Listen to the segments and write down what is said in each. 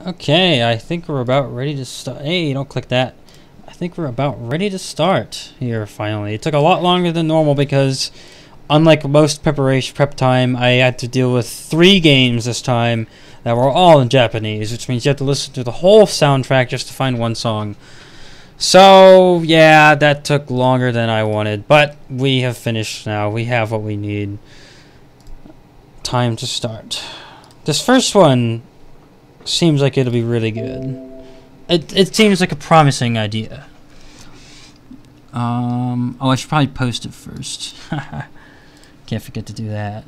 Okay, I think we're about ready to start. Hey, don't click that. I think we're about ready to start here finally. It took a lot longer than normal because unlike most prep time, I had to deal with 3 games this time that were all in Japanese, which means you have to listen to the whole soundtrack just to find one song. So, yeah, that took longer than I wanted, but we have finished now. We have what we need. Time to start. This first one seems like it'll be really good. It seems like a promising idea. Oh, I should probably post it first. Can't forget to do that.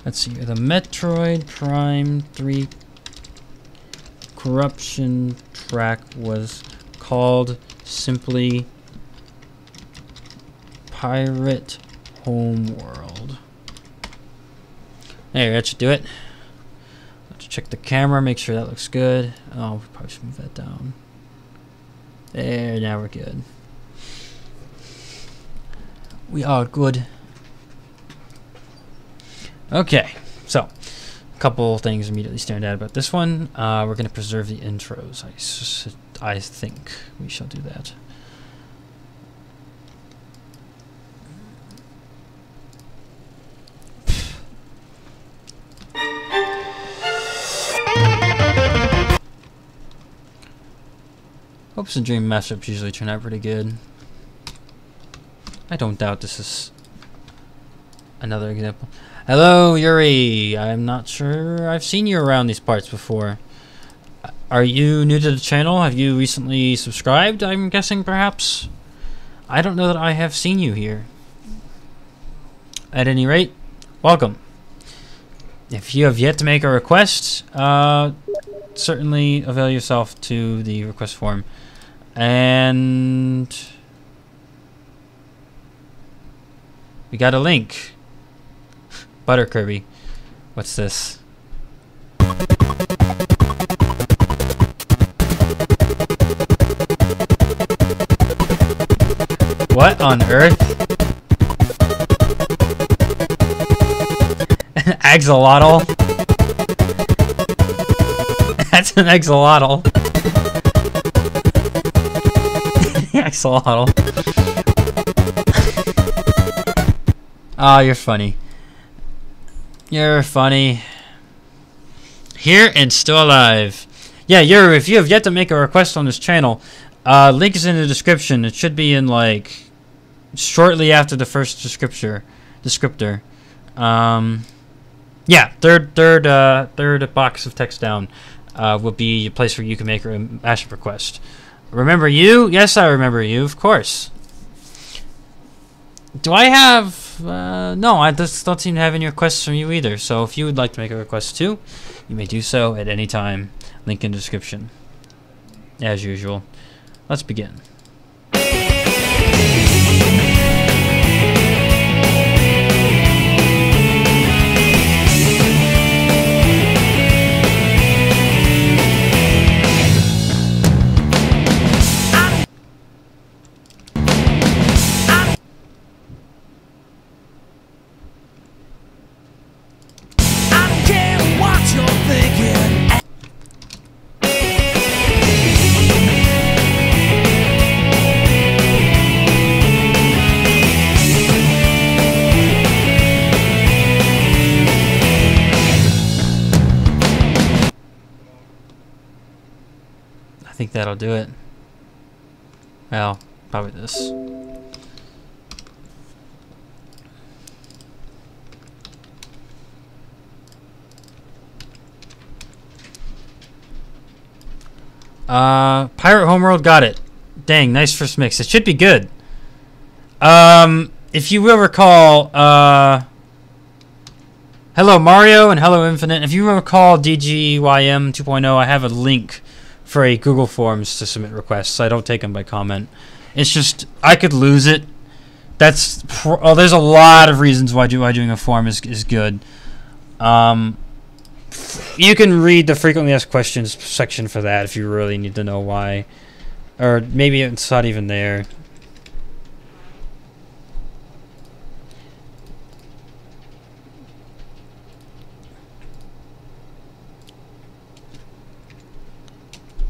Let's see here. The Metroid Prime 3 corruption track was called simply Pirate Homeworld. There, that should do it. Let's check the camera, make sure that looks good. Oh, we probably should move that down. There, now we're good. We are good. Okay, so a couple things immediately stand out about this one. We're going to preserve the intros. I think we shall do that. Hopes and Dream mashups usually turn out pretty good. I don't doubt this is another example. Hello, Yuri. I'm not sure I've seen you around these parts before. Are you new to the channel? Have you recently subscribed, I'm guessing, perhaps? I don't know that I have seen you here. At any rate, welcome. If you have yet to make a request, certainly avail yourself to the request form. And we got a link. Butter Kirby. What's this? What on earth? An axolotl? That's an axolotl. Axolotl. Oh, you're funny. You're funny. Here and still alive. Yeah, if you have yet to make a request on this channel, link is in the description. It should be in like shortly after the first descriptor. Yeah, third box of text down will be a place where you can make a mashup request. Remember you? Yes, I remember you, of course. Do I have... no, I just don't seem to have any requests from you either. So if you would like to make a request too, you may do so at any time. Link in the description. As usual. Let's begin. I think that'll do it. Well, probably this. Pirate Homeworld got it. Dang, nice first mix. It should be good. If you will recall, hello Mario and hello Infinite. If you will recall DGYM 2.0, I have a link for a Google Forms to submit requests. I don't take them by comment. It's just I could lose it. There's a lot of reasons why doing a form is good. You can read the frequently asked questions section for that if you really need to know why. Or maybe it's not even there.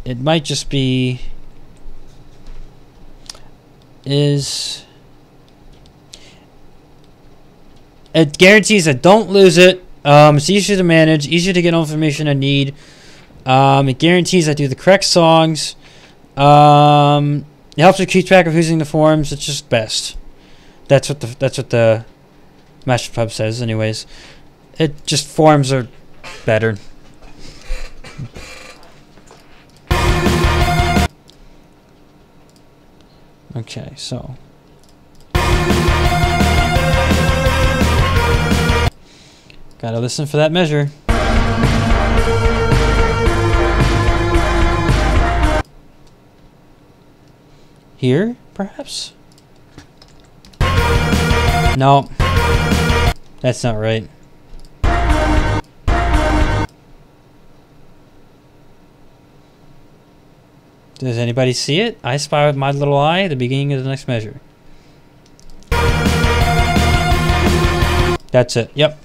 It might just be... It guarantees that don't lose it. It's easier to manage, easier to get all information I need. It guarantees I do the correct songs. It helps you keep track of who's in the forums. It's just best. That's what the Mashup Hub says, anyways. It just forums are better. Okay, so gotta listen for that measure. Here, perhaps? No, that's not right. Does anybody see it? I spy with my little eye at the beginning of the next measure. That's it. Yep.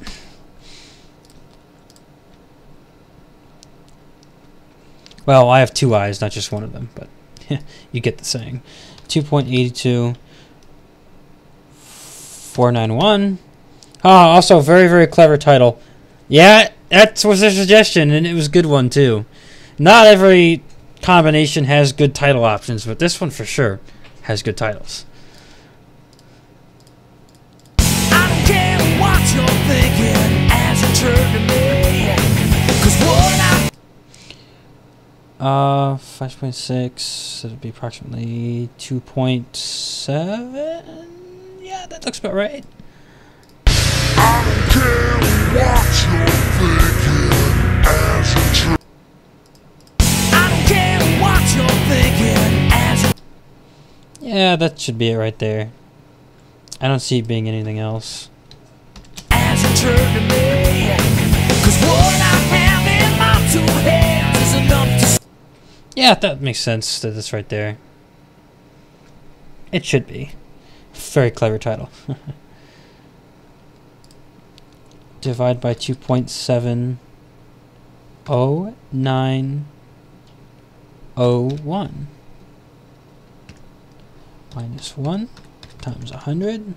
Well, I have two eyes, not just one of them, but you get the saying. 2.82 491. Ah, also very, very clever title. Yeah, that was their suggestion, and it was a good one too. Not every combination has good title options, but this one for sure has good titles. I don't care what you're thinking as you turn to me, 'cause what I 5.6, it'll be approximately 2.7. Yeah, that looks about right. I don't care what you're thinking as you turn. Yeah, that should be it right there. I don't see it being anything else. As you turn to me, 'cause what I have in my two hands is enough to... Yeah, that makes sense that it's right there. It should be. Very clever title. Divide by 2.70901. Minus 1 times 100.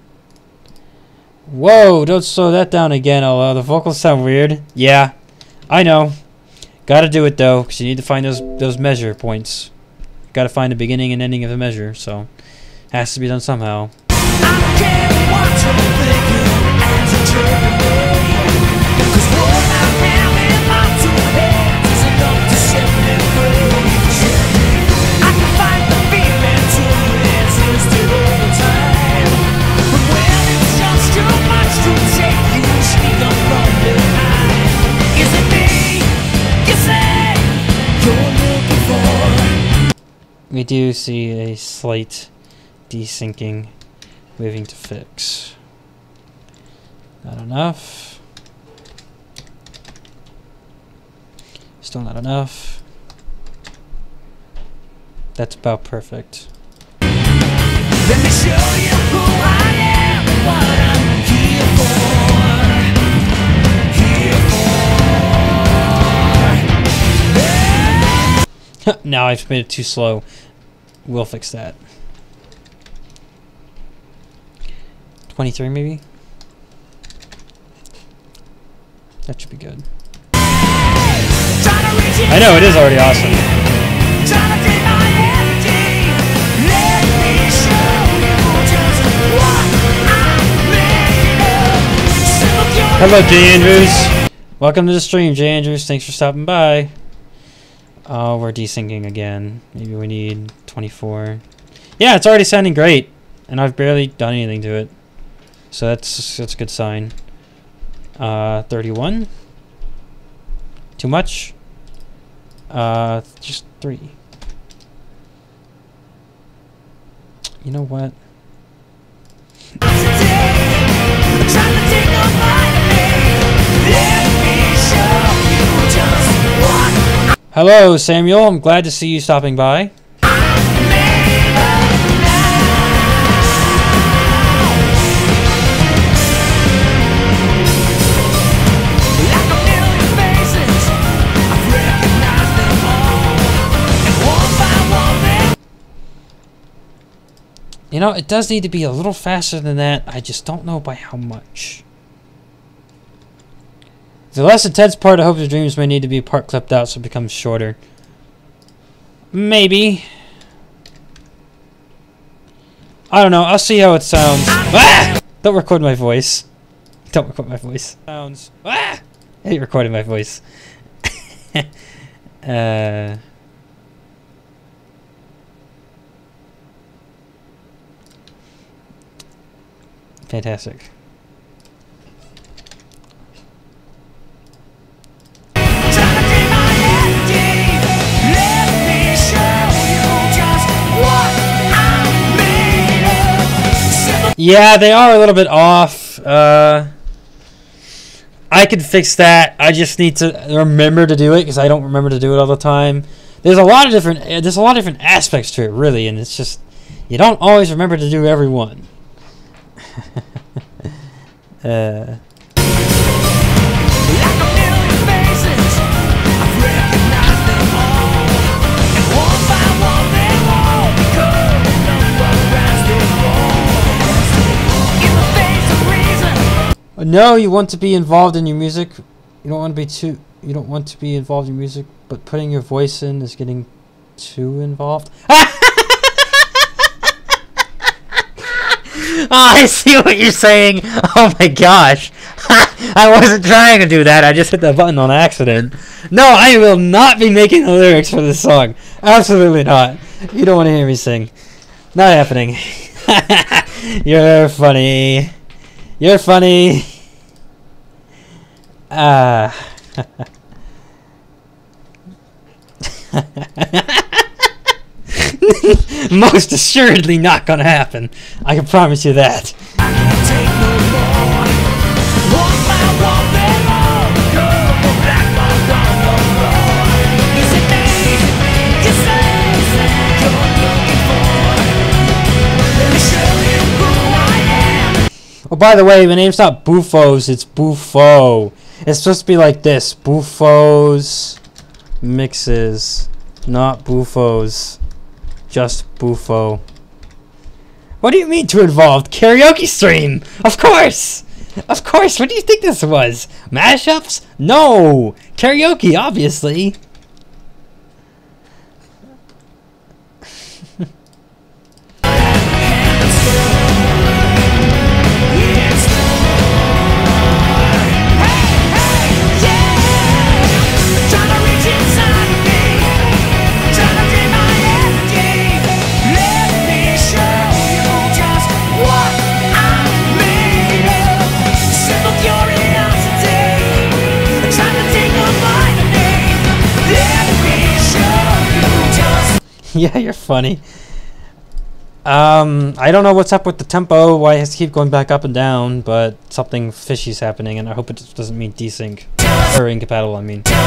Whoa, don't slow that down again, although the vocals sound weird. Yeah, I know. Gotta do it though, because you need to find those measure points. Gotta find the beginning and ending of the measure, so has to be done somehow. I don't care what you're thinking as you turn to me, 'cause what I have in my two hands is enough to set me free. I can fight the feeling to resist it all the time, but when it's just too much to take, you sneak up from behind. Is it me you say you're looking for? We do see a slight desyncing, moving to fix. Not enough. Still not enough. That's about perfect. Let me show you who I am and what I'm here for. Now I've made it too slow. We'll fix that. 23 maybe? That should be good. I know, it is already awesome. Hello, Jay Andrews. Welcome to the stream, Jay Andrews. Thanks for stopping by. Oh, we're desyncing again. Maybe we need 24. Yeah, it's already sounding great, and I've barely done anything to it. So that's a good sign. 31. Too much. Just 3. You know what? Hello, Samuel. I'm glad to see you stopping by. You know, it does need to be a little faster than that. I just don't know by how much. The less intense part of Hopes and Dreams may need to be a part clipped out so it becomes shorter. Maybe. I don't know. I'll see how it sounds. Ah! Don't record my voice. Don't record my voice. Sounds. Ah! I hate recording my voice. Fantastic. Yeah, they are a little bit off. I could fix that. I just need to remember to do it because I don't remember to do it all the time. There's a lot of different aspects to it, really, and it's just you don't always remember to do every one. No, you want to be involved in your music. You don't want to be involved in music, but putting your voice in is getting too involved. Oh, I see what you're saying. Oh my gosh. I wasn't trying to do that. I just hit the button on accident. No, I will not be making the lyrics for this song. Absolutely not. You don't want to hear me sing. Not happening. You're funny. You're funny. Most assuredly not gonna happen. I can promise you that. Oh, by the way, my name's not Bufos, it's Bufo. It's supposed to be like this. Bufos Mixes, not Bufos. Just Bufo. What do you mean too involved? Karaoke stream! Of course! Of course! What do you think this was? Mashups? No! Karaoke, obviously! Yeah, you're funny. I don't know what's up with the tempo, why it has to keep going back up and down, but something fishy's happening, and I hope it doesn't mean desync. Or incompatible, I mean. Just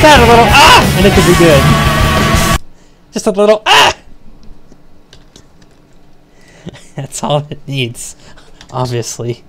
that, a little ah! And it could be good. Just a little ah! That's all it needs, obviously.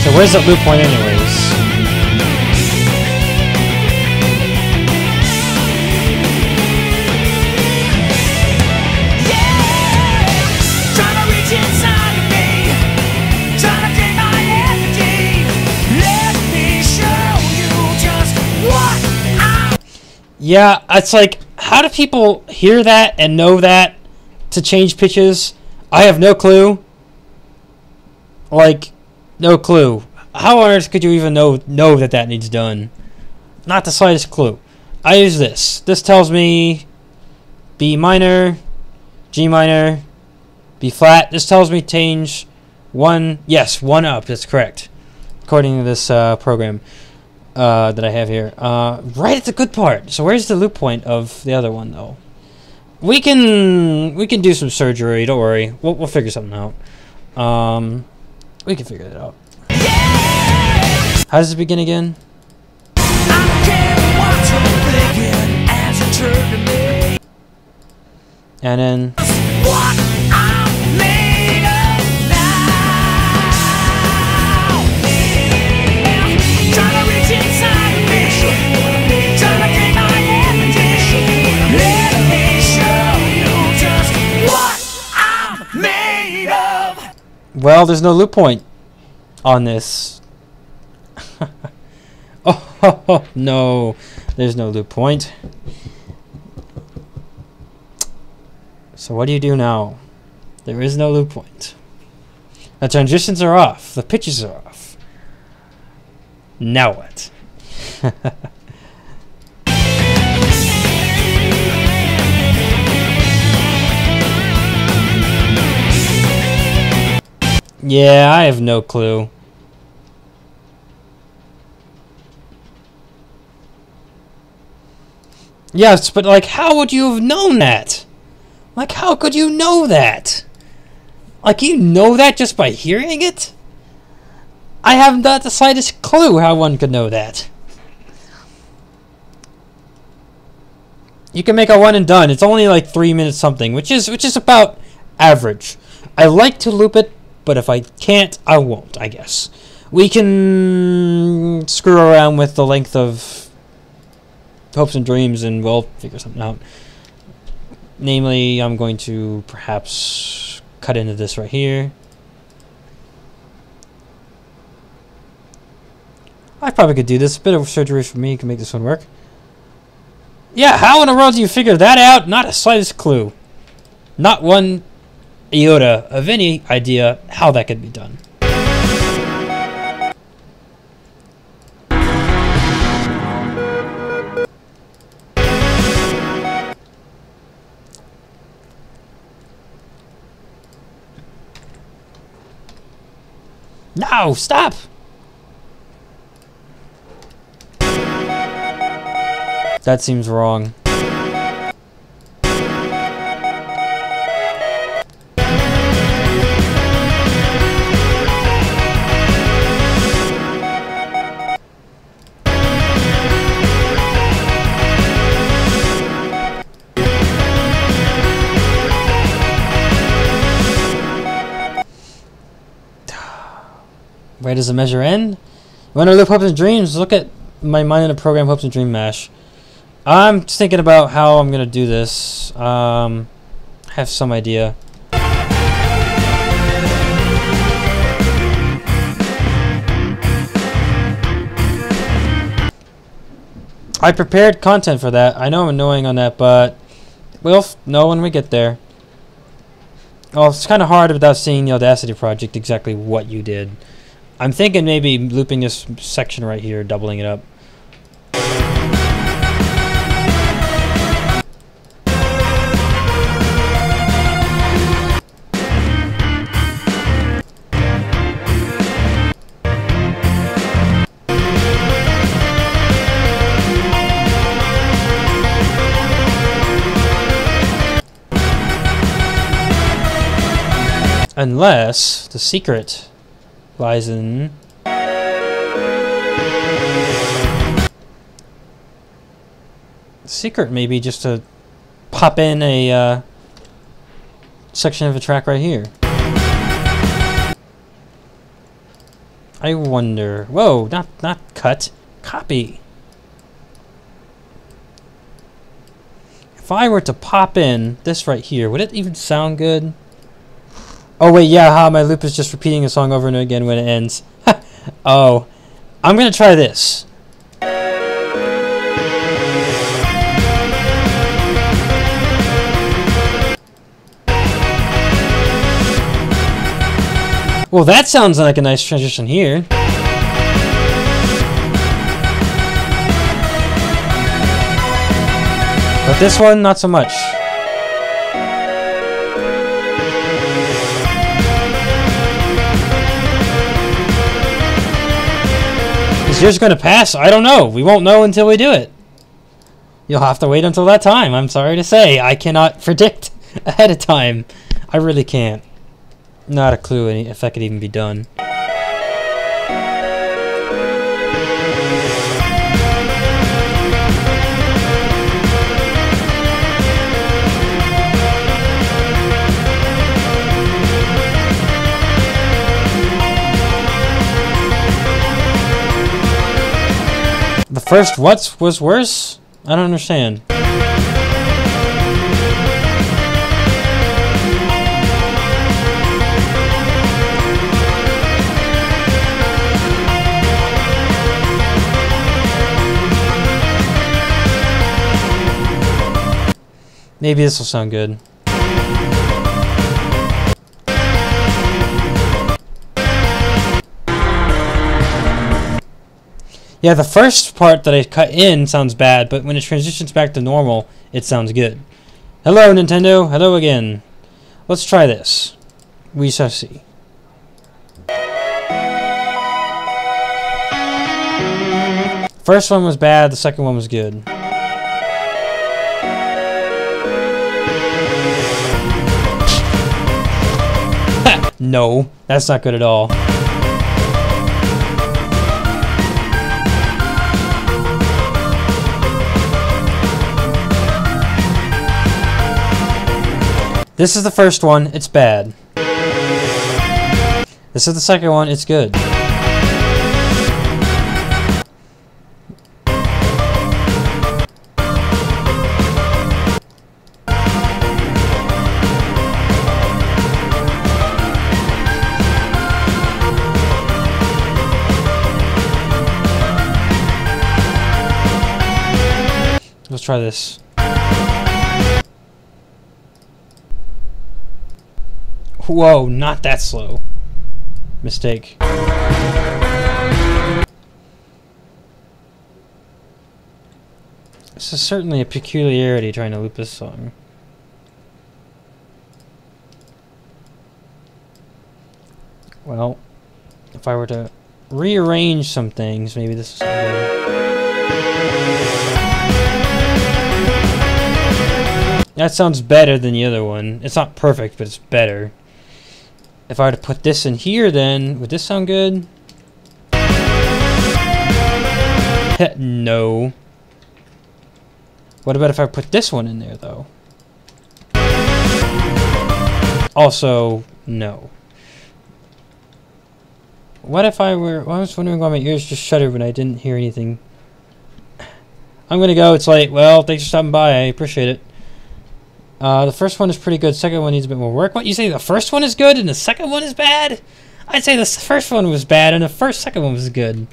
So where's that loop point anyways? Yeah, it's like, how do people hear that and know that to change pitches? I have no clue. Like, no clue. How on earth could you even know that that needs done? Not the slightest clue. I use this. This tells me B minor, G minor, B flat. This tells me change one. Yes, one up. That's correct, according to this program. that I have here. Right at the good part. So where's the loop point of the other one though? We can do some surgery. Don't worry. We'll figure something out. We can figure it out. How does it begin again? And then What I'm made of now. Trying to reach inside of me, trying to take my energy. Let me show you just what I'm made of. well, there's no loop point on this. Oh no, there's no loop point. So what do you do now? There is no loop point. The transitions are off. The pitches are off. Now what? Yeah, I have no clue. Yes, but like, how would you have known that? Like, how could you know that? Like, you know that just by hearing it? I have not the slightest clue how one could know that. You can make a one and done. It's only like 3 minutes something, which is about average. I like to loop it, but if I can't, I won't, I guess. We can screw around with the length of hopes and dreams, and we'll figure something out. Namely, I'm going to perhaps cut into this right here. I probably could do this. A bit of surgery for me can make this one work. Yeah, how in the world do you figure that out? Not a slightest clue. Not one iota of any idea how that could be done. No, stop! That seems wrong. Where does the measure end? You want to loop hopes and dreams? Look at my mind in a program hopes and dream mash. I'm just thinking about how I'm gonna do this. I have some idea. I prepared content for that. I know I'm annoying on that, but we'll know when we get there. Well, it's kind of hard without seeing the Audacity project exactly what you did. I'm thinking maybe looping this section right here, doubling it up. Unless the secret lies in secret, maybe just to pop in a section of a track right here. I wonder. Whoa, not cut, copy. If I were to pop in this right here, would it even sound good? Oh wait, yeah, my loop is just repeating a song over and again when it ends. Oh, I'm gonna try this. Well, that sounds like a nice transition here. But this one, not so much. Is yours going to pass? I don't know. We won't know until we do it. You'll have to wait until that time. I'm sorry to say. I cannot predict ahead of time. I really can't. Not a clue if that could even be done. The first what was worse? I don't understand. Maybe this will sound good. Yeah, the first part that I cut in sounds bad, but when it transitions back to normal, it sounds good. Hello, Nintendo. Hello again. Let's try this. We shall see. First one was bad, the second one was good. No, that's not good at all. This is the first one, it's bad. This is the second one, it's good. Let's try this. Whoa, not that slow. Mistake. This is certainly a peculiarity trying to loop this song. Well, if I were to rearrange some things, maybe this is good. That sounds better than the other one. It's not perfect, but it's better. If I were to put this in here, then would this sound good? No. What about if I put this one in there, though? Also, no. What if I were... Well, I was wondering why my ears just shuddered when I didn't hear anything. I'm gonna go. It's late. Well, thanks for stopping by. I appreciate it. The first one is pretty good. Second one needs a bit more work. What, you say the first one is good and the second one is bad? I'd say the first one was bad and the second one was good.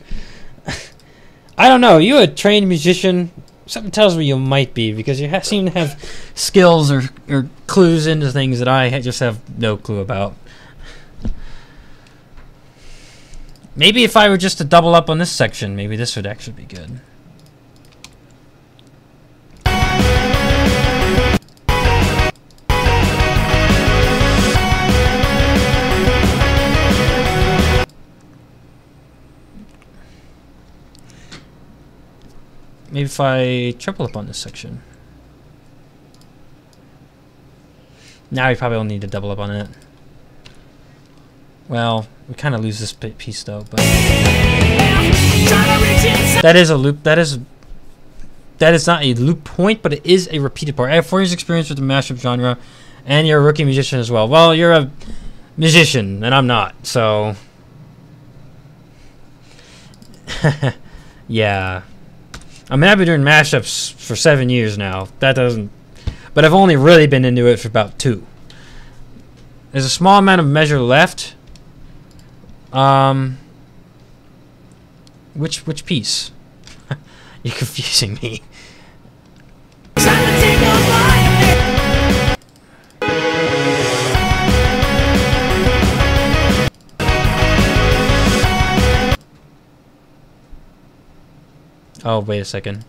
I don't know. You a trained musician? Something tells me you might be, because you seem to have skills or clues into things that I just have no clue about. Maybe if I were just to double up on this section, maybe this would actually be good. Maybe if I triple up on this section. Now we probably will need to double up on it. Well, we kind of lose this piece though, but that is a loop. That is not a loop point, but it is a repeated part. I have 4 years experience with the mashup genre, and you're a rookie musician as well. Well, you're a musician, and I'm not, so yeah. I mean, I've been doing mashups for 7 years now. That doesn't... But I've only really been into it for about 2. There's a small amount of measure left. Which piece? You're confusing me. Oh, wait a second.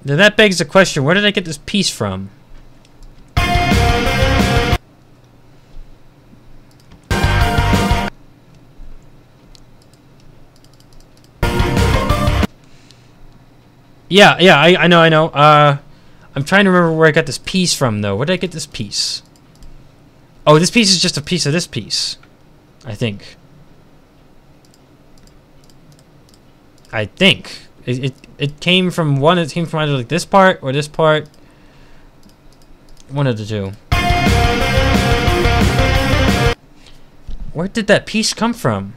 Now that begs the question, where did I get this piece from? Yeah, I know. I'm trying to remember where I got this piece from, though. Where did I get this piece? Oh, this piece is just a piece of this piece. I think. It came from one. It came from either like this part or this part. One of the two. Where did that piece come from?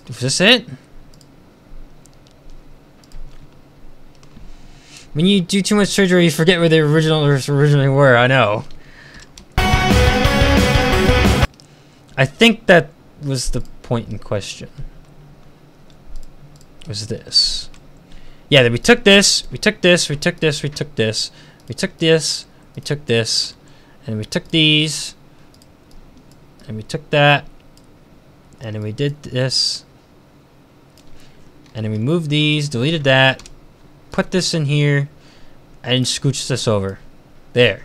Was this it? When you do too much surgery, you forget where they originally were. I know. I think that was the point in question. Was this? Yeah, that we took this, we took this, we took this, we took this, we took this, we took this, and we took these, and we took that, and then we did this. And then we moved these, deleted that, put this in here, and scooched this over. There.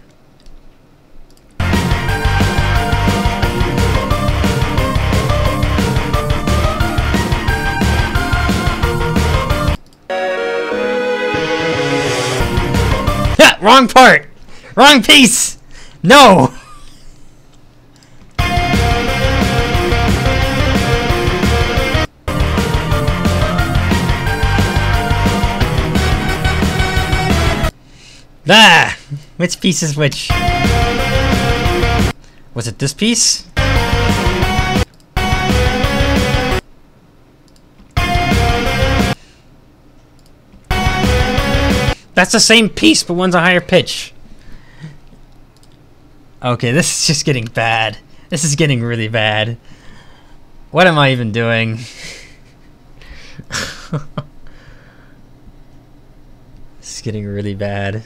Ha! Wrong part! Wrong piece! No! Ah! Which piece is which? Was it this piece? That's the same piece, but one's a higher pitch. Okay, this is just getting bad. This is getting really bad. What am I even doing? This is getting really bad.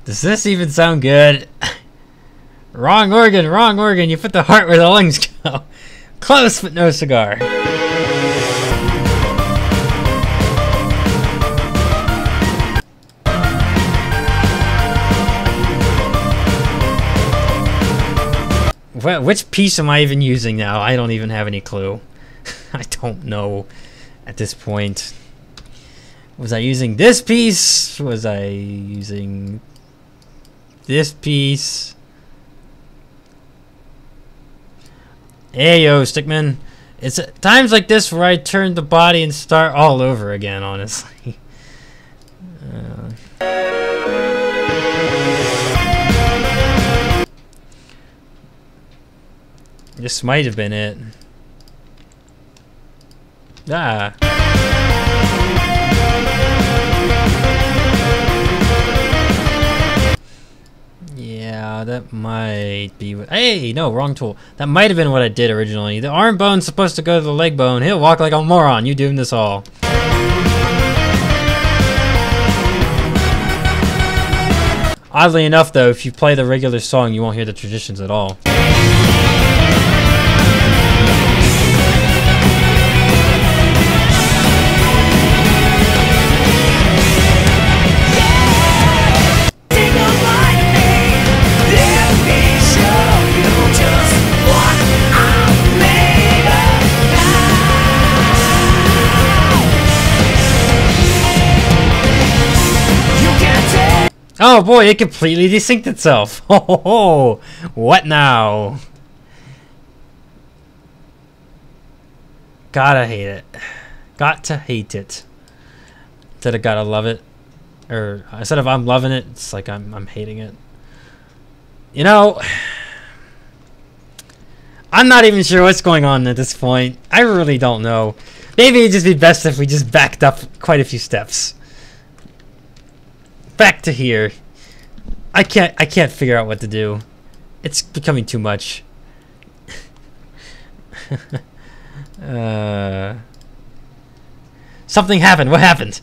Does this even sound good? Wrong organ, wrong organ. You put the heart where the lungs go. Close, but no cigar. Well, which piece am I even using now? I don't even have any clue. I don't know at this point. Was I using this piece? Was I using this piece? Hey yo, Stickman. It's at times like this where I turn the body and start all over again, honestly. This might have been it. Ah. Yeah, that might be what... Hey, no, wrong tool. That might have been what I did originally. The arm bone's supposed to go to the leg bone. He'll walk like a moron. You doing this all. Oddly enough, though, if you play the regular song, you won't hear the traditions at all. Oh boy, it completely desynced itself. Oh, what now? Gotta hate it. Got to hate it. Instead of gotta love it, or instead of I'm loving it, it's like I'm hating it. You know, I'm not even sure what's going on at this point. I really don't know. Maybe it'd just be best if we just backed up quite a few steps. Back to here. I can't figure out what to do. It's becoming too much. Something happened. What happened?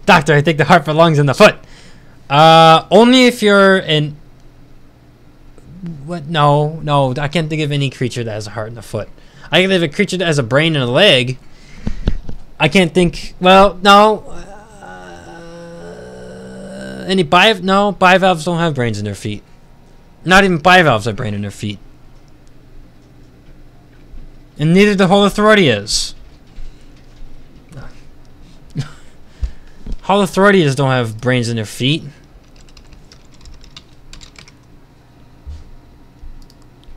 Doctor, I think the heart belongs in the foot. Only if you're in... What? No, no. I can't think of any creature that has a heart in the foot. I can think of a creature that has a brain and a leg. I can't think... Well, no. Any No, bivalves don't have brains in their feet. Not even bivalves have brain in their feet. And neither do Holothroidias. Holothroidias don't have brains in their feet.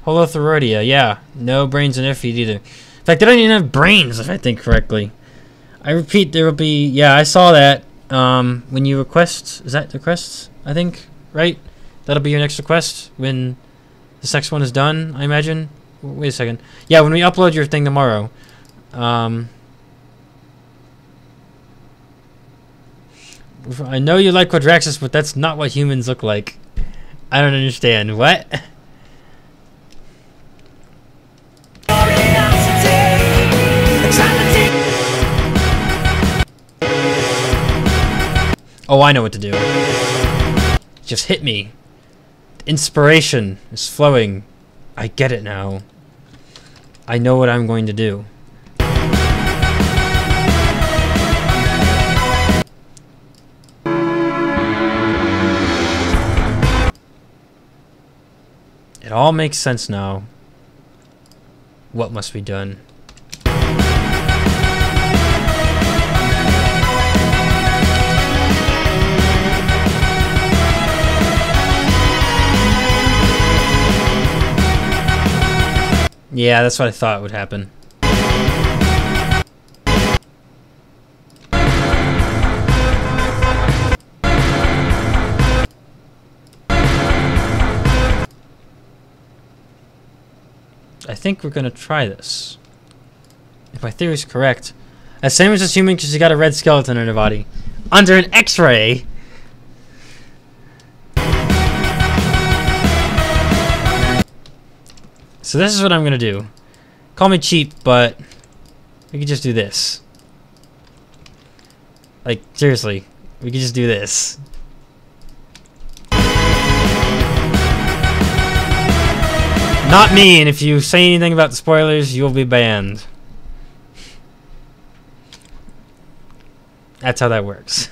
Holothroidia, yeah. No brains in their feet either. In fact, they don't even have brains, if I think correctly. I repeat, there will be... Yeah, I saw that. When you request... Is that the request? I think, right? That'll be your next request when the next one is done, I imagine. Wait a second. Yeah, when we upload your thing tomorrow. I know you like Quadraxis, but that's not what humans look like. I don't understand. What? Oh, I know what to do. Just hit me. Inspiration is flowing. I get it now. I know what I'm going to do. It all makes sense now. What must be done? Yeah, that's what I thought would happen. I think we're gonna try this. If my theory is correct, as same as this human because she got a red skeleton in her body. Under an X-ray. So this is what I'm gonna do. Call me cheap, but we could just do this. Like, seriously, we could just do this. Not me, and if you say anything about the spoilers, you'll be banned. That's how that works.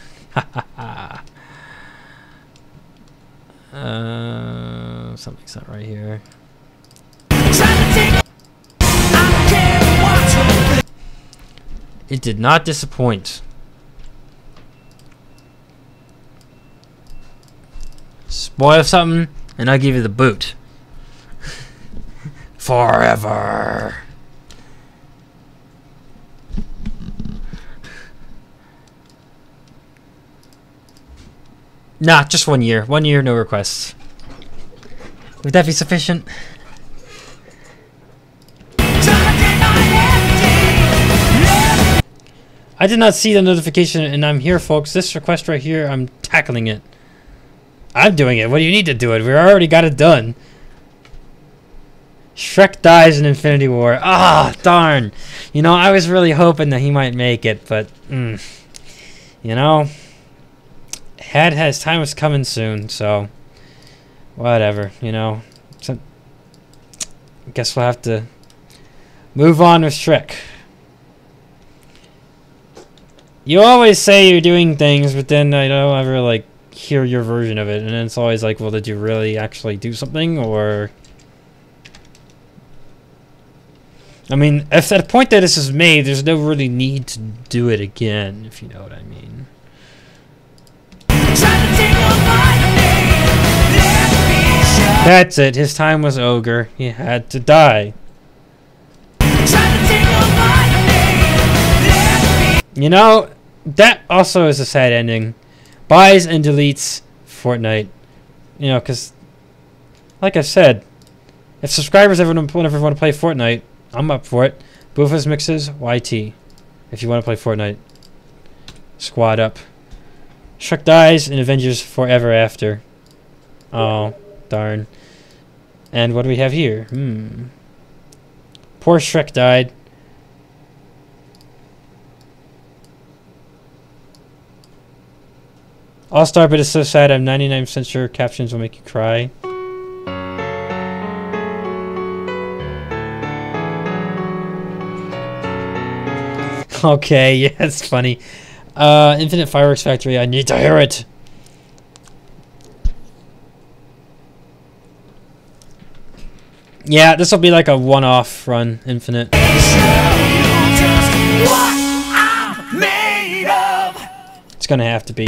Something's not right here. It did not disappoint. Spoil something, and I'll give you the boot. Forever. Nah, just 1 year. 1 year, no requests. Would that be sufficient? I did not see the notification, and I'm here, folks. This request right here, I'm tackling it. I'm doing it. What do you need to do it? We already got it done. Shrek dies in Infinity War. Ah, darn. You know, I was really hoping that he might make it, but, you know, his time was coming soon, so, whatever, you know. So, guess we'll have to move on with Shrek. You always say you're doing things, but then I don't ever, like, hear your version of it, and then it's always like, well, did you really actually do something, or... I mean, if at the point that this is made, there's no really need to do it again, if you know what I mean. That's it. His time was ogre. He had to die. You know, that also is a sad ending. Buys and deletes Fortnite. You know, because, like I said, if subscribers ever want to play Fortnite, I'm up for it. Bufosmixes YT. If you want to play Fortnite. Squad up. Shrek dies in Avengers Forever After. Oh, darn. And what do we have here? Poor Shrek died. All-Star, but it's so sad. I'm 99% sure captions will make you cry. Okay, yeah, it's funny. Infinite Fireworks Factory, I need to hear it. Yeah, this will be like a one-off run, Infinite. It's gonna have to be.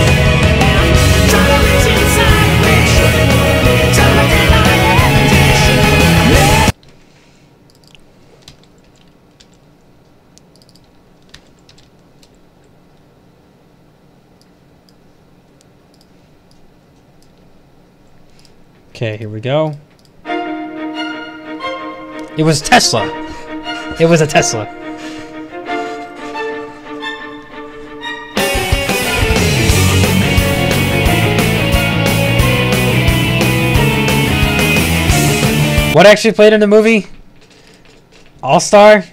Okay, here we go. It was Tesla. It was a Tesla. What actually played in the movie? All-Star?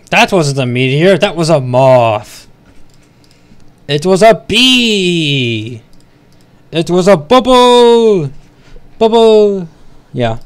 That wasn't a meteor, that was a moth. It was a bee. It was a bubble. Bubble. Yeah.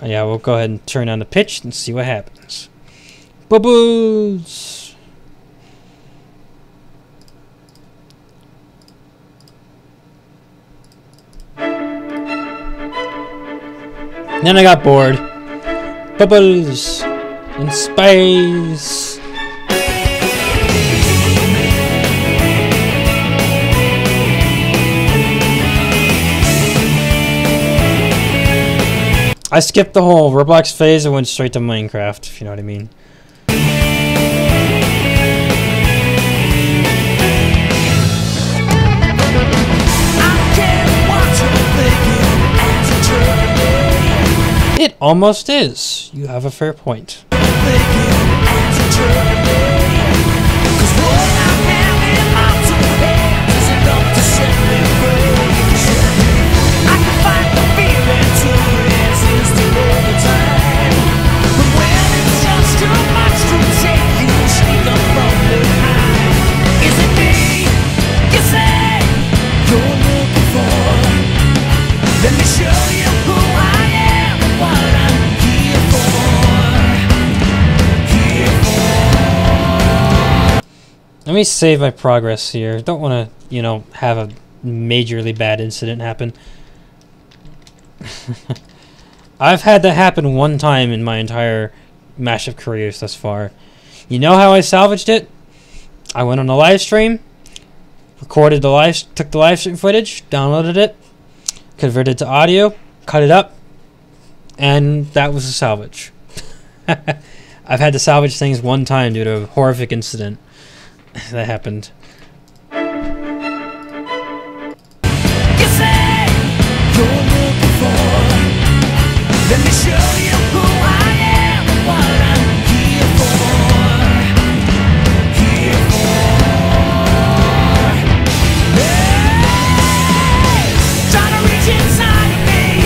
Yeah, we'll go ahead and turn on the pitch and see what happens. Bubbles! Then I got bored. Bubbles! In space! I skipped the whole Roblox phase and went straight to Minecraft, if you know what I mean. It almost is. You have a fair point. Let me save my progress here. Don't want to, you know, have a majorly bad incident happen. I've had that happen one time in my entire mashup careers thus far. You know how I salvaged it? I went on a live stream, recorded the took the live stream footage, downloaded it, converted it to audio, cut it up, and that was a salvage. I've had to salvage things one time due to a horrific incident that happened. Let me show you who I am and what I'm here for. Here for. Hey! Trying to reach inside of me,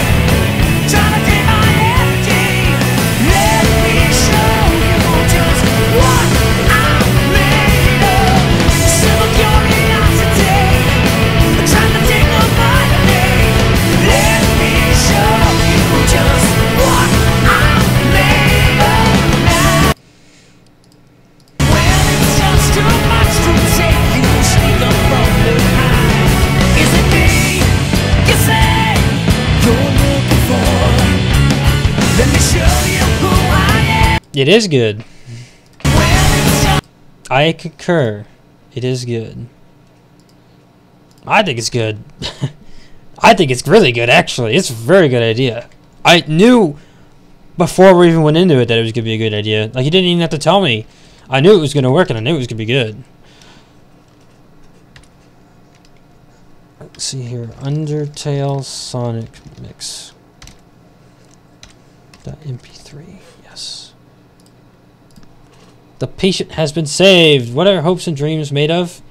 trying to get my energy. Let me show you just what I'm made of. So It is good. I concur. It is good. I think it's good. I think it's really good, actually. It's a very good idea. I knew before we even went into it that it was going to be a good idea. Like, you didn't even have to tell me. I knew it was going to work, and I knew it was going to be good. Let's see here. Undertale Sonic Mix. .mp3. Yes. The patient has been saved. What are hopes and dreams made of?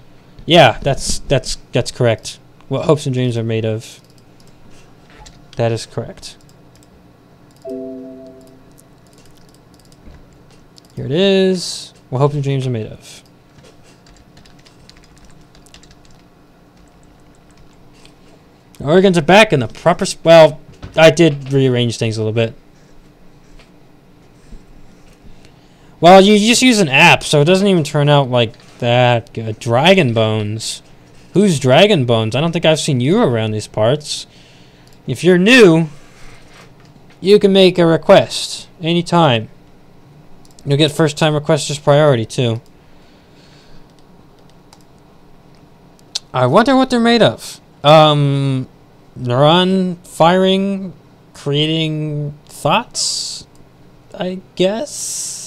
Yeah, that's correct. What hopes and dreams are made of. That is correct. Here it is. What hopes and dreams are made of. The organs are back in the proper well, I did rearrange things a little bit. Well, you just use an app, so it doesn't even turn out like that good. Dragon Bones. Who's Dragon Bones? I don't think I've seen you around these parts. If you're new, you can make a request anytime. You'll get first time requesters priority too. I wonder what they're made of. Neuron firing, creating thoughts, I guess.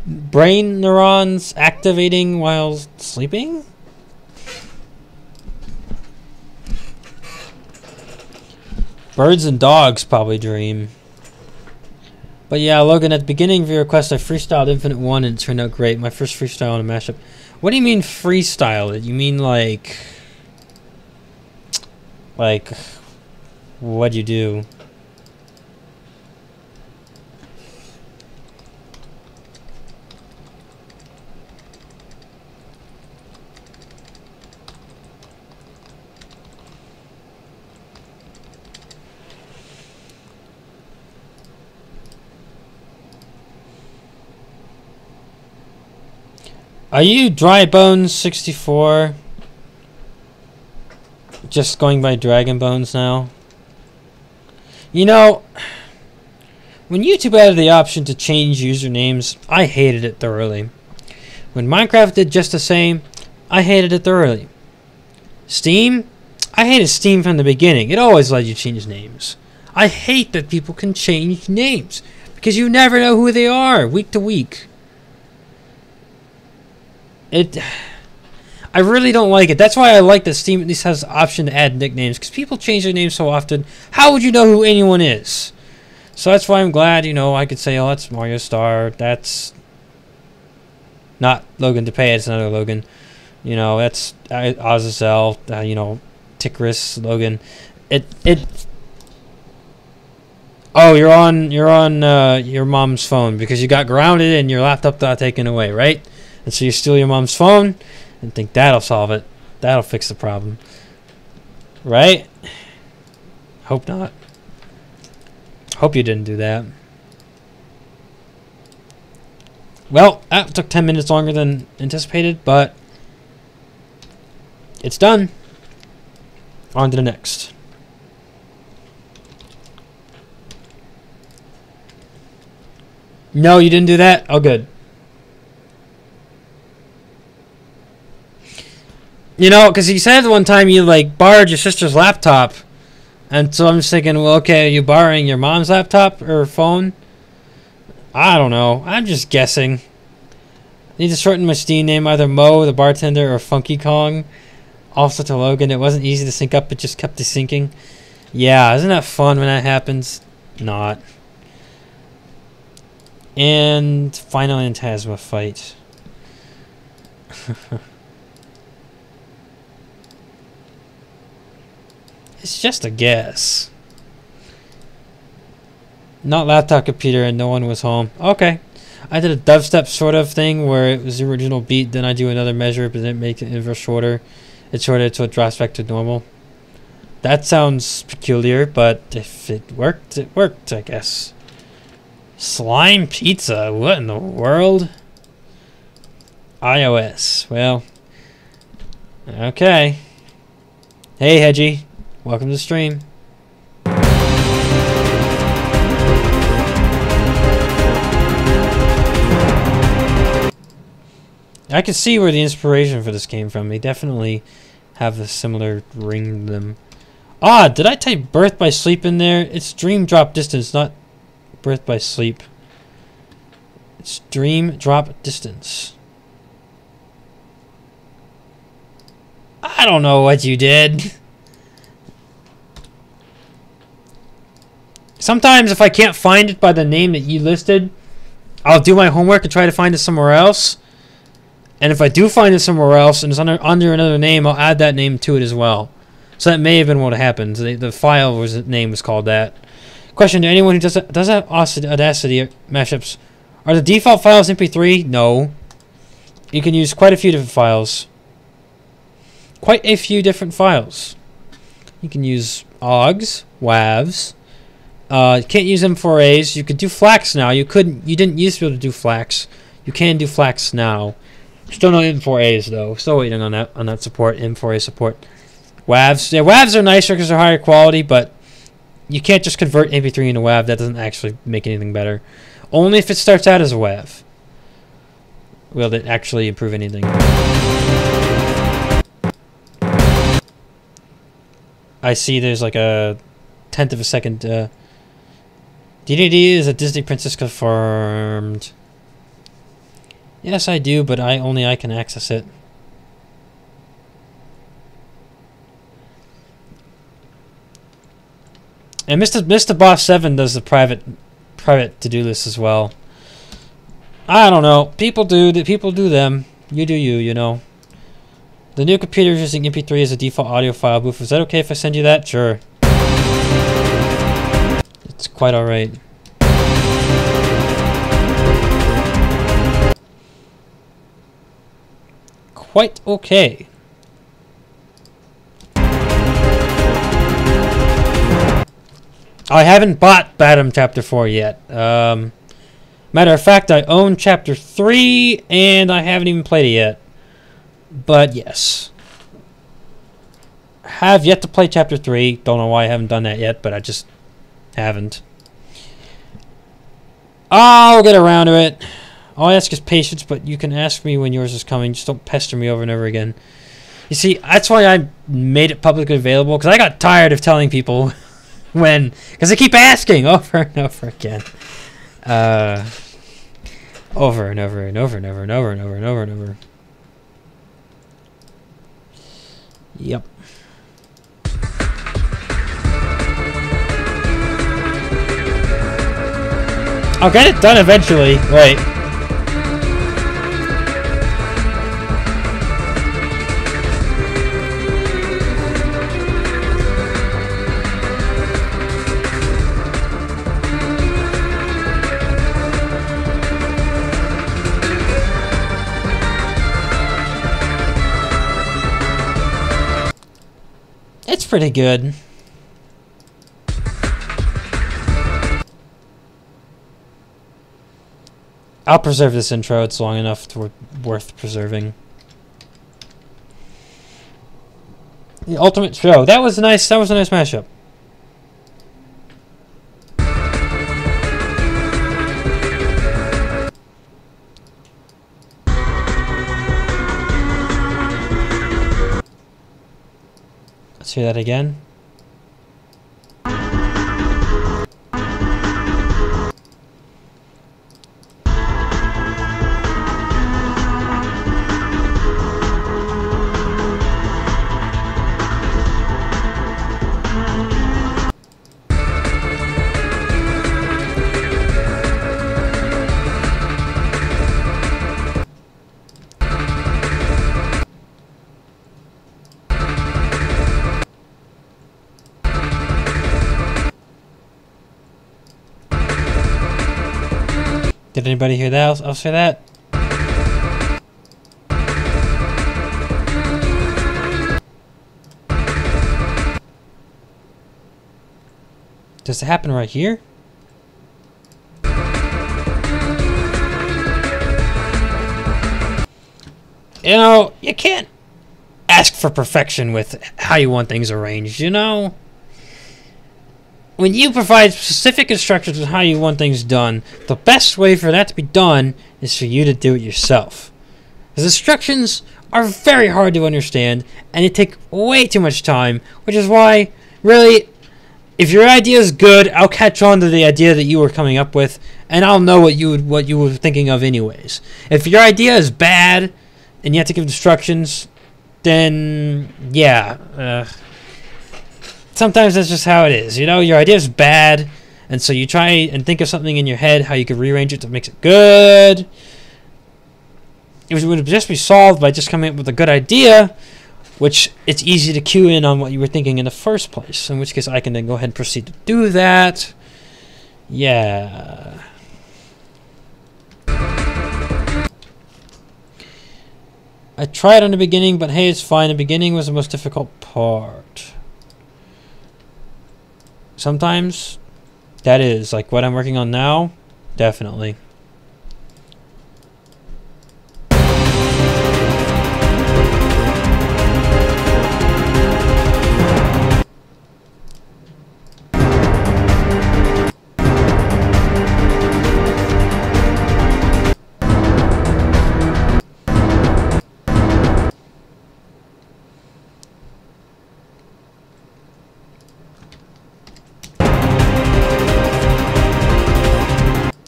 Brain neurons activating while sleeping? Birds and dogs probably dream. But yeah, Logan, at the beginning of your request, I freestyled Infinite 1 and it turned out great. My first freestyle on a mashup. What do you mean freestyle it? You mean like... what'd you do? Are you Dry Bones 64? Just going by Dragon Bones now? You know, when YouTube added the option to change usernames, I hated it thoroughly. When Minecraft did just the same, I hated it thoroughly. Steam? I hated Steam from the beginning. It always let you change names. I hate that people can change names because you never know who they are week to week. I really don't like it. That's why I like that Steam at least has the option to add nicknames, because people change their names so often. How would you know who anyone is? So that's why I'm glad, you know, I could say, oh, that's Mario Star. That's not Logan DePay. It's another Logan. You know, that's Azazel. You know, Ticris Logan. Oh, you're on your mom's phone because you got grounded and your laptop got taken away, right? And so you steal your mom's phone and think that'll solve it. That'll fix the problem. Right? Hope not. Hope you didn't do that. Well, that took 10 minutes longer than anticipated, but it's done. On to the next. No, you didn't do that? Oh, good. You know, because you said one time you, like, borrowed your sister's laptop. And so I'm just thinking, well, okay, are you borrowing your mom's laptop or phone? I don't know. I'm just guessing. I need to shorten my Steam name, either Mo, the bartender, or Funky Kong. Also to Logan. It wasn't easy to sync up, it just kept desyncing. Yeah, isn't that fun when that happens? Not. And final Phantasma fight. It's just a guess. Not laptop computer and no one was home. Okay. I did a dubstep sort of thing where it was the original beat, then I do another measure, but then make it inverse shorter. It's shorter so it drops back to normal. That sounds peculiar, but if it worked, I guess. Slime pizza, what in the world? iOS, well. Okay. Hey, Hedgie. welcome to the stream. I can see where the inspiration for this came from. They definitely have a similar ring to them. Ah, did I type birth by sleep in there? It's dream drop distance, not birth by sleep. It's dream drop distance. I don't know what you did. Sometimes if I can't find it by the name that you listed, I'll do my homework and try to find it somewhere else. And if I do find it somewhere else and it's under another name, I'll add that name to it as well. So that may have been what happened. The file name was called that. Question to anyone who does have Audacity mashups. Are the default files MP3? No. You can use quite a few different files. Quite a few different files. You can use OGs, WAVs. You can't use M4As. You could do FLACs now. You didn't used to be able to do FLACs. You can do FLACs now. Still no M4As though. Still waiting on that support. M4A support. WAVs. Yeah, WAVs are nicer because they're higher quality, but you can't just convert MP3 into WAV. That doesn't actually make anything better. Only if it starts out as a WAV will it actually improve anything. I see there's like a 1/10 of a second. DDD is a Disney princess confirmed. Yes, I do, but only I can access it. And Mr. Boss 7 does the private to-do list as well. I don't know. People do them. You do you, you know. The new computer is using MP3 as a default audio file. Boof, is that okay if I send you that? Sure. It's quite alright. Quite okay. I haven't bought Badum Chapter 4 yet. Matter of fact, I own Chapter 3, and I haven't even played it yet. But yes. Have yet to play Chapter 3. Don't know why I haven't done that yet, but I just haven't. I'll get around to it. All I ask is patience, but you can ask me when yours is coming. Just don't pester me over and over again. You see, that's why I made it publicly available, because I got tired of telling people when, because they keep asking over and over again. Over and over and over and over and over and over and over and over. Yep. I'll get it done eventually. Wait. It's pretty good. I'll preserve this intro. It's long enough to worth preserving. The ultimate show. That was nice. That was a nice mashup. Let's hear that again. Did anybody hear that? I'll say that. Does it happen right here? You know, you can't ask for perfection with how you want things arranged, you know? When you provide specific instructions on how you want things done, the best way for that to be done is for you to do it yourself. Because instructions are very hard to understand, and they take way too much time, which is why, really, if your idea is good, I'll catch on to the idea that you were coming up with, and I'll know what you were thinking of anyways. If your idea is bad, and you have to give instructions, then, yeah, sometimes that's just how it is. You know, your idea is bad, and so you try and think of something in your head, how you could rearrange it to make it good. It would just be solved by just coming up with a good idea, which it's easy to cue in on what you were thinking in the first place, in which case I can then go ahead and proceed to do that. Yeah. I tried on the beginning, but hey, it's fine. The beginning was the most difficult part. Sometimes that is, like what I'm working on now, definitely.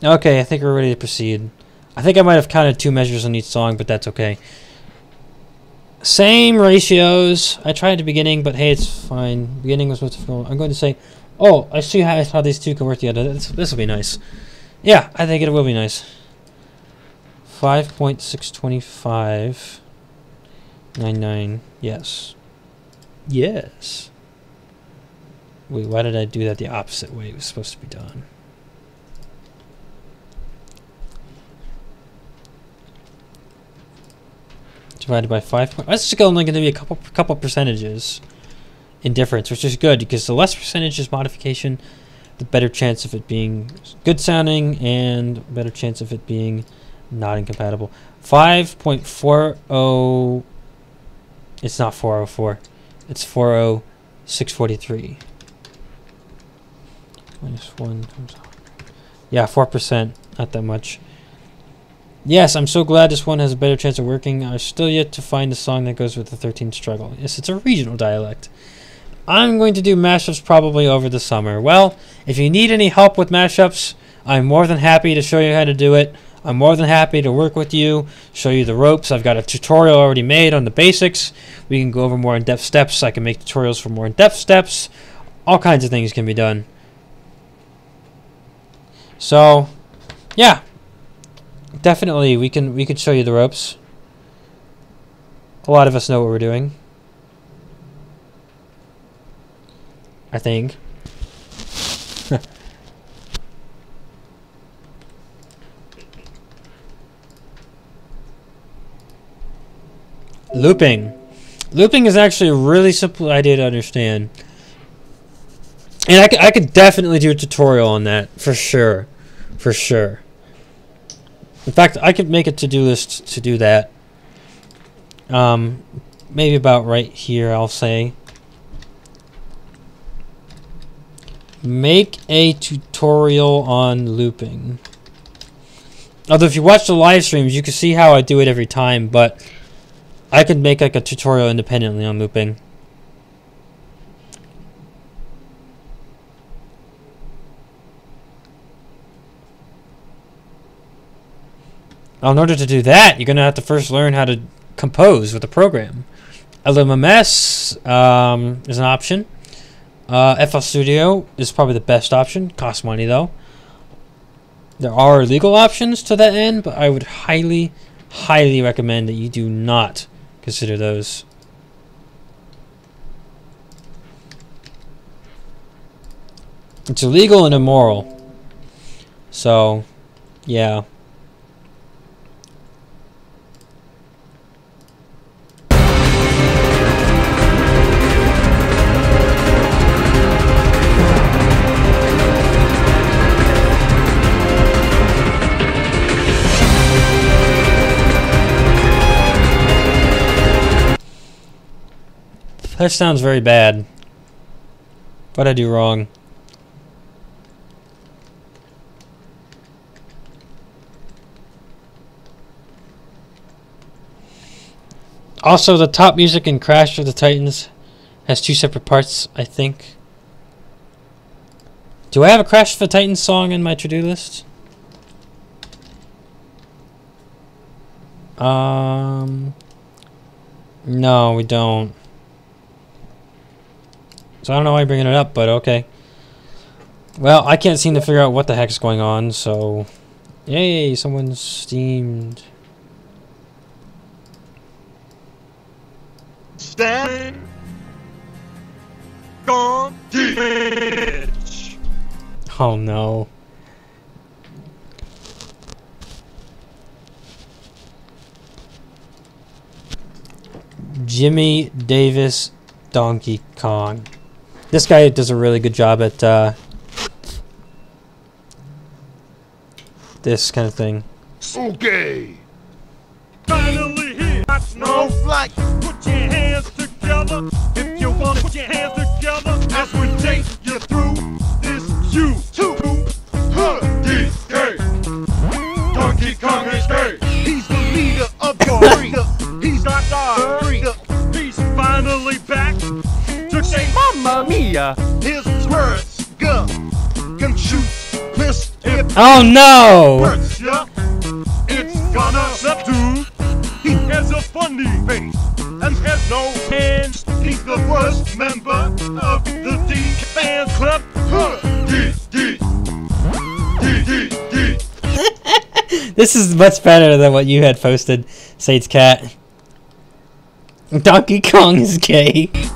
Okay, I think we're ready to proceed. I think I might have counted 2 measures on each song, but that's okay. Same ratios. I tried at the beginning, but hey, it's fine. Beginning was most difficult. I'm going to say, oh, I see how these two can work together. This will be nice. Yeah, I think it will be nice. 5.625.99. Yes. Yes. Wait, why did I do that the opposite way it was supposed to be done? Divided by 5. That's just only going to be a couple percentages in difference, which is good because the less percentages modification, the better chance of it being good sounding and better chance of it being not incompatible. 5.40. It's not 404. It's 40643. Minus 1 comes out. Yeah, 4%. Not that much. Yes, I'm so glad this one has a better chance of working. I'm still yet to find the song that goes with the 13th struggle. Yes, it's a regional dialect. I'm going to do mashups probably over the summer. Well, if you need any help with mashups, I'm more than happy to show you how to do it. I'm more than happy to work with you, show you the ropes. I've got a tutorial already made on the basics. We can go over more in-depth steps. I can make tutorials for more in-depth steps. All kinds of things can be done. So, yeah. Definitely, we could show you the ropes. A lot of us know what we're doing. I think. Looping. Looping is actually a really simple idea to understand. And I could definitely do a tutorial on that, for sure. For sure. In fact, I could make a to-do list to do that. Maybe about right here, I'll say. Make a tutorial on looping. Although if you watch the live streams, you can see how I do it every time, but I could make like a tutorial independently on looping. In order to do that, you're going to have to first learn how to compose with the program. LMMS is an option. FL Studio is probably the best option. Costs money, though. There are legal options to that end, but I would highly, highly recommend that you do not consider those. It's illegal and immoral. So, yeah. That sounds very bad. What'd I do wrong? Also, the top music in Crash of the Titans has 2 separate parts, I think. Do I have a Crash of the Titans song in my to-do list? No, we don't. So I don't know why I'm bringing it up, but okay. Well, I can't seem to figure out what the heck's going on, so... Yay, someone's steamed. Stand. Gone. Ditch. Oh no. Jimmy Davis Donkey Kong. This guy does a really good job at this kind of thing. Okay. Finally here. Snowflake. Put your hands together. If you want to put your hands together as we take you through this U2 Donkey Kong is gay. He's the leader of your freedom. He's got our freedom. He's finally back to say Mamma Mia. His words gun can shoot this hip. Oh no! It's gonna subdue. He has a funny face and has no hands. He's the worst member of the D fan club. This is much better than what you had posted, Sate's Cat. Donkey Kong is gay. This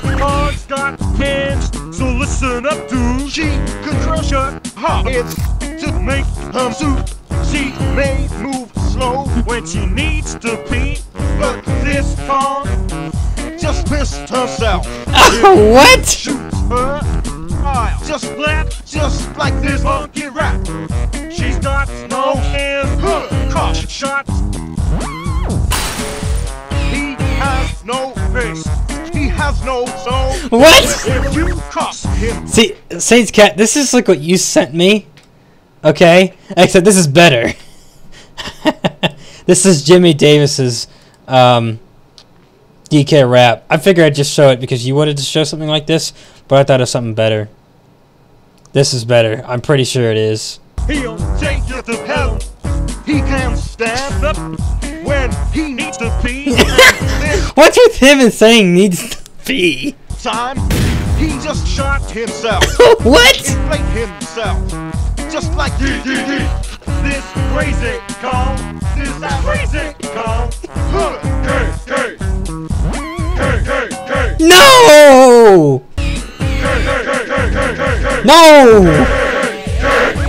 card's got hands, so listen up, dude. She could crush her heart. It's to make her soup. She may move slow when she needs to pee, but this card just missed herself. Oh, what? Shoots her smile, just like this monkey rat. She's got no hands, caution shots. He has no face. He has no soul. What? If you cross him. See, Saints Cat, this is like what you sent me. Okay? Except this is better. This is Jimmy Davis's DK rap. I figured I'd just show it because you wanted to show something like this, but I thought of something better. This is better. I'm pretty sure it is. He'll take you to hell. He can stand up when he needs to pee. What's with him and saying needs to pee? Time he just shot himself. What? Inflate himself. Just like this crazy call. This crazy call. No! No!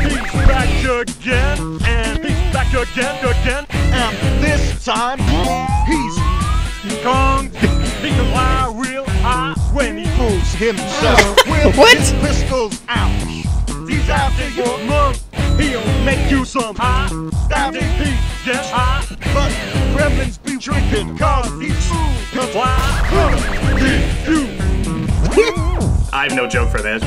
He's back again, and he's back again, and this time he's Kong. He can fly real high when he moves himself with What? his pistols out. He's after your mom. He'll make you some high. After he gets high, but gremlins be drinking 'cause he's smooth to fly. I have no joke for this.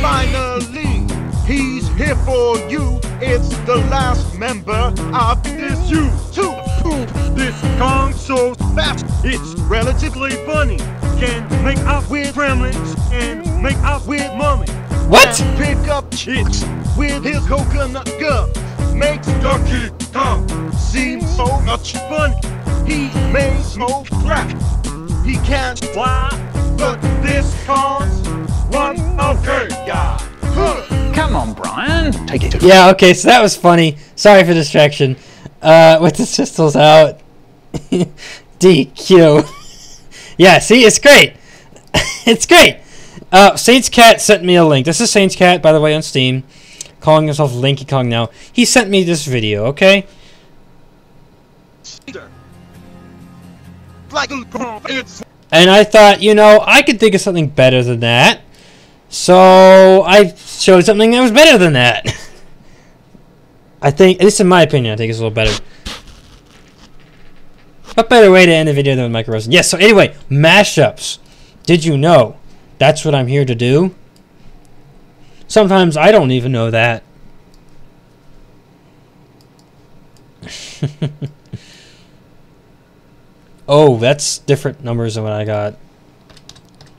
Finally, he's here for you. It's the last member of this U2. This Kong so fast, it's relatively funny. Can make out with gremlins and make out with mummy. What? And pick up chicks with his coconut gun. Makes Donkey Kong seem so much fun. He may smoke crack. He can't fly, but this Kong's one okay guy. Come on, Brian. Take it to Yeah, okay, so that was funny. Sorry for distraction. With the pistols out. DQ. Yeah, see, it's great. It's great. Saints Cat sent me a link. This is Saints Cat, by the way, on Steam. Calling himself Linky Kong now. He sent me this video, okay? And I thought, you know, I could think of something better than that. So I showed something that was better than that. I think, at least in my opinion, I think it's a little better. What better way to end the video than with Michael Rosen? Yes, so anyway, mashups. Did you know? That's what I'm here to do. Sometimes I don't even know that. Oh, that's different numbers than what I got.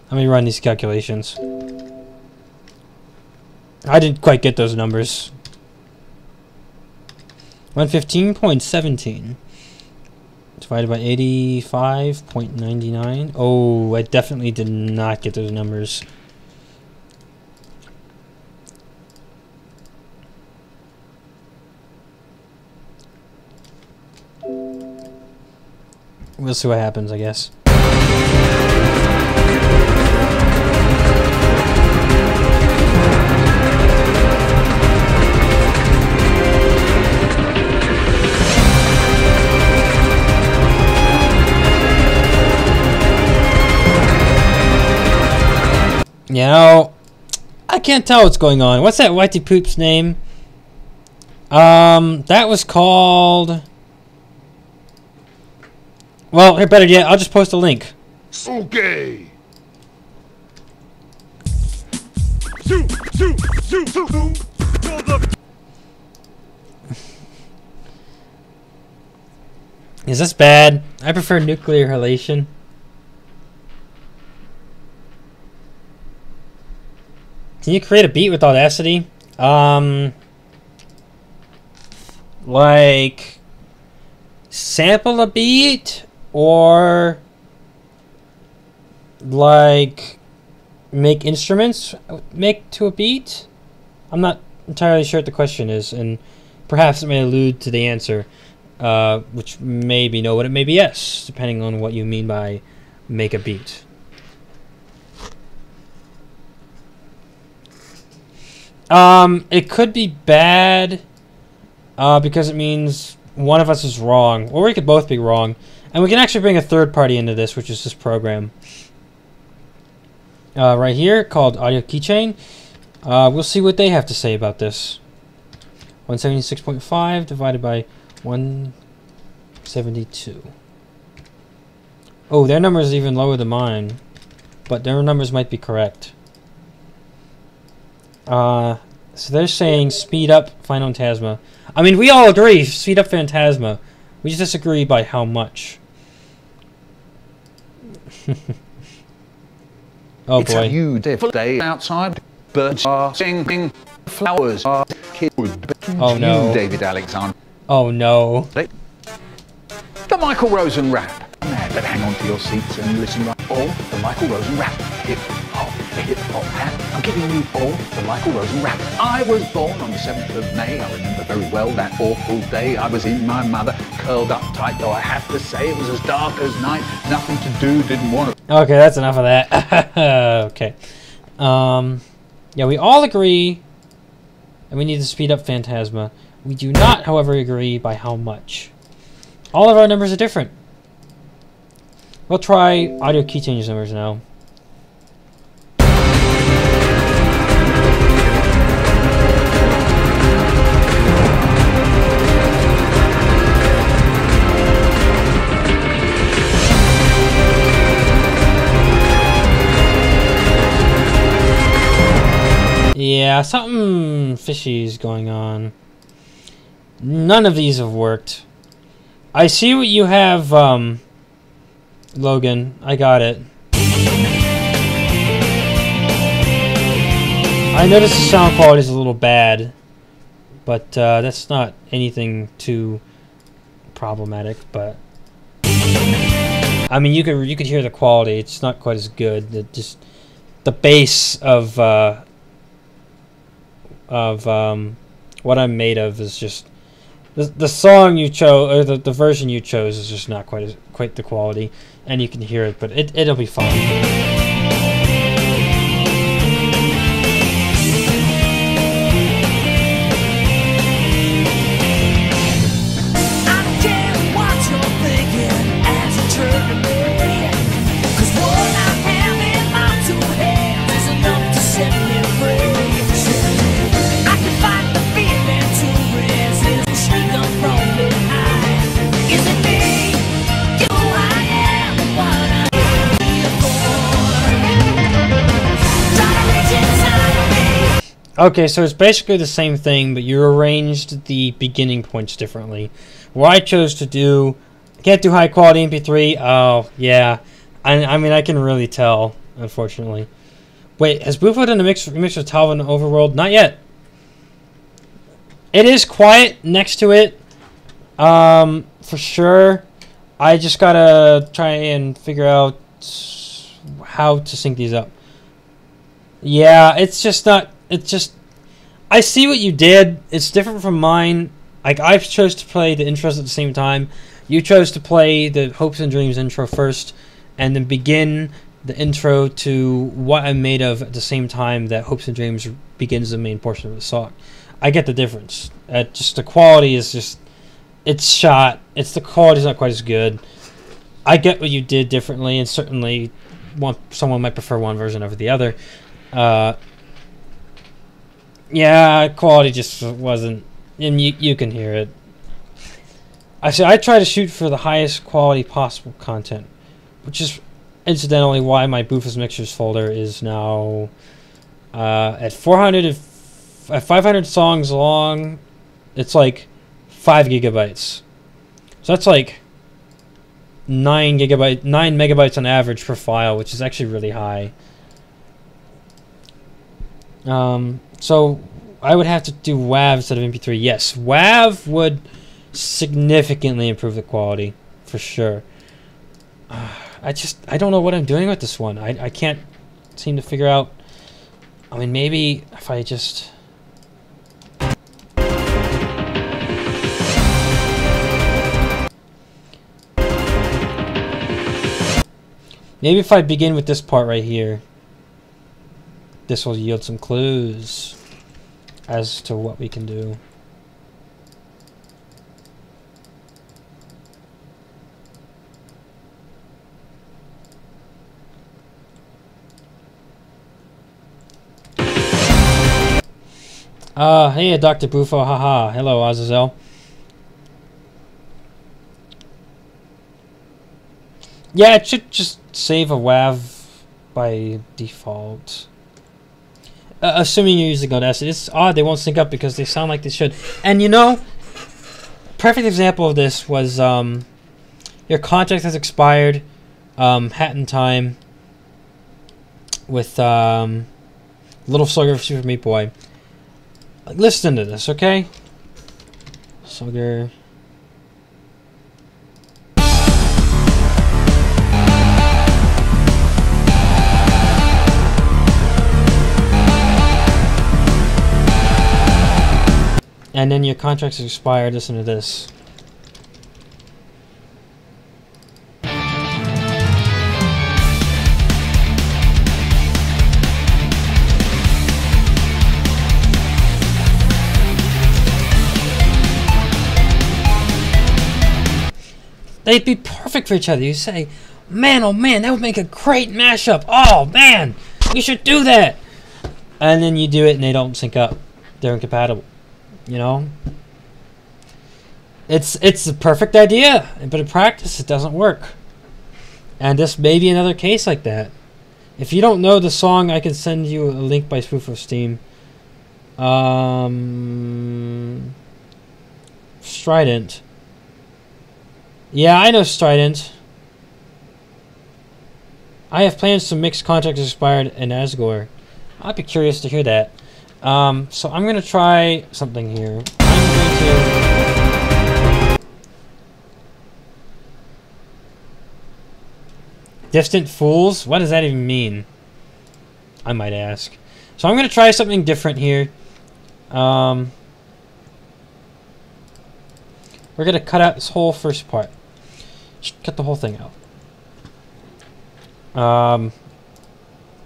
Let me run these calculations. I didn't quite get those numbers. 115.17 divided by 85.99. Oh, I definitely did not get those numbers. We'll see what happens, I guess. You know, I can't tell what's going on. What's that Whitey Poop's name? That was called... Well, here, better yet, I'll just post a link. Okay. Is this bad? I prefer nuclear relation. Can you create a beat with Audacity? Like sample a beat or like make instruments make to a beat? I'm not entirely sure what the question is, and perhaps it may allude to the answer, which may be no, but it may be yes, depending on what you mean by make a beat. It could be bad, because it means one of us is wrong, or we could both be wrong, and we can actually bring a third party into this, which is this program right here called Audio Keychain. We'll see what they have to say about this. 176.5 divided by 172. Oh, their number is even lower than mine, but their numbers might be correct. So they're saying speed up Phantasma. I mean, we all agree, speed up Phantasma. We just disagree by how much. Oh It's boy. a beautiful day outside. Birds are singing. Flowers are killed. Oh no. David Alexander. Oh no. The Michael Rosen rap. Man, better hang on to your seats and listen right. All the Michael Rosen rap. Hip hop, the hip hop hat. I'm giving you all the Michael Rosen rap. I was born on the 7th of May. I remember very well that awful day. I was in my mother, curled up tight, though I have to say it was as dark as night. Nothing to do, didn't want to. Okay, that's enough of that. Okay. Yeah, we all agree that we need to speed up Phantasma. We do not, however, agree by how much. All of our numbers are different. We'll try Audio Keychain's numbers now. Yeah, something fishy is going on. None of these have worked. I see what you have, Logan. I got it. I noticed the sound quality is a little bad, but that's not anything too problematic. But I mean, you could hear the quality. It's not quite as good. The bass of what I'm made of is just the song you chose, or the version you chose is just not quite the quality, and you can hear it, but it'll be fine. Okay, so it's basically the same thing, but you arranged the beginning points differently. What I chose to do, I can't do high quality MP3. Oh, yeah. I mean, I can really tell, unfortunately. Wait, has Bufo done a remix of Talvin Overworld? Not yet. It is quiet next to it, for sure. I just gotta try and figure out how to sync these up. Yeah, it's just not. It's just. I see what you did. It's different from mine. Like, I chose to play the intros at the same time. You chose to play the Hopes and Dreams intro first, and then begin the intro to What I'm Made Of at the same time that Hopes and Dreams begins the main portion of the song. I get the difference. Just the quality is just. It's shot. The quality's not quite as good. I get what you did differently, and certainly someone might prefer one version over the other. Yeah, quality just wasn't, and you can hear it. I try to shoot for the highest quality possible content, which is incidentally why my Bufosmixes folder is now at 500 songs long. It's like 5 gigabytes. So that's like 9 megabytes on average per file, which is actually really high. So I would have to do WAV instead of MP3. Yes, WAV would significantly improve the quality, for sure. I don't know what I'm doing with this one. I can't seem to figure out. I mean, maybe if I just... Maybe if I begin with this part right here, this will yield some clues as to what we can do. Hey, Dr. Bufo, haha. Hello, Azazel. Yeah, it should just save a WAV by default. Assuming you're using Audacity. It's odd they won't sync up because they sound like they should. And you know, perfect example of this was your contract has expired, Hat in Time with Little Slugger Super Meat Boy. Listen to this, okay? Slugger. And then your contract's expired. Listen to this. They'd be perfect for each other. You say, man, oh man, that would make a great mashup. Oh man, we should do that. And then you do it and they don't sync up. They're incompatible. You know? It's a perfect idea, but in practice it doesn't work. And this may be another case like that. If you don't know the song, I can send you a link by Spoof of Steam. Strident. Yeah, I know Strident. I have plans to mix Contract Expired and Asgore. I'd be curious to hear that. So I'm going to try something here. I'm going to... Distant Fools? What does that even mean? I might ask. So I'm going to try something different here. We're going to cut out this whole first part. Just cut the whole thing out. We're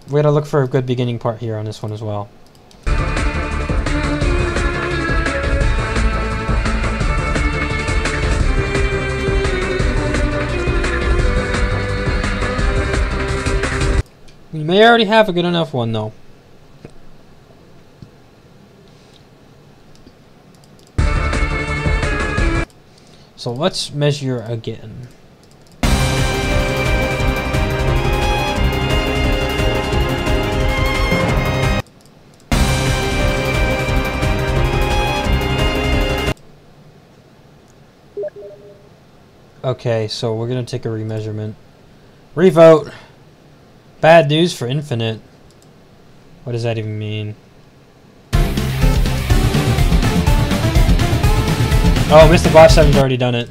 going to look for a good beginning part here on this one as well. We may already have a good enough one though. So let's measure again. Okay, so we're gonna take a remeasurement. Revote. Bad news for Infinite. What does that even mean? Oh, Mr. Boss 7's already done it.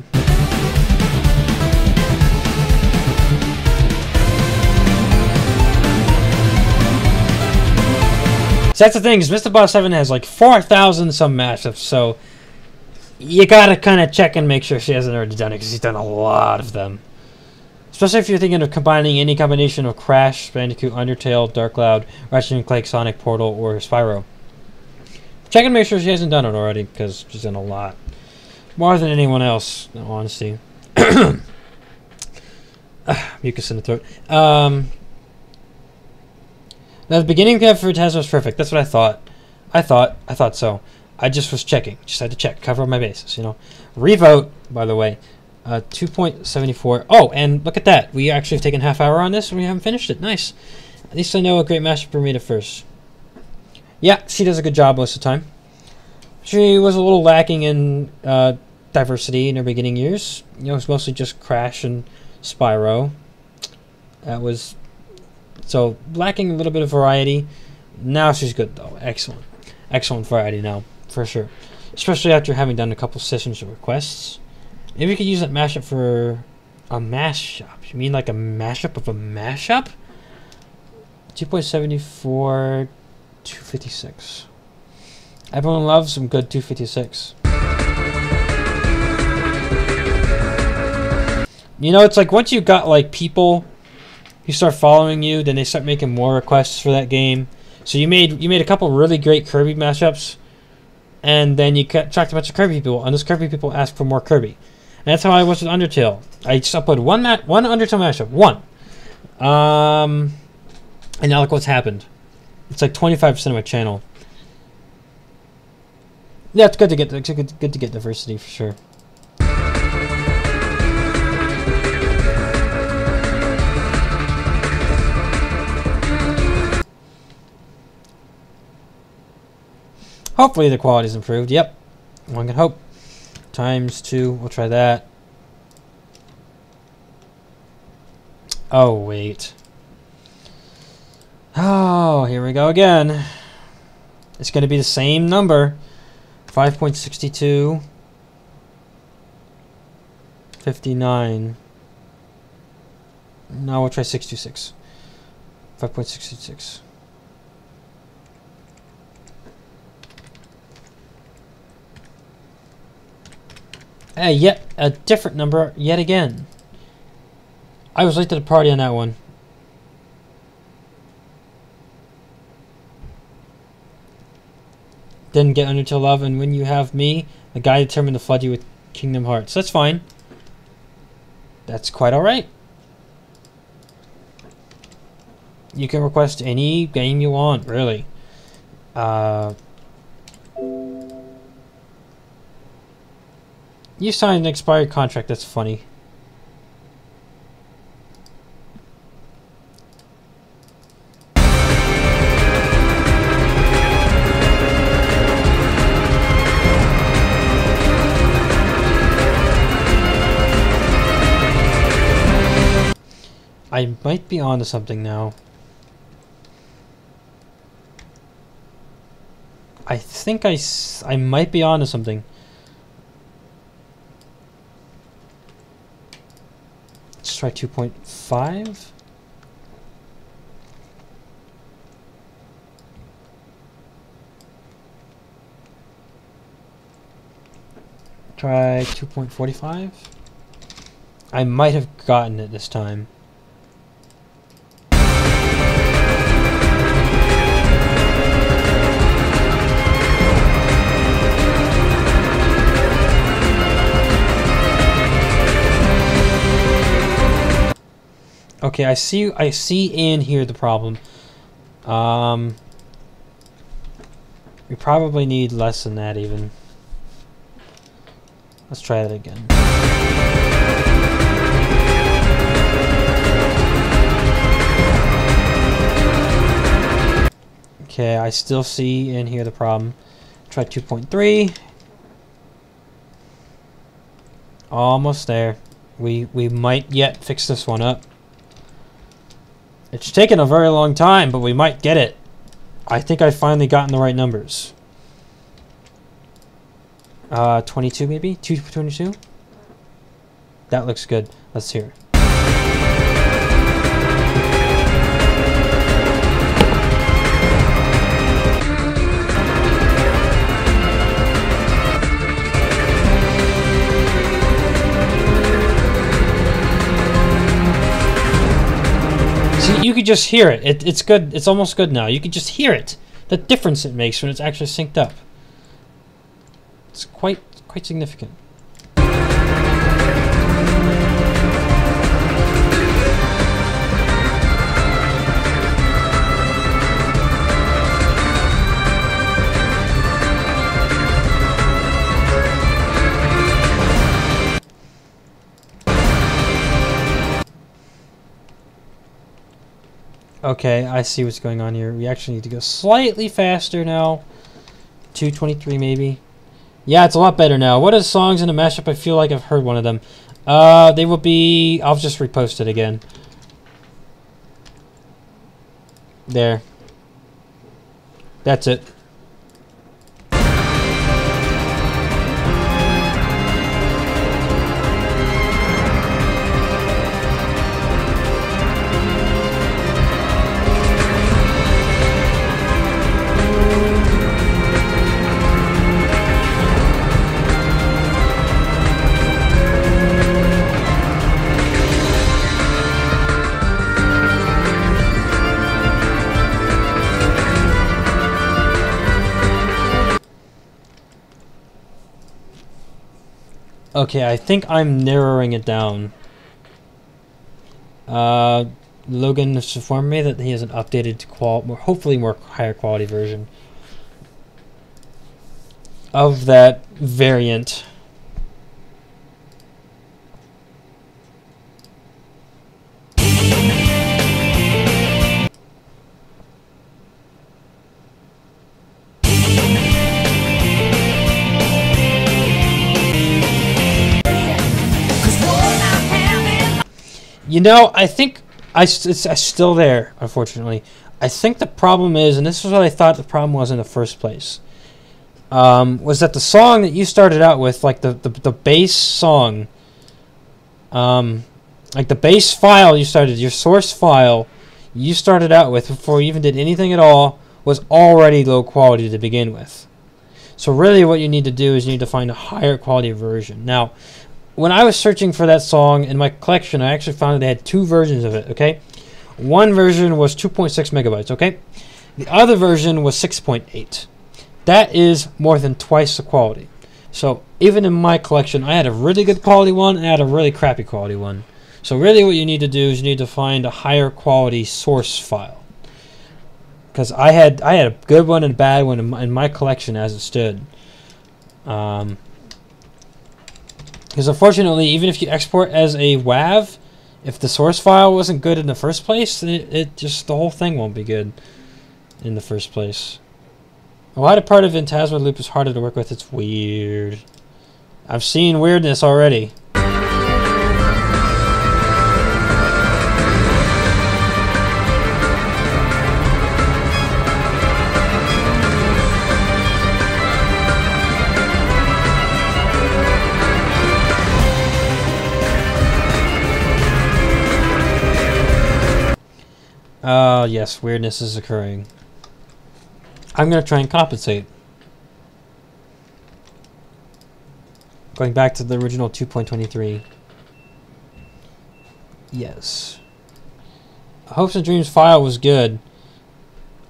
So that's the thing, is Mr. Boss 7 has like 4,000 some mashups, so you gotta kind of check and make sure she hasn't already done it, because he's done a lot of them. Especially if you're thinking of combining any combination of Crash, Bandicoot, Undertale, Dark Cloud, Ratchet & Clank, Sonic, Portal, or Spyro. Check and make sure she hasn't done it already, because she's done a lot. More than anyone else, in all honesty. Mucus in the throat. Now, the beginning of Phantasma was perfect. That's what I thought. I thought so. I just was checking. Just had to check. Cover my bases, you know. Revote, by the way. 2.74. Oh, and look at that. We actually have taken half hour on this and we haven't finished it. Nice. At least I know a great mashup made it first. Yeah, she does a good job most of the time. She was a little lacking in diversity in her beginning years. You know, it was mostly just Crash and Spyro. That was... So, lacking a little bit of variety. Now she's good, though. Excellent. Excellent variety now, for sure. Especially after having done a couple sessions of requests. Maybe we could use that mashup for a mashup. You mean like a mashup of a mashup? 2.74, 256. Everyone loves some good 256. You know, it's like once you got like people who start following you, then they start making more requests for that game. So you made a couple really great Kirby mashups, and then you attract a bunch of Kirby people, and those Kirby people ask for more Kirby. And that's how I was with Undertale. I just uploaded one Undertale mashup, one. And now look what's happened. It's like 25% of my channel. Yeah, it's good to get diversity for sure. Hopefully the quality's improved. Yep, one can hope. Times 2. We'll try that. Oh wait. Oh, here we go again. It's going to be the same number. 5.62. 59. No, we'll try 626. 5.626. Yet a different number yet again. I was late to the party on that one. Didn't get Undertale love, and when you have me, the guy determined to flood you with Kingdom Hearts. That's fine. That's quite alright. You can request any game you want, really. You signed an expired contract, that's funny. I might be onto something now. I think I might be onto something. Let's try 2.5. Try 2.45. I might have gotten it this time. Okay, I see in here the problem. We probably need less than that even. Let's try that again. Okay, I still see in here the problem. Try 2.3. Almost there. We might yet fix this one up. It's taken a very long time, but we might get it. I think I've finally gotten the right numbers. 22 maybe? 222? That looks good. Let's hear it. See, you could just hear it. It's good. It's almost good now. You could just hear it. The difference it makes when it's actually synced up. It's quite significant. Okay, I see what's going on here. We actually need to go slightly faster now. 223 maybe. Yeah, it's a lot better now. What are songs in the mashup? I feel like I've heard one of them. They will be... I'll just repost it again. There. That's it. Okay, I think I'm narrowing it down. Logan has informed me that he has an updated to hopefully more higher quality version of that variant. You know, I think it's still there, unfortunately. I think the problem is, and this is what I thought the problem was in the first place, was that the song that you started out with, like the bass song, like the bass file you started, your source file you started out with before you even did anything at all, was already low quality to begin with. So really what you need to do is you need to find a higher quality version. Now, when I was searching for that song in my collection, I actually found that they had two versions of it, okay? One version was 2.6 megabytes, okay? The other version was 6.8. That is more than twice the quality. So even in my collection, I had a really good quality one and I had a really crappy quality one. So really what you need to do is you need to find a higher quality source file. Because I had a good one and a bad one in my collection as it stood. Because unfortunately, even if you export as a WAV, if the source file wasn't good in the first place, it just, the whole thing won't be good in the first place. A lot of part of Phantasma Loop is harder to work with. It's weird. I've seen weirdness already. Yes, weirdness is occurring. I'm going to try and compensate. Going back to the original 2.23. Yes. Hopes and Dreams file was good.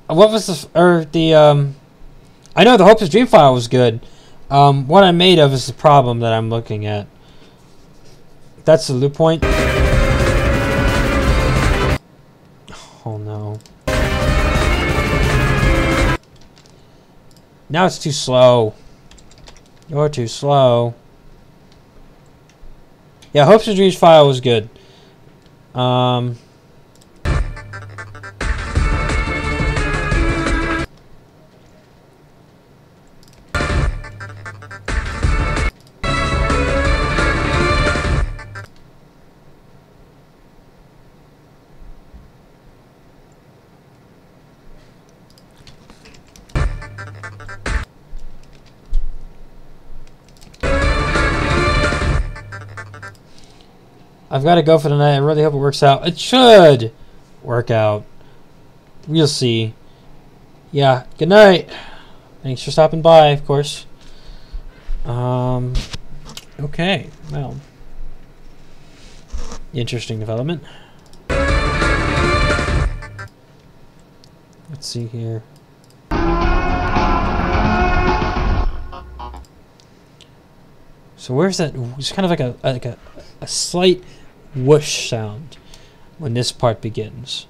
What was the... I know the Hopes and Dream file was good. What I made of is the problem that I'm looking at. That's the loop point. Oh no. Now it's too slow. You're too slow. Yeah, Hopes and Dreams file was good. I've got to go for the night. I really hope it works out. It should work out. We'll see. Yeah, good night. Thanks for stopping by, of course. Okay, well. Interesting development. Let's see here. So where's that? It's kind of like a slight whoosh sound when this part begins.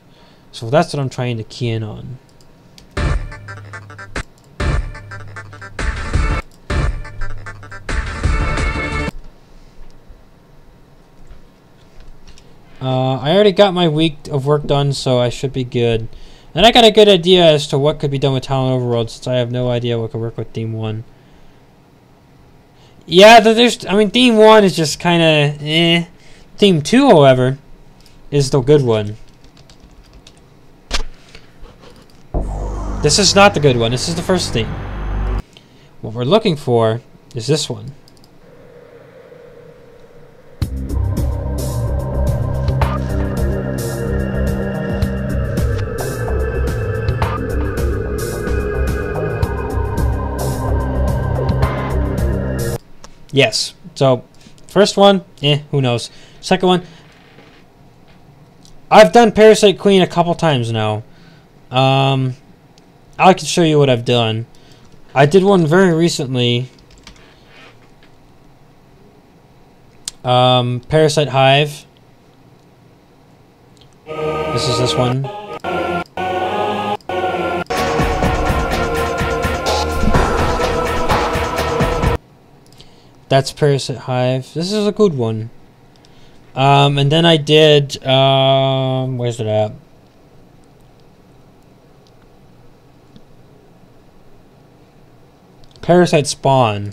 So that's what I'm trying to key in on. I already got my week of work done, so I should be good. And I got a good idea as to what could be done with Talon Overworld, since I have no idea what could work with Theme 1. Yeah, I mean, Theme 1 is just kind of eh. Theme 2, however, is the good one. This is not the good one. This is the first theme. What we're looking for is this one. Yes. So, first one, who knows. Second one, I've done Parasite Queen a couple times now. I can show you what I've done. I did one very recently. Parasite Hive. This is this one. That's Parasite Hive. This is a good one. And then I did, where's it at? Parasite Spawn.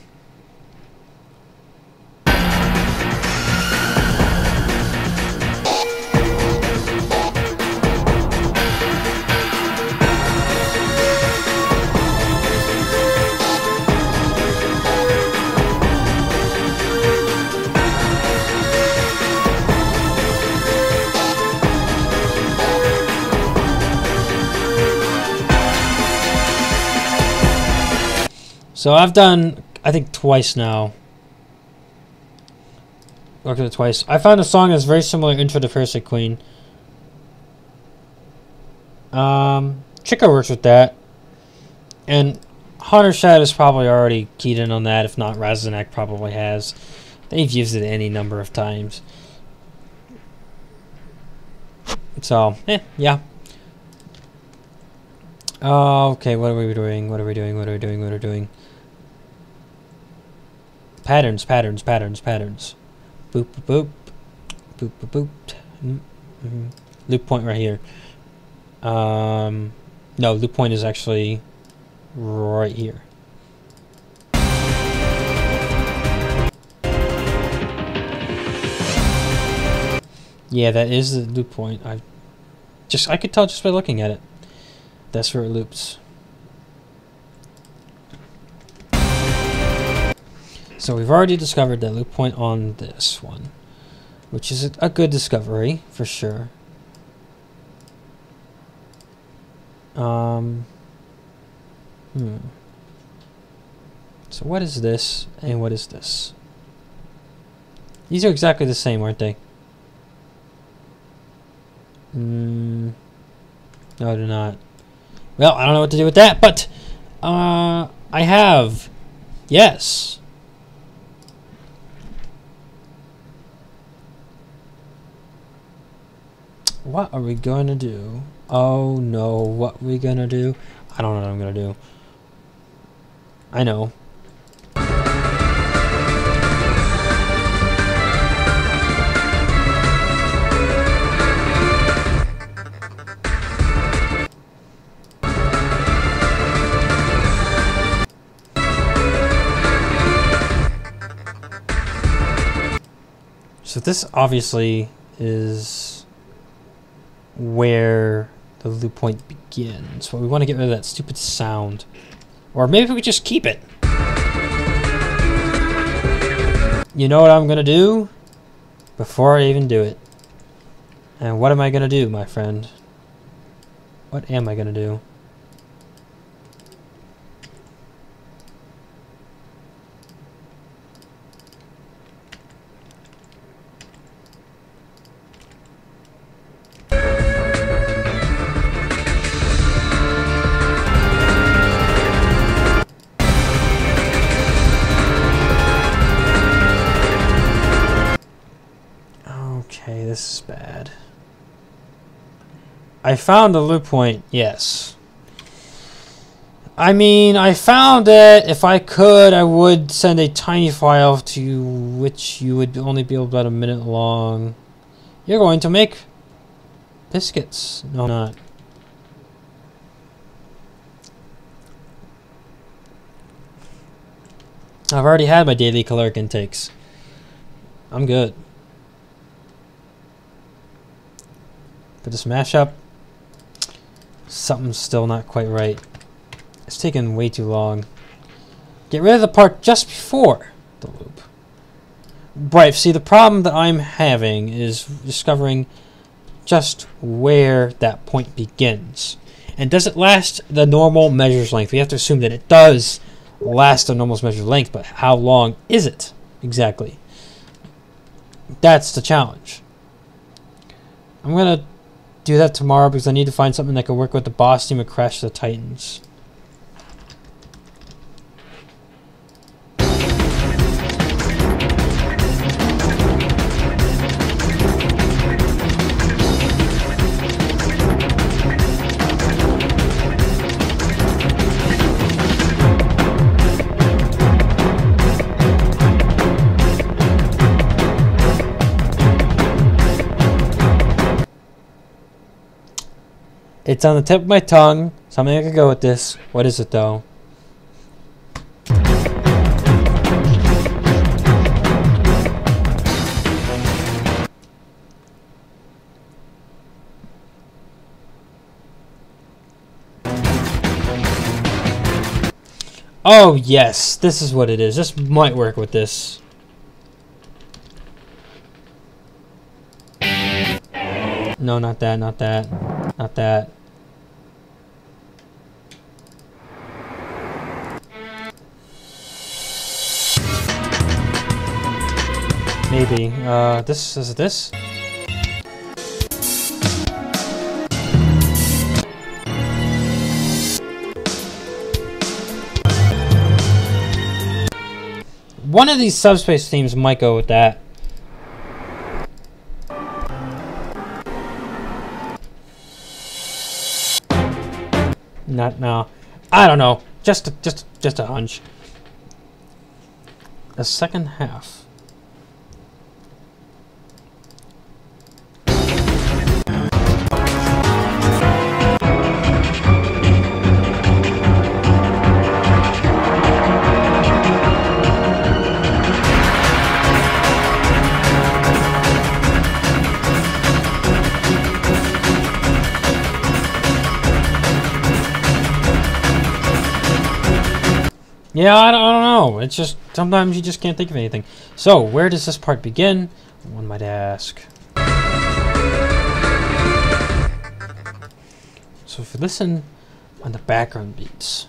So I've done, I think, twice now. Looked at it twice. I found a song that's very similar Intro to Parasite Queen. Chica works with that. And Hunter Shad is probably already keyed in on that, if not Razanak probably has. They've used it any number of times. So, yeah. Okay, what are we doing? What are we doing? What are we doing? What are we doing? Patterns, patterns, patterns, patterns. Boop, boop, boop, boop, boop. Loop point right here. No, loop point is actually right here. Yeah, that is the loop point. I could tell just by looking at it. That's where it loops. So we've already discovered that loop point on this one, which is a good discovery for sure. So what is this and what is this? These are exactly the same, aren't they? No, they're not. Well, I don't know what to do with that, but I have. Yes. What are we going to do? Oh no, what are we going to do? I don't know what I'm going to do. I know. So this obviously is where the loop point begins, but we want to get rid of that stupid sound Or maybe we just keep it. You know what I'm gonna do? Before I even do it. And what am I gonna do, my friend? What am I gonna do? Okay, this is bad. I found the loop point, yes. I mean, I found it. If I could, I would send a tiny file to you, which you would only be about a minute long. You're going to make biscuits. No, I'm not. I've already had my daily caloric intakes. I'm good. But this mashup, something's still not quite right. It's taken way too long. Get rid of the part just before the loop. Right, see, the problem that I'm having is discovering just where that point begins. And does it last the normal measure's length? We have to assume that it does last the normal measure's length, but how long is it exactly? That's the challenge. I'm going to do that tomorrow because I need to find something that can work with the boss team and Crash the Titans. It's on the tip of my tongue. Something I could go with this. What is it, though? Oh, yes. This is what it is. This might work with this. No, not that, not that. Not that. Maybe. This is it this? One of these subspace themes might go with that. Not no. I don't know. Just a hunch. The second half. Yeah, I don't know. It's just, sometimes you just can't think of anything. So, where does this part begin? One might ask. So if you listen on the background beats.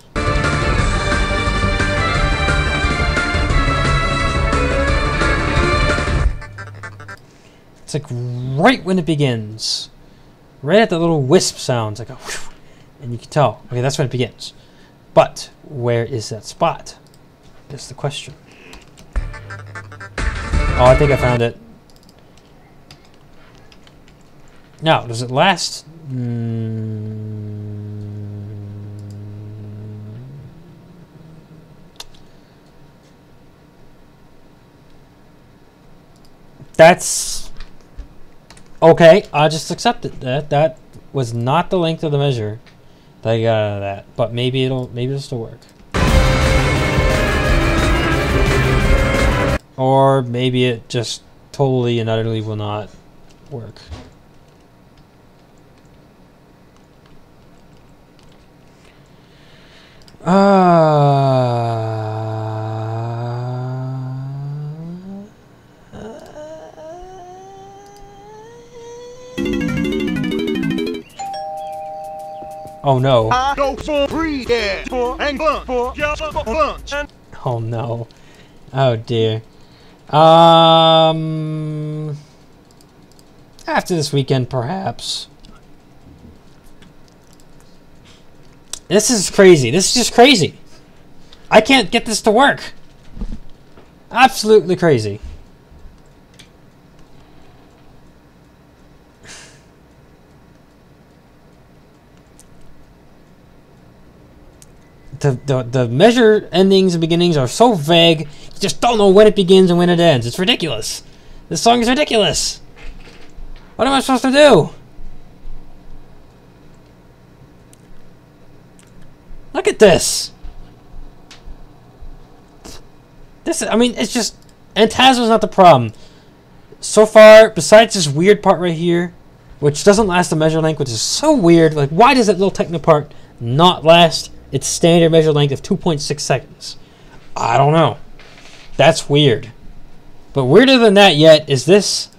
It's like right when it begins. Right at the little wisp sounds, like a whew, and you can tell, okay, that's when it begins. But where is that spot? That's the question. Oh, I think I found it. Now, does it last? That's okay. I'll just accept it. That was not the length of the measure that I got out of that, but maybe it'll still work. Or maybe it just totally and utterly will not work. Oh no. I go for free, yeah, for and fun, for just for fun. Oh no. Oh dear. After this weekend, perhaps. This is crazy. This is just crazy. I can't get this to work. Absolutely crazy. The measure endings and beginnings are so vague, you just don't know when it begins and when it ends. It's ridiculous. This song is ridiculous. What am I supposed to do? Look at this. I mean, it's just... Phantasma's not the problem. So far, besides this weird part right here, which doesn't last the measure length, which is so weird. Like, why does that little techno part not last its standard measure length of 2.6 seconds? I don't know. That's weird. But weirder than that yet is this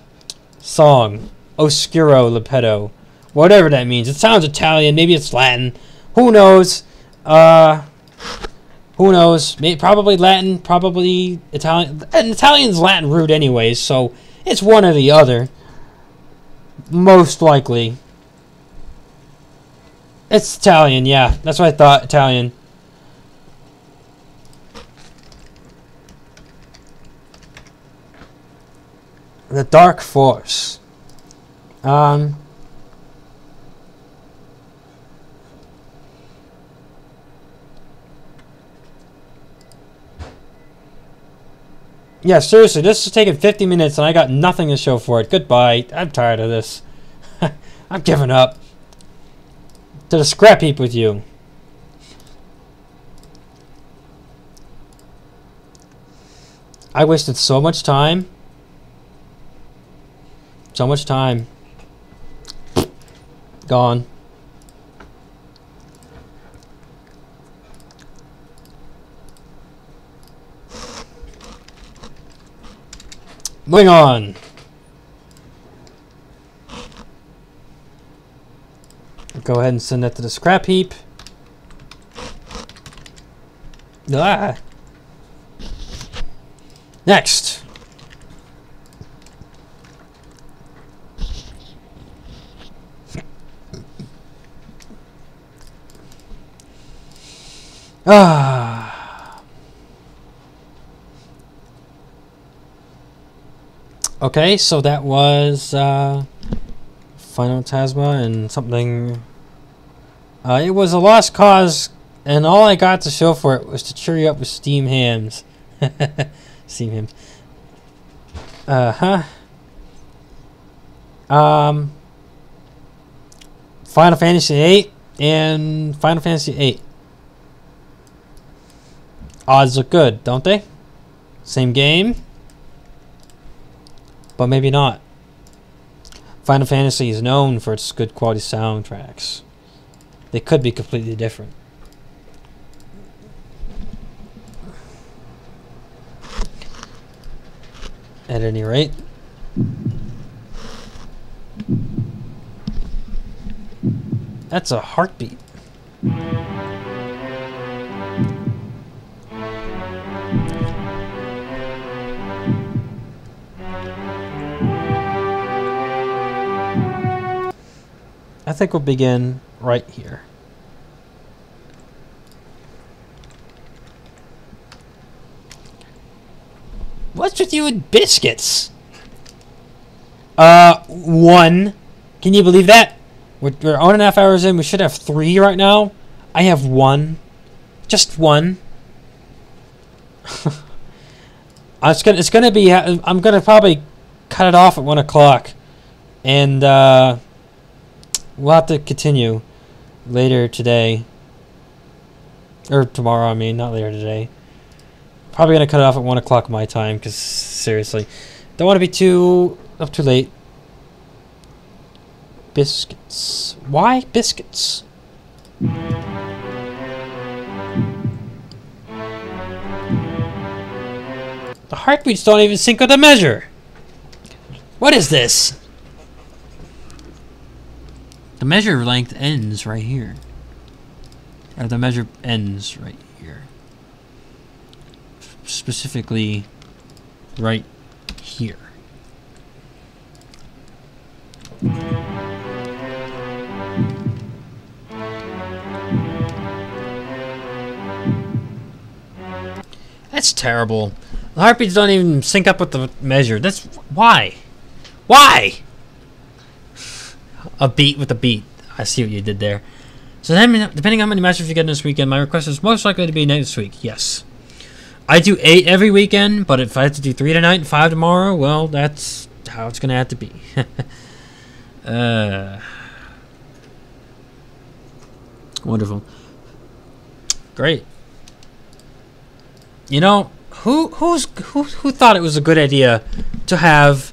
song, Oscuro Lepedo. Whatever that means. It sounds Italian. Maybe it's Latin. Who knows? Who knows? Probably Latin, probably Italian. And Italian's Latin root anyways, so it's one or the other. Most likely. It's Italian, yeah. That's what I thought. Italian. The Dark Force. Yeah, seriously, this is taking 50 minutes and I got nothing to show for it. Goodbye. I'm tired of this. I'm giving up. To the scrap heap with you. I wasted so much time. So much time. Gone. Moving on. Go ahead and send that to the scrap heap. Ah. Next. Ah. Okay, so that was Final Phantasma and something. It was a lost cause, and all I got to show for it was to cheer you up with steam hams. Steam hams. Final Fantasy VIII and Final Fantasy VIII. Odds look good, don't they? Same game, but maybe not. Final Fantasy is known for its good quality soundtracks. They could be completely different. At any rate. That's a heartbeat. I think we'll begin right here. What's with you and biscuits? One. Can you believe that? We're 1.5 hours in. We should have 3 right now. I have 1. Just 1. It's gonna be. I'm gonna probably cut it off at 1 o'clock, and we'll have to continue later today. Or tomorrow, I mean, not later today. Probably going to cut it off at 1 o'clock my time, because seriously, don't want to be up too late. Biscuits. Why biscuits? heartbeats don't even sync with the measure. What is this? The measure length ends right here. Or the measure ends right here. Specifically, right here. That's terrible. The heartbeats don't even sync up with the measure. That's why. Why? A beat with a beat. I see what you did there. So then, depending on how many mashups you get in this weekend, my request is most likely to be next week. Yes. I do 8 every weekend, but if I have to do 3 tonight and 5 tomorrow, well, that's how it's going to have to be. Wonderful. Great. You know, who thought it was a good idea to have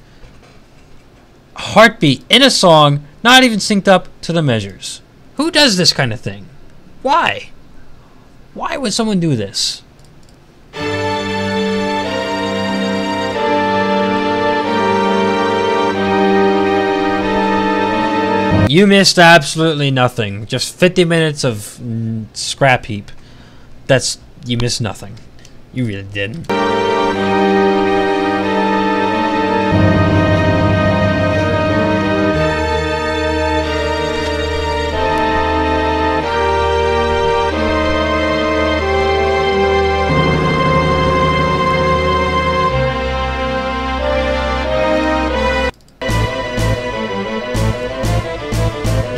heartbeat in a song not even synced up to the measures? Who does this kind of thing? Why? Why would someone do this? You missed absolutely nothing. Just 50 minutes of scrap heap. You missed nothing. You really didn't.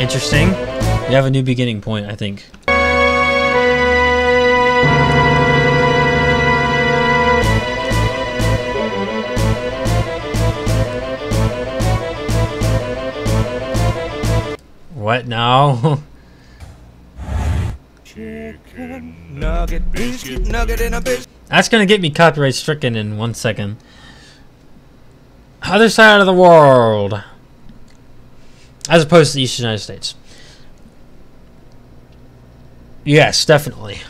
Interesting. We have a new beginning point, I think. What now? Chicken nugget, biscuit nugget, and a biscuit. That's gonna get me copyright stricken in 1 second. Other side of the world. As opposed to the Eastern United States. Yes, definitely.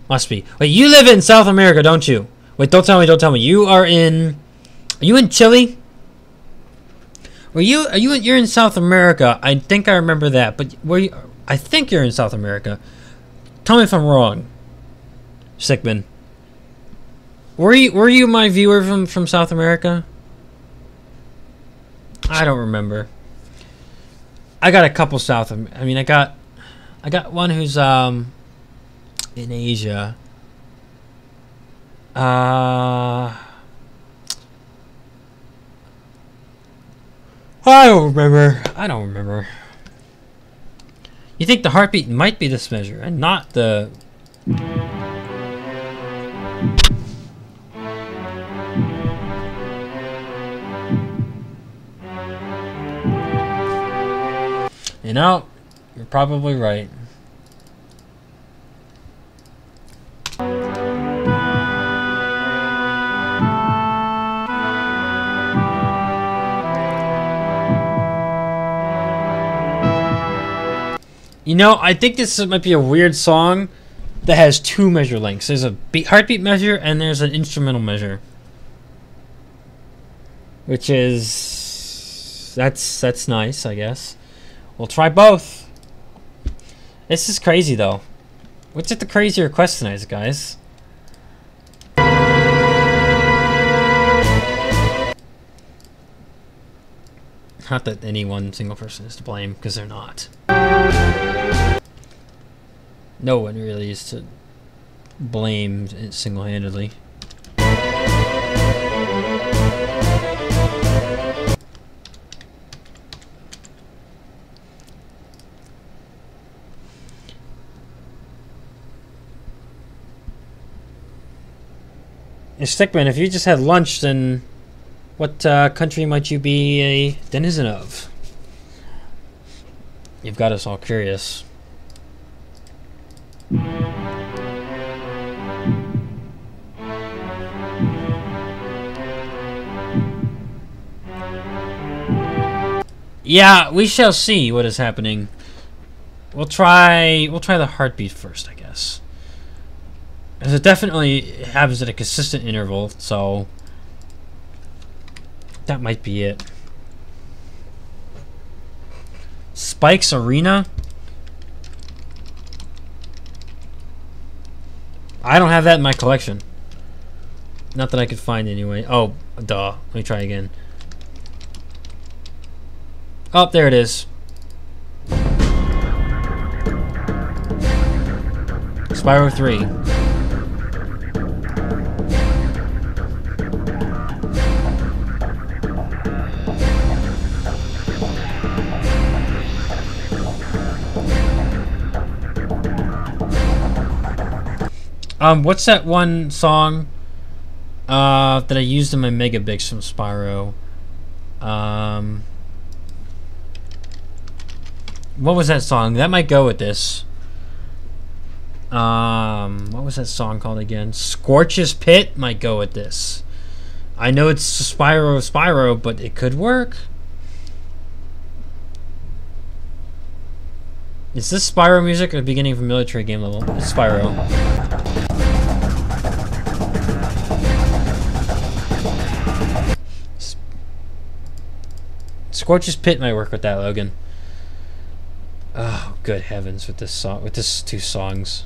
Must be. Wait, you live in South America, don't you? Wait, don't tell me, don't tell me. Are you in Chile? You're in South America. I think I remember that, but I think you're in South America. Tell me if I'm wrong. Sickman. Were you my viewer from South America? I don't remember. I got a couple I got one who's in Asia. I don't remember. You think the heartbeat might be this measure and not the... You know, you're probably right. You know, I think this might be a weird song that has 2 measure lengths. There's a heartbeat measure and there's an instrumental measure. Which is... That's nice, I guess. We'll try both. This is crazy, though. What's at the crazy request tonight, guys? Not that any one single person is to blame, because they're not. No one really is to blame single-handedly. Stickman, if you just had lunch, then what country might you be a denizen of? You've got us all curious. Yeah, we shall see what is happening. We'll try the heartbeat first, I guess. Because it definitely happens at a consistent interval, so that might be it. Spike's Arena? I don't have that in my collection. Not that I could find anyway. Oh, duh. Let me try again. Oh, there it is. Spyro 3. What's that one song that I used in my Megabix from Spyro? What was that song? That might go with this. What was that song called again? Scorch's Pit might go with this. I know it's Spyro, but it could work. Is this Spyro music or the beginning of a military game level? It's Spyro. Scorch's Pit might work with that, Logan. Oh, good heavens, with this song, with this two songs.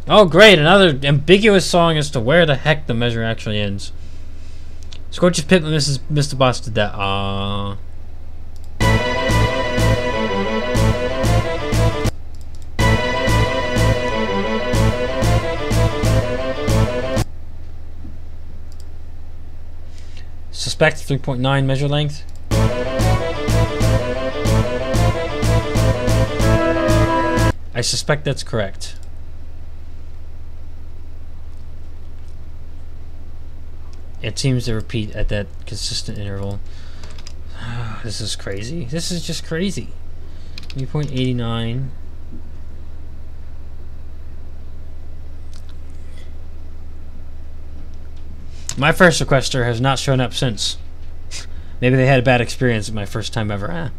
Oh, great, another ambiguous song as to where the heck the measure actually ends. Scorch's Pit, Mr. Boss did that. Suspect 3.9 measure length. I suspect that's correct. It seems to repeat at that consistent interval. This is crazy. This is just crazy. 3.89. My first requester has not shown up since. Maybe they had a bad experience my first time ever, huh?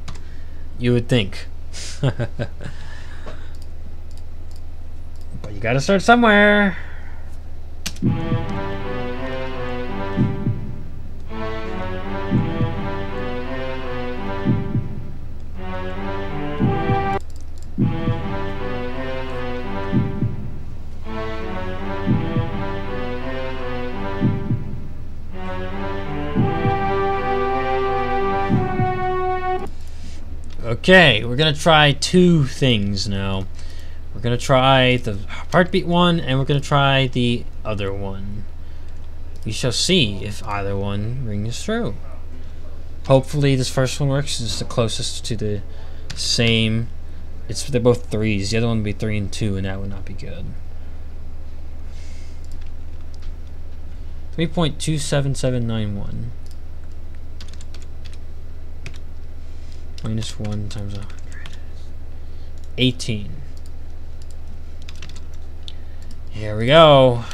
You would think. But you gotta start somewhere. Okay, we're gonna try two things now. We're gonna try the heartbeat one, and we're gonna try the other one. We shall see if either one rings true. Hopefully this first one works. It's the closest to the same. They're both threes. The other one would be 3 and 2, and that would not be good. 3.27791. Minus 1 times 100. 18. Here we go.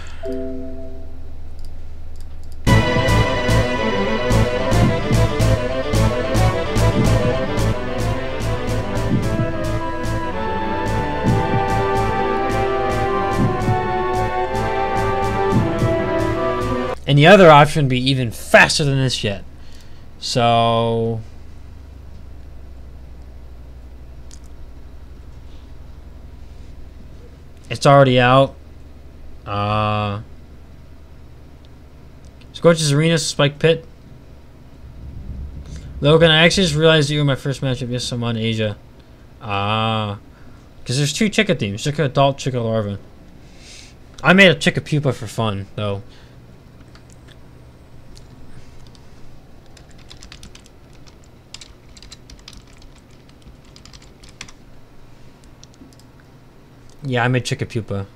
And the other option would be even faster than this yet. So it's already out. Scorch's Arena, Spike Pit. Logan, I actually just realized that you were my first matchup. Yes, I'm on Asia. Because there's two Chica teams, Chica Adult, Chica Larva. I made a Chica Pupa for fun, though. Yeah, I made Chica Pupa.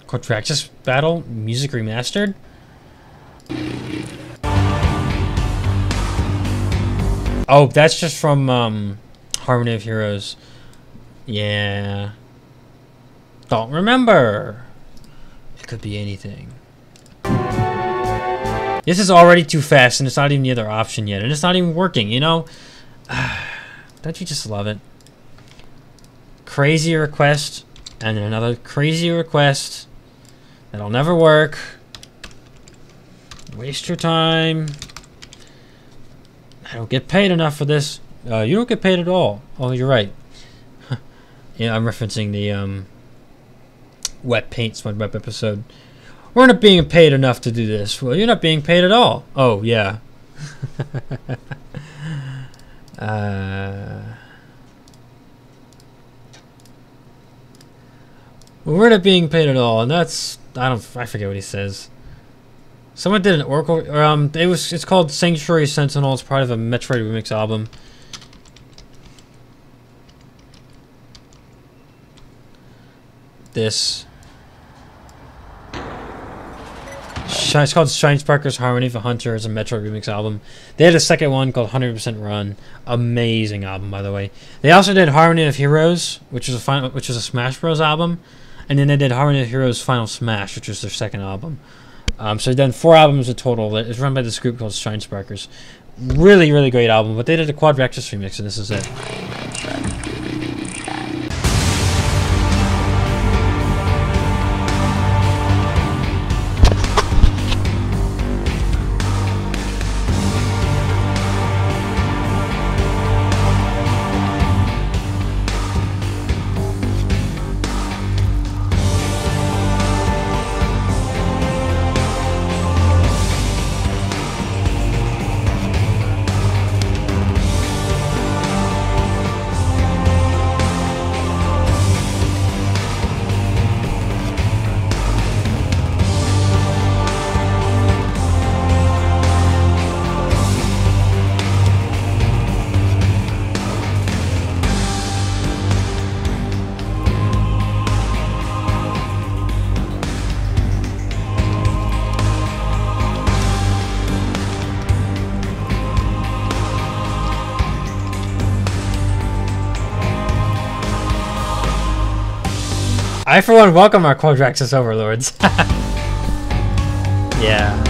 Quadraxis Battle Music Remastered? Oh, that's just from Harmony of Heroes. Yeah. Don't remember. It could be anything. This is already too fast, and it's not even the other option yet, and it's not even working, you know? Don't you just love it? Crazy request, and then another crazy request that'll never work. Waste your time. I don't get paid enough for this. You don't get paid at all. Oh, you're right. Yeah, I'm referencing the wet paint SpongeBob episode. We're not being paid enough to do this. Well, you're not being paid at all. Oh, yeah. Well, we're not being paid at all, and that's I forget what he says. Someone did an Oracle. It's called Sanctuary Sentinel. It's part of a Metroid remix album. This. It's called Shine Sparker's Harmony for Hunter. It's a Metroid remix album. They had a second one called 100% Run. Amazing album, by the way. They also did Harmony of Heroes, which is a Smash Bros. Album, and then they did Harmony of Heroes Final Smash, which was their second album. So they've done 4 albums in total. It's run by this group called Shine Sparkers. Really, really great album. But they did a Quadraxis remix, and this is it. I, for one, welcome our Quadraxis overlords. Yeah.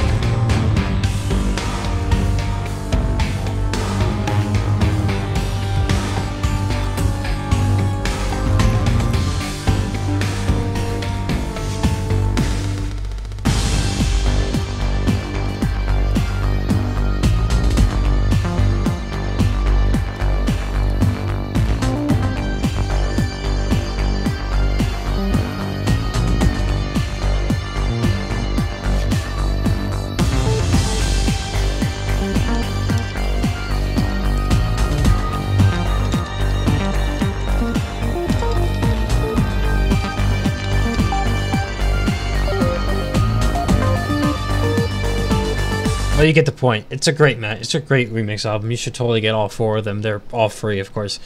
Well, you get the point. It's a great It's a great remix album. You should totally get all 4 of them. They're all free, of course.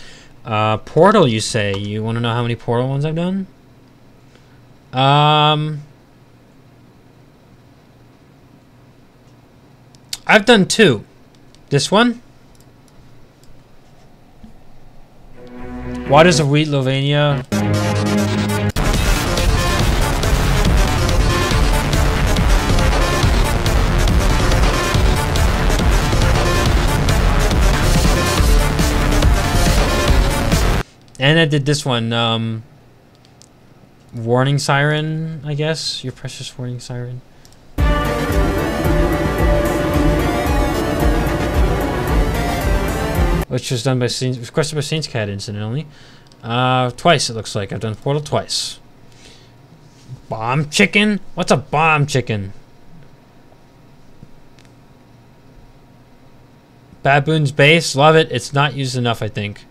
Portal, you say? You want to know how many Portal ones I've done? I've done 2. This one. Waters of Wheat, Lovania. And I did this one, Warning Siren, I guess. Your precious Warning Siren. Which was done by requested by Saints Cat, incidentally. Twice, it looks like. I've done Portal twice. Bomb chicken? What's a bomb chicken? Baboon's Base, love it. It's not used enough, I think.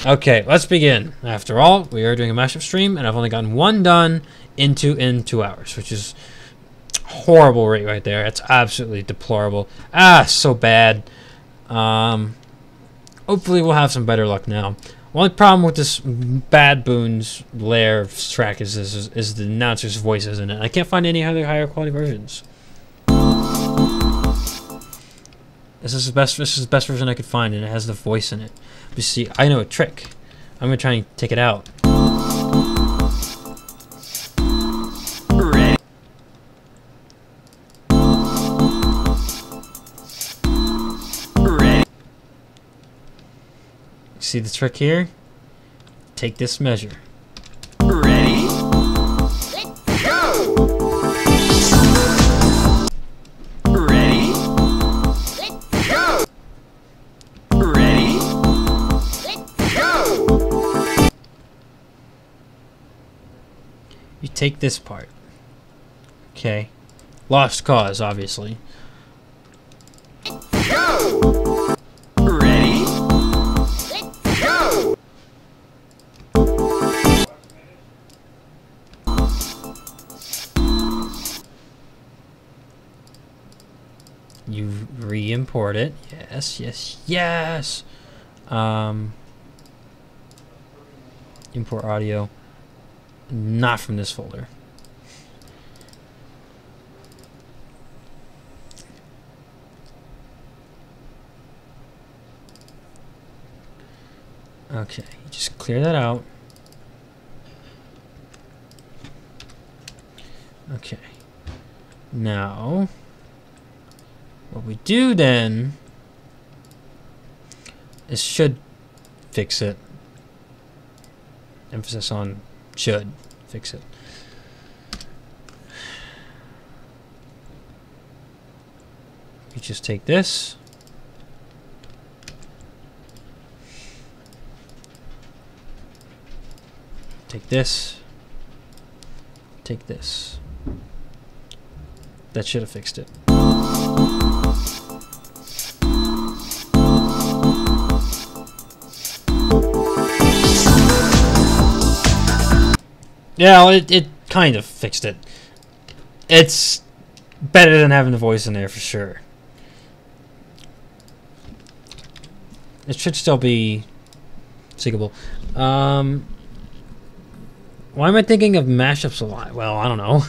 Okay, let's begin. After all, we are doing a mashup stream, and I've only gotten 1 done in 2 hours, which is horrible rate right there. It's absolutely deplorable. Ah, so bad. Hopefully we'll have some better luck now. Only problem with this Bad Boon's Lair track is the announcer's voices in it. I can't find any other higher quality versions. This is the best version I could find, and it has the voice in it. But see, I know a trick. I'm gonna try and take it out. see the trick here? Take this measure. Ready? Go! Ready? Go! Ready? Go! You take this part. Okay. Lost cause, obviously. Go! Ready? Go! You re-import it. Yes, yes, yes! Import audio. Not from this folder. Okay, just clear that out. Okay. Now, what we do then is should fix it. Emphasis on should fix it. You just take this. Take this. Take this. That should have fixed it. Yeah, well, it kind of fixed it. It's better than having the voice in there for sure. It should still be syncable. Why am I thinking of mashups a lot? Well, I don't know.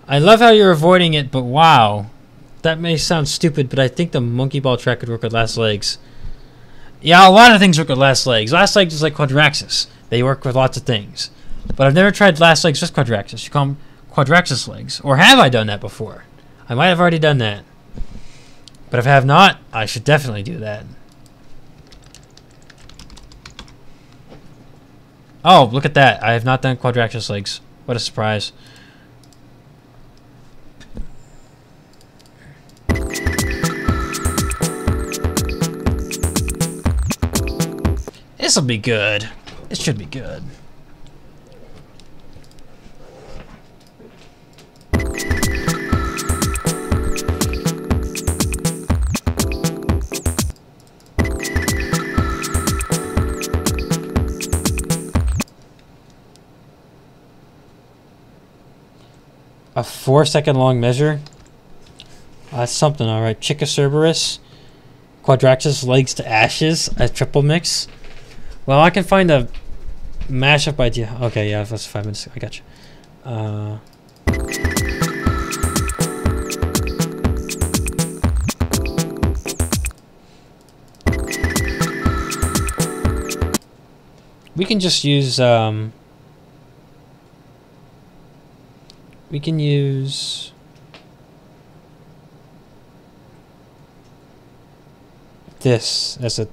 I love how you're avoiding it, but wow. That may sound stupid, but I think the monkey ball track could work with last legs. Yeah, a lot of things work with last legs. Last legs is like quadraxis. They work with lots of things. But I've never tried last legs just quadraxis. You call them quadraxis legs. Or have I done that before? I might have already done that. But if I have not, I should definitely do that. Oh, look at that. I have not done quadraxis legs. What a surprise. This'll be good. It should be good. A 4-second long measure? That's something, alright. Chickacerberus. Quadraxis legs to ashes. A triple mix. Well, I can find a mashup idea. Okay, yeah, that's 5 minutes. I got you. We can just use we can use this as a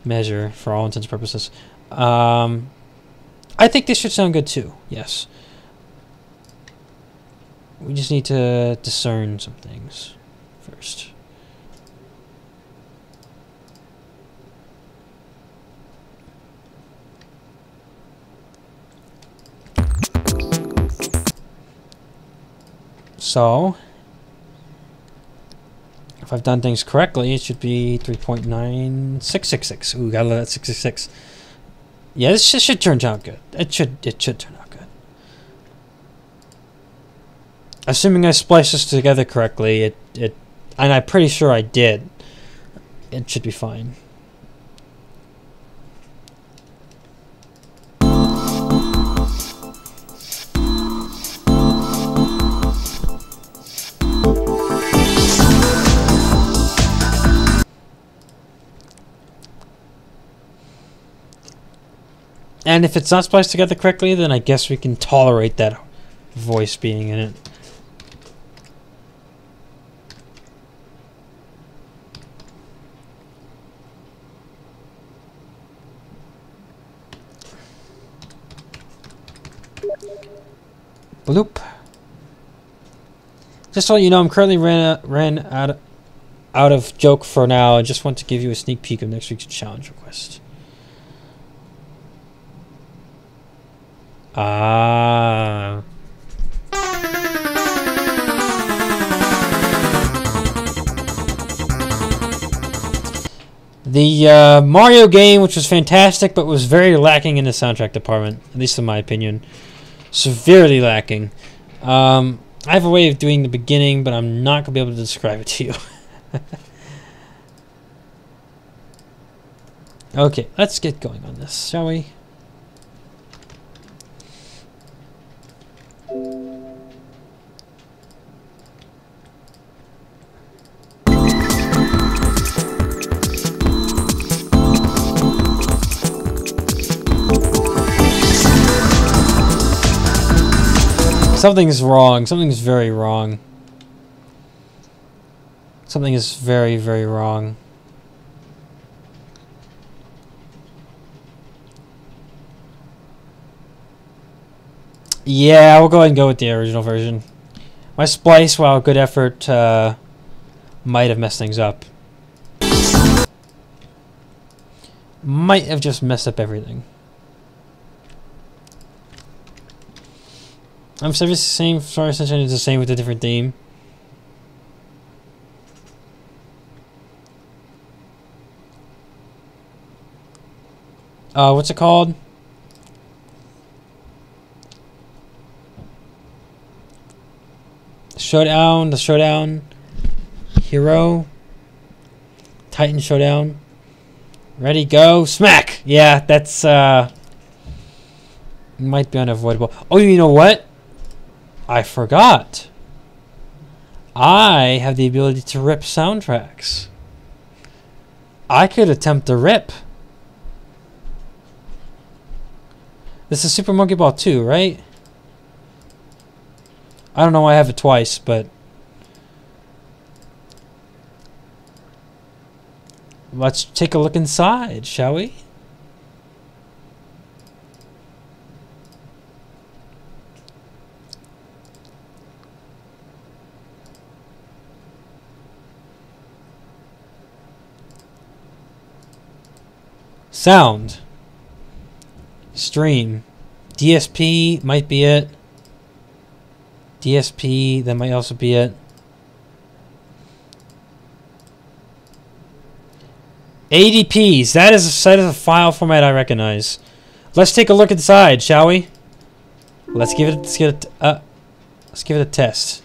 measure for all intents and purposes. I think this should sound good too. Yes. We just need to discern some things first. So, if I've done things correctly, it should be 3.9666. Ooh, gotta let that 666. Yeah, this should turn out good. It should turn out good. Assuming I spliced this together correctly, and I'm pretty sure I did. It should be fine. And if it's not spliced together correctly, then I guess we can tolerate that voice being in it. Bloop. Just to let you know, I'm currently ran out of joke for now. I just want to give you a sneak peek of next week's challenge request. Ah. The Mario game, which was fantastic, but was very lacking in the soundtrack department, at least in my opinion. Severely lacking. I have a way of doing the beginning, but I'm not going to be able to describe it to you. Okay, let's get going on this, shall we? Something's wrong. Something's very wrong. Something is very, very wrong. Yeah, we'll go ahead and go with the original version. My splice, while good effort, might have messed things up. Might have just messed up everything. I'm sorry, it's the same. Sorry, Sunshine is the same with a different theme. What's it called? Showdown, the Showdown, Hero, Titan Showdown. Ready, go, smack! Yeah, that's, might be unavoidable. Oh, you know what? I forgot. I have the ability to rip soundtracks. I could attempt to rip. This is Super Monkey Ball 2, right? I don't know why I have it twice, but let's take a look inside, shall we? Sound. Stream. DSP might be it. DSP, that might also be it. ADPs, that is a file format I recognize. Let's take a look inside, shall we? Let's give it a test.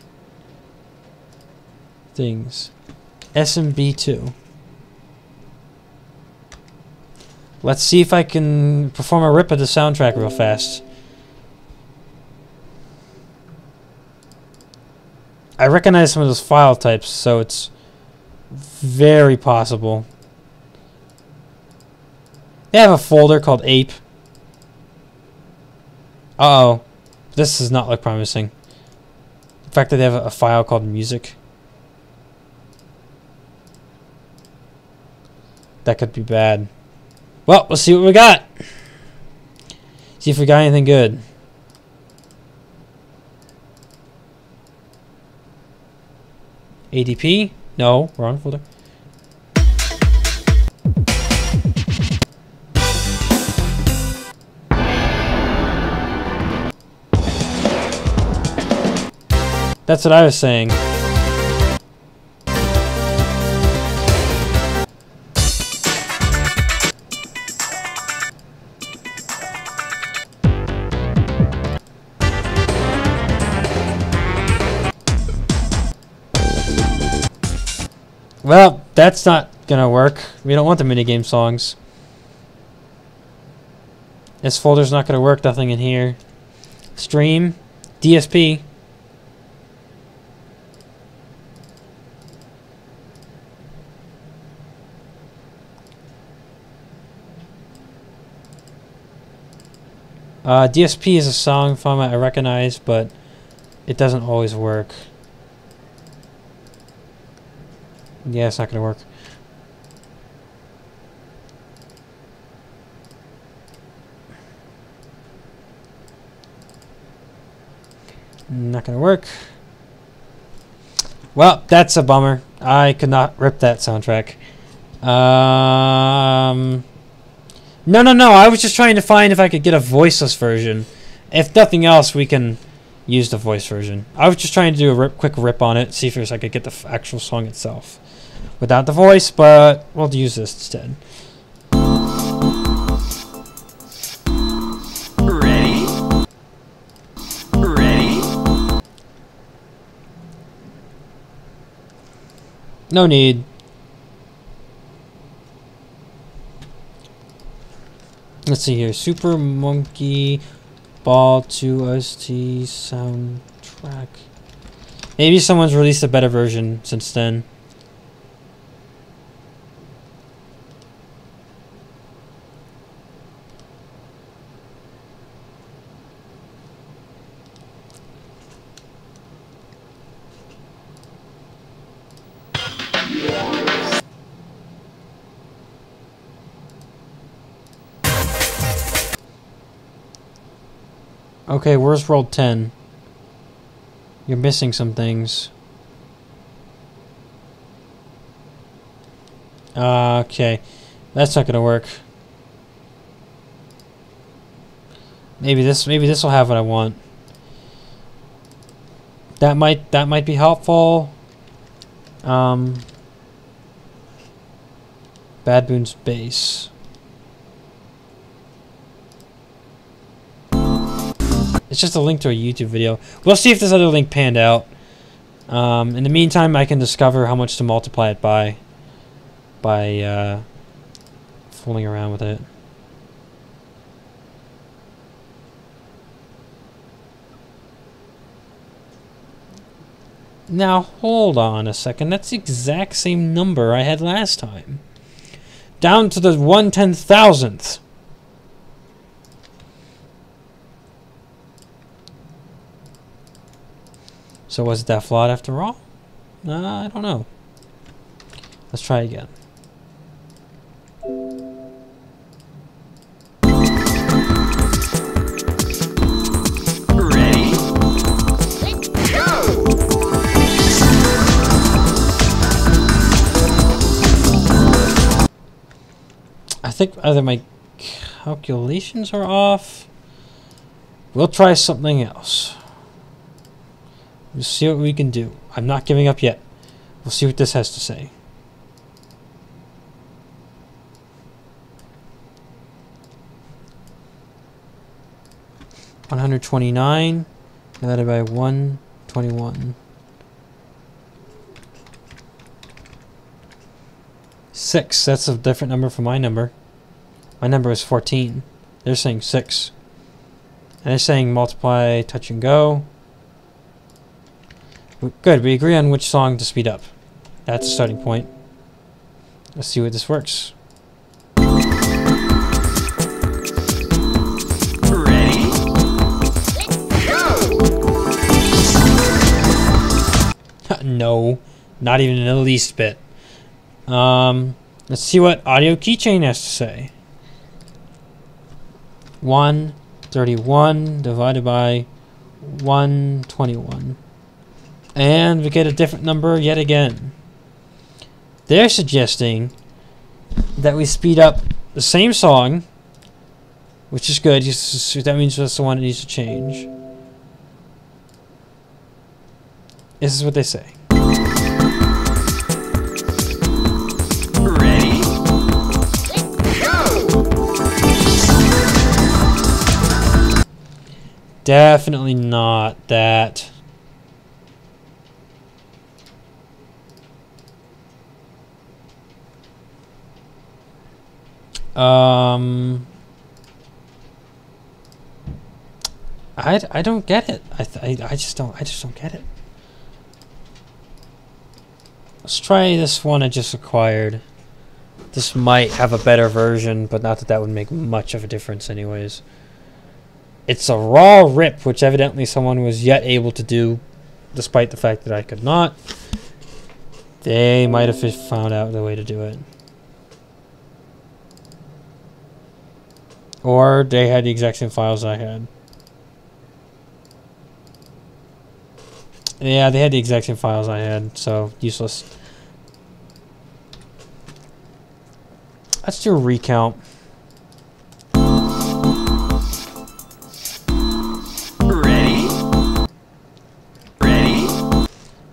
Things. SMB2. Let's see if I can perform a rip of the soundtrack real fast. I recognize some of those file types, so it's very possible. They have a folder called Ape. Uh-oh. This does not look promising. The fact that they have a file called Music. That could be bad. Well, let's see what we got. See if we got anything good. ADP? No, wrong folder. That's what I was saying. Well, that's not gonna work. We don't want the minigame songs. This folder's not gonna work, nothing in here. Stream, DSP. DSP is a song format I recognize, but it doesn't always work. Yeah, it's not going to work. Not gonna work. Well, that's a bummer. I could not rip that soundtrack. No. I was just trying to find if I could get a voiceless version. If nothing else, we can use the voice version. I was just trying to do a quick rip on it, see if I could get the actual song itself without the voice, but we'll use this instead. Ready? Ready? No need. Let's see here. Super Monkey Ball 2 ST soundtrack. Maybe someone's released a better version since then. Okay, where's World 10? You're missing some things. Okay, that's not gonna work. Maybe this will have what I want. That might be helpful. Bad Boon's bass. It's just a link to a YouTube video. We'll see if this other link panned out. In the meantime, I can discover how much to multiply it by fooling around with it. Now, hold on a second. That's the exact same number I had last time. Down to the 1/10,000th. So was it that flawed after all? I don't know. Let's try again. Ready? Go! I think either my calculations are off. We'll try something else. We'll see what we can do. I'm not giving up yet. We'll see what this has to say. $129 divided by 121. 6. That's a different number from my number. My number is 14. They're saying 6. And they're saying multiply, touch and go. Good, we agree on which song to speed up. That's the starting point. Let's see what this works. Ready? Go! No, not even in the least bit. Let's see what Audio Keychain has to say. 131 divided by 121. And we get a different number yet again. They're suggesting that we speed up the same song, which is good. That means that's the one that needs to change. This is what they say. Ready? Go! Definitely not that. I don't get it. I just don't get it. Let's try this one I just acquired. This might have a better version, but not that that would make much of a difference anyways. It's a raw rip, which evidently someone was yet able to do, despite the fact that I could not. They might have found out the way to do it. Or they had the exact same files I had. Yeah, they had the exact same files I had, so useless. Let's do a recount. Ready? Ready?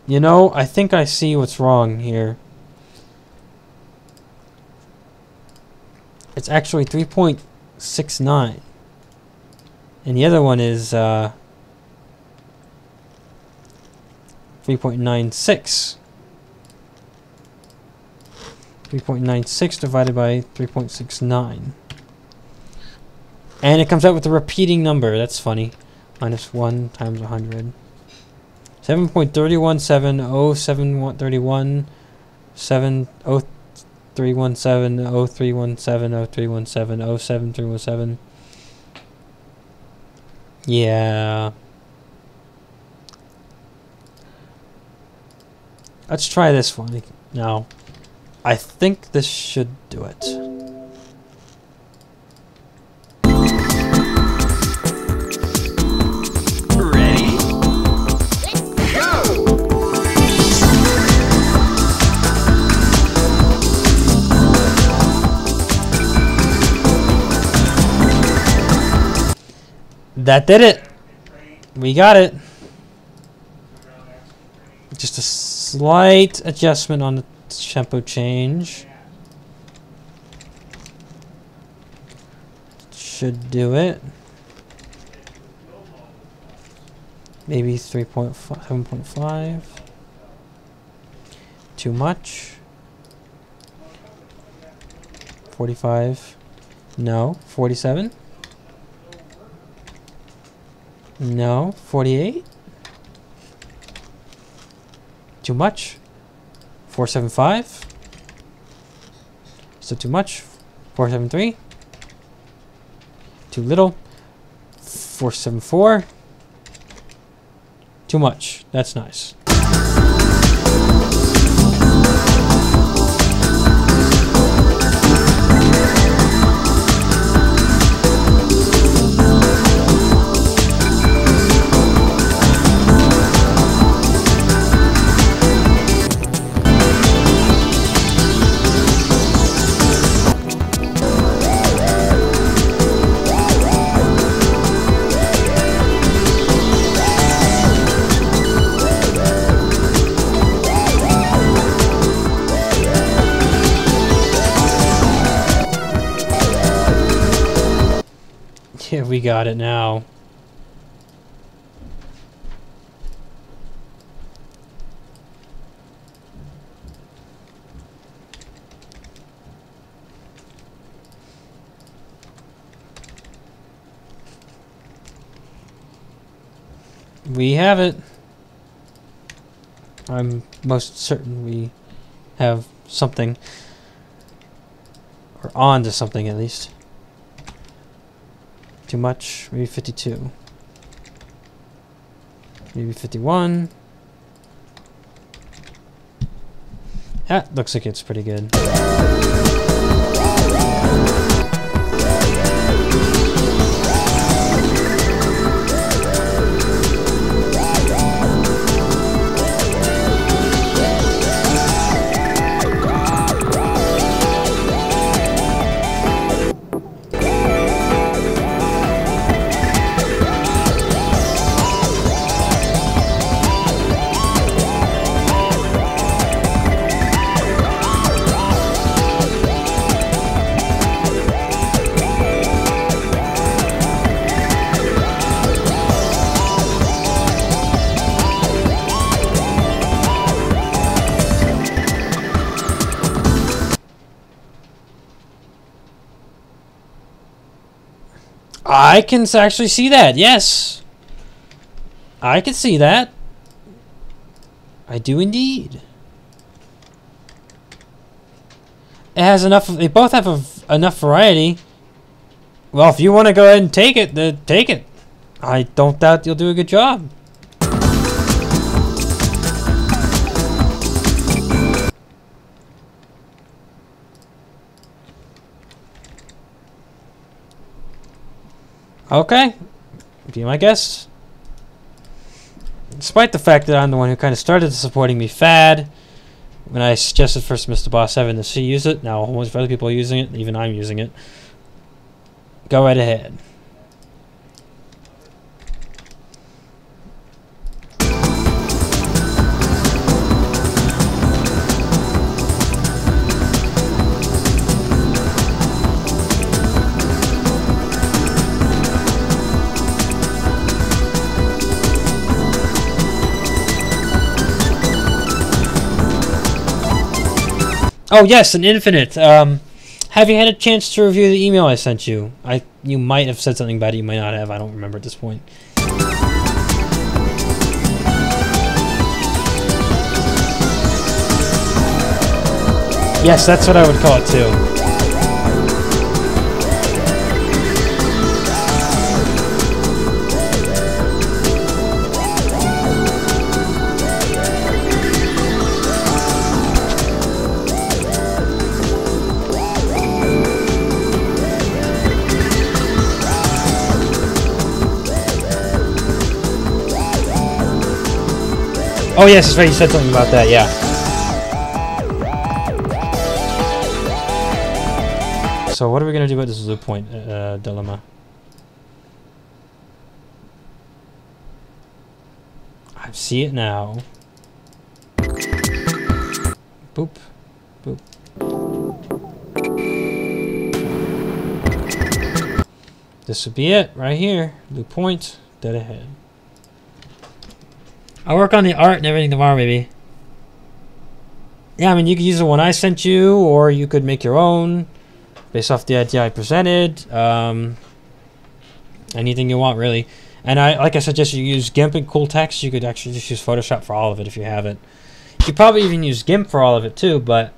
You know, I think I see what's wrong here. It's actually 3.69. And the other one is 3.96. 3.96 divided by 3.69. And it comes out with a repeating number. That's funny. Minus 1 times 100. 7.3170731 70317 0317 0317 07317. Yeah. Let's try this one now. I think this should do it. Ready? Go! That did it. We got it. Just a slight adjustment on the tempo change. Should do it. Maybe 3.5, 7.5. Too much. 45. No. 47. No. 48. Too much. 475. Still too much. 473. Too little. 474. Too much. That's nice. Yeah, we got it now. We have it. I'm most certain we have something. Or on to something at least. Too much, maybe 52. Maybe 51. That looks like it's pretty good. I can actually see that, yes. I can see that. I do indeed. It has enough, they both have enough variety. Well, if you want to go ahead and take it, then take it. I don't doubt you'll do a good job. Okay, be my guest. Despite the fact that I'm the one who kind of started the supporting me fad when I suggested first Mr. Boss 7 to see use it. Now a whole bunch of other people are using it, even I'm using it. Go right ahead. Oh yes, an infinite. Have you had a chance to review the email I sent you? You might have said something about it, you might not have. I don't remember at this point. Yes, that's what I would call it too. Oh yes, that's right, you said something about that, yeah. So what are we going to do about this loop point dilemma? I see it now. Boop. Boop. This would be it, right here. Loop point, dead ahead. I'll work on the art and everything tomorrow, maybe. Yeah, I mean, you could use the one I sent you, or you could make your own, based off the idea I presented. Anything you want, really. And like I suggest, you use GIMP and cool text. You could actually just use Photoshop for all of it if you have it. You could probably even use GIMP for all of it, too, but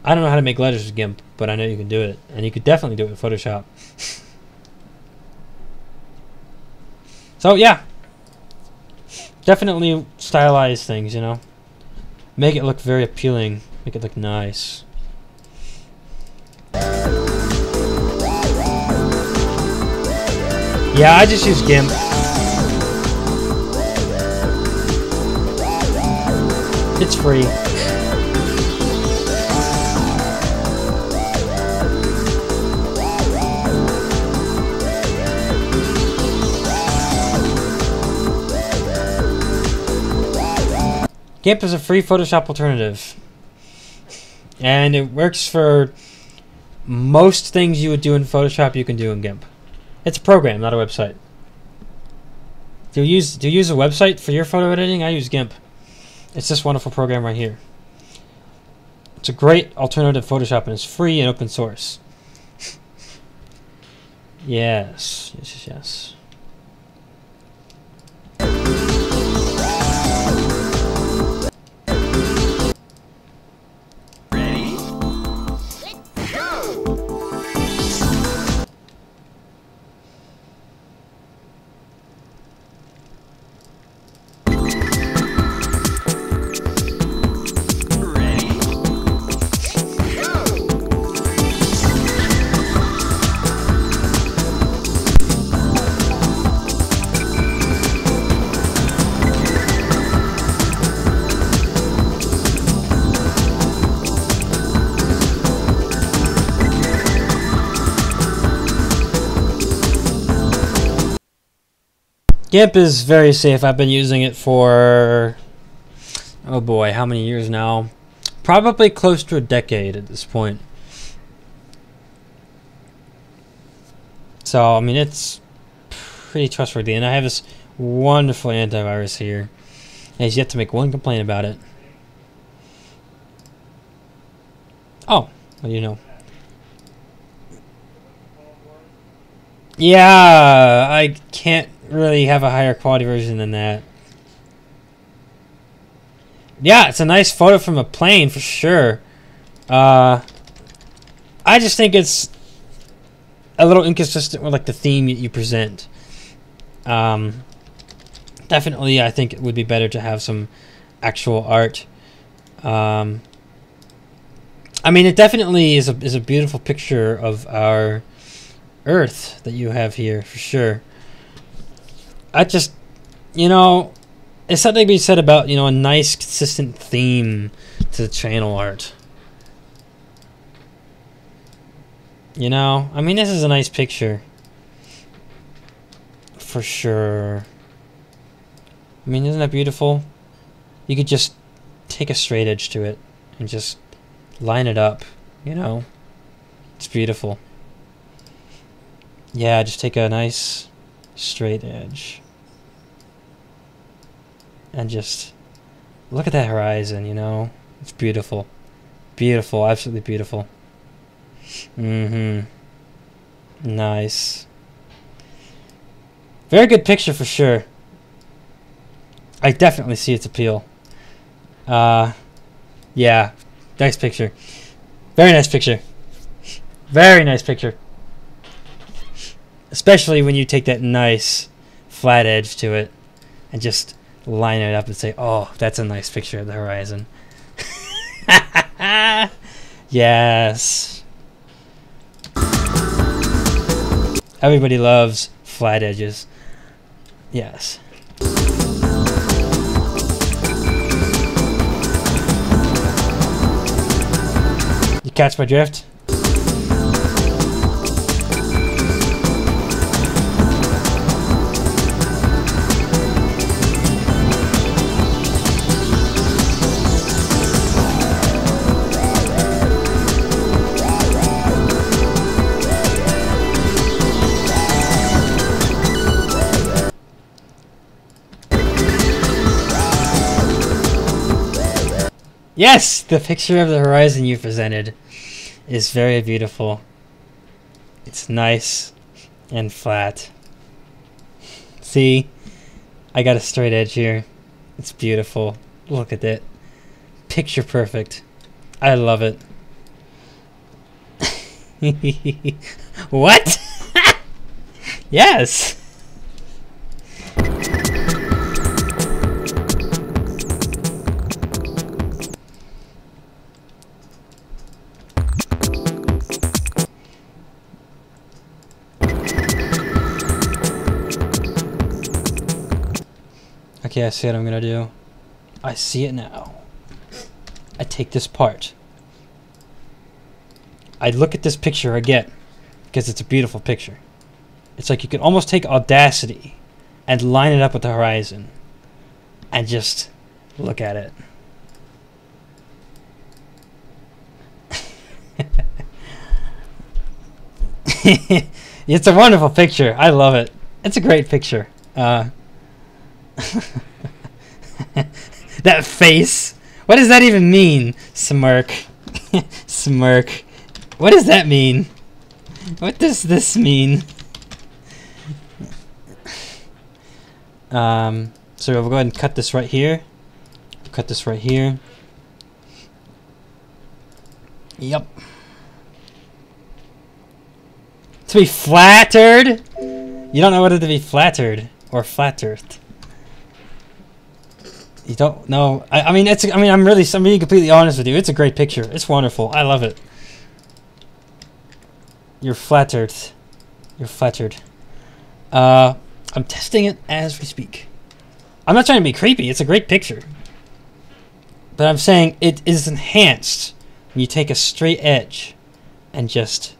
I don't know how to make letters with GIMP, but I know you can do it. And you could definitely do it with Photoshop. So, yeah. Definitely stylize things, you know. Make it look very appealing. Make it look nice. Yeah, I just use GIMP. It's free. GIMP is a free Photoshop alternative. And it works for most things you would do in Photoshop you can do in GIMP. It's a program, not a website. Do you use a website for your photo editing? I use GIMP. It's this wonderful program right here. It's a great alternative to Photoshop and it's free and open source. Yes, yes, yes, yes. GIMP is very safe. I've been using it for, oh boy, how many years now? Probably close to a decade at this point. So, I mean, it's pretty trustworthy. And I have this wonderful antivirus here. And he's yet to make one complaint about it. Oh, what do you know? Yeah, I can't really have a higher quality version than that. Yeah, it's a nice photo from a plane for sure. I just think it's a little inconsistent with like the theme that you present. Definitely, I think it would be better to have some actual art. I mean, it definitely is a beautiful picture of our Earth that you have here for sure. I just, you know, It's something to be said about, a nice, consistent theme to the channel art. I mean, this is a nice picture. For sure. I mean, isn't that beautiful? You could just take a straight edge to it and just line it up, It's beautiful. Yeah, just take a nice straight edge. And just look at that horizon, It's beautiful. Beautiful, absolutely beautiful. Nice. Very good picture for sure. I definitely see its appeal. Yeah, nice picture. Very nice picture. Very nice picture. Especially when you take that nice flat edge to it and just line it up and say, oh, that's a nice picture of the horizon. Yes. Everybody loves flat edges. Yes. You catch my drift? Yes, the picture of the horizon you presented is very beautiful. It's nice and flat. See, I got a straight edge here. It's beautiful. Look at that. Picture perfect. I love it. What? Yes. Okay, I see what I'm gonna do. I see it now. I take this part. I look at this picture again because it's a beautiful picture. It's like you could almost take Audacity and line it up with the horizon and just look at it. It's a wonderful picture. I love it. It's a great picture. That face. What does that even mean? Smirk. Smirk. What does that mean? What does this mean? So we'll go ahead and cut this right here. Cut this right here. Yep. To be flattered? You don't know whether to be flattered or flattered. You don't know. I'm being completely honest with you. It's a great picture. It's wonderful. I love it. You're flattered. You're flattered. I'm testing it as we speak. I'm not trying to be creepy. It's a great picture. But I'm saying it is enhanced when you take a straight edge and just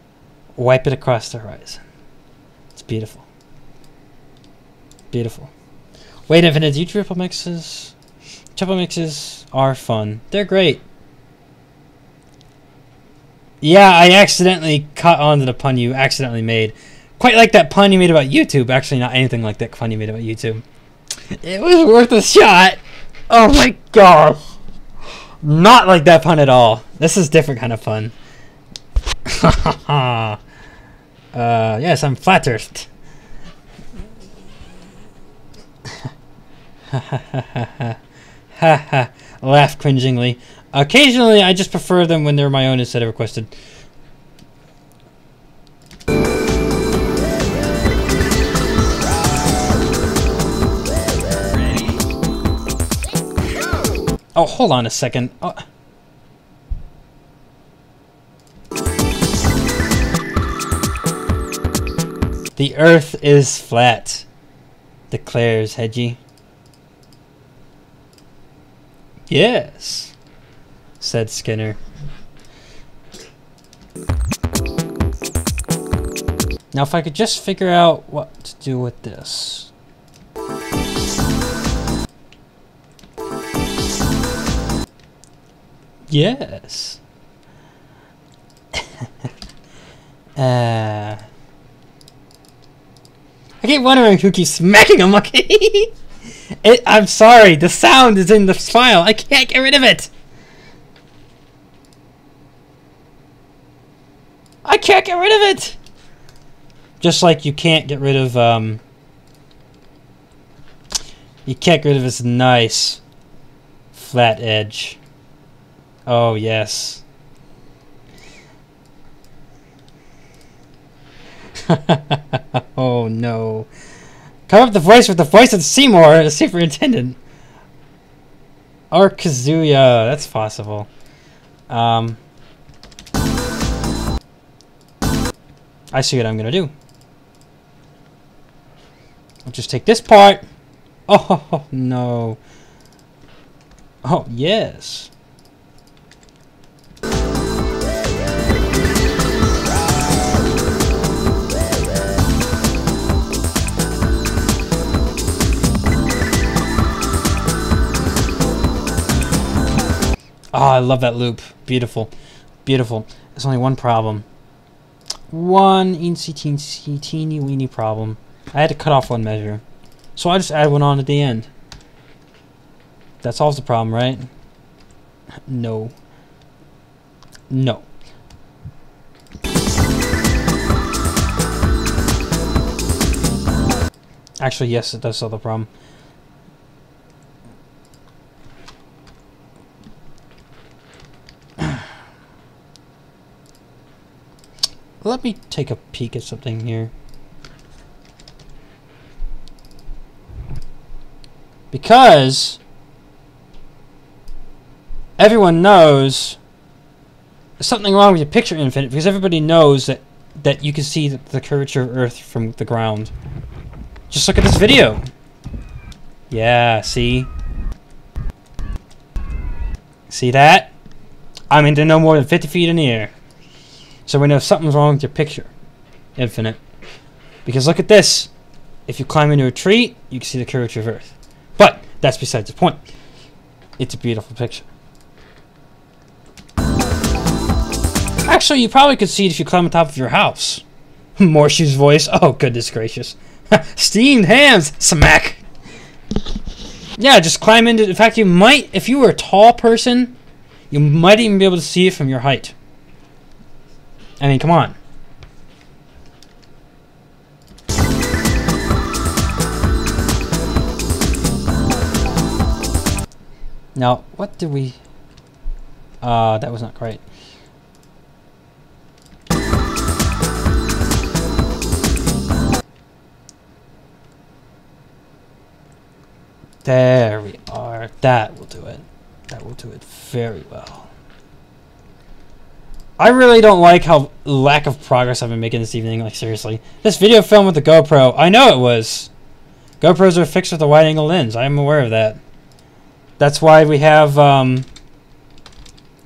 wipe it across the horizon. It's beautiful. Beautiful. Wait, Infinite, do you triple mixes? Triple mixes are fun. They're great. Yeah, I accidentally caught on to the pun you accidentally made. Quite like that pun you made about YouTube. Actually, not anything like that pun you made about YouTube. It was worth a shot. Oh my god. Not like that pun at all. This is different kind of fun. Yes, I'm flattered. Laugh cringingly. Occasionally, I just prefer them when they're my own instead of requested. Oh, hold on a second. Oh. The earth is flat, declares Hedgie. Yes, said Skinner. Now if I could just figure out what to do with this. Yes. I keep wondering who keeps smacking a monkey. I'm sorry, the sound is in the file. I can't get rid of it. I can't get rid of it. Just like you can't get rid of you can't get rid of this nice flat edge. Oh yes. Oh no. Come up the voice with the voice of Seymour, the superintendent. Or Kazuya, that's possible. I see what I'm gonna do. I'll just take this part. Oh no. Oh yes. Oh, I love that loop. Beautiful. Beautiful. There's only one problem. One teeny weeny problem. I had to cut off one measure. So I just add one on at the end. That solves the problem, right? No. No. Actually, yes, it does solve the problem. Let me take a peek at something here. Because everyone knows there's something wrong with your picture, Infinite, because everybody knows that you can see the curvature of Earth from the ground. Just look at this video. Yeah, see? See that? I mean, they're no more than 50 feet in the air. So we know something's wrong with your picture, Infinite. Because look at this. If you climb into a tree, you can see the curvature of Earth. But that's besides the point. It's a beautiful picture. Actually, you probably could see it if you climb on top of your house. Morshu's voice. Oh, goodness gracious. Steamed hams. Smack. Yeah, just climb into... In fact, you might... If you were a tall person, you might even be able to see it from your height. I mean, come on. Now, what did we... that was not great. There we are. That will do it. That will do it very well. I really don't like how lack of progress I've been making this evening. Like, seriously. This video filmed with the GoPro. I know it was. GoPros are fixed with a wide-angle lens. I am aware of that. That's why we have,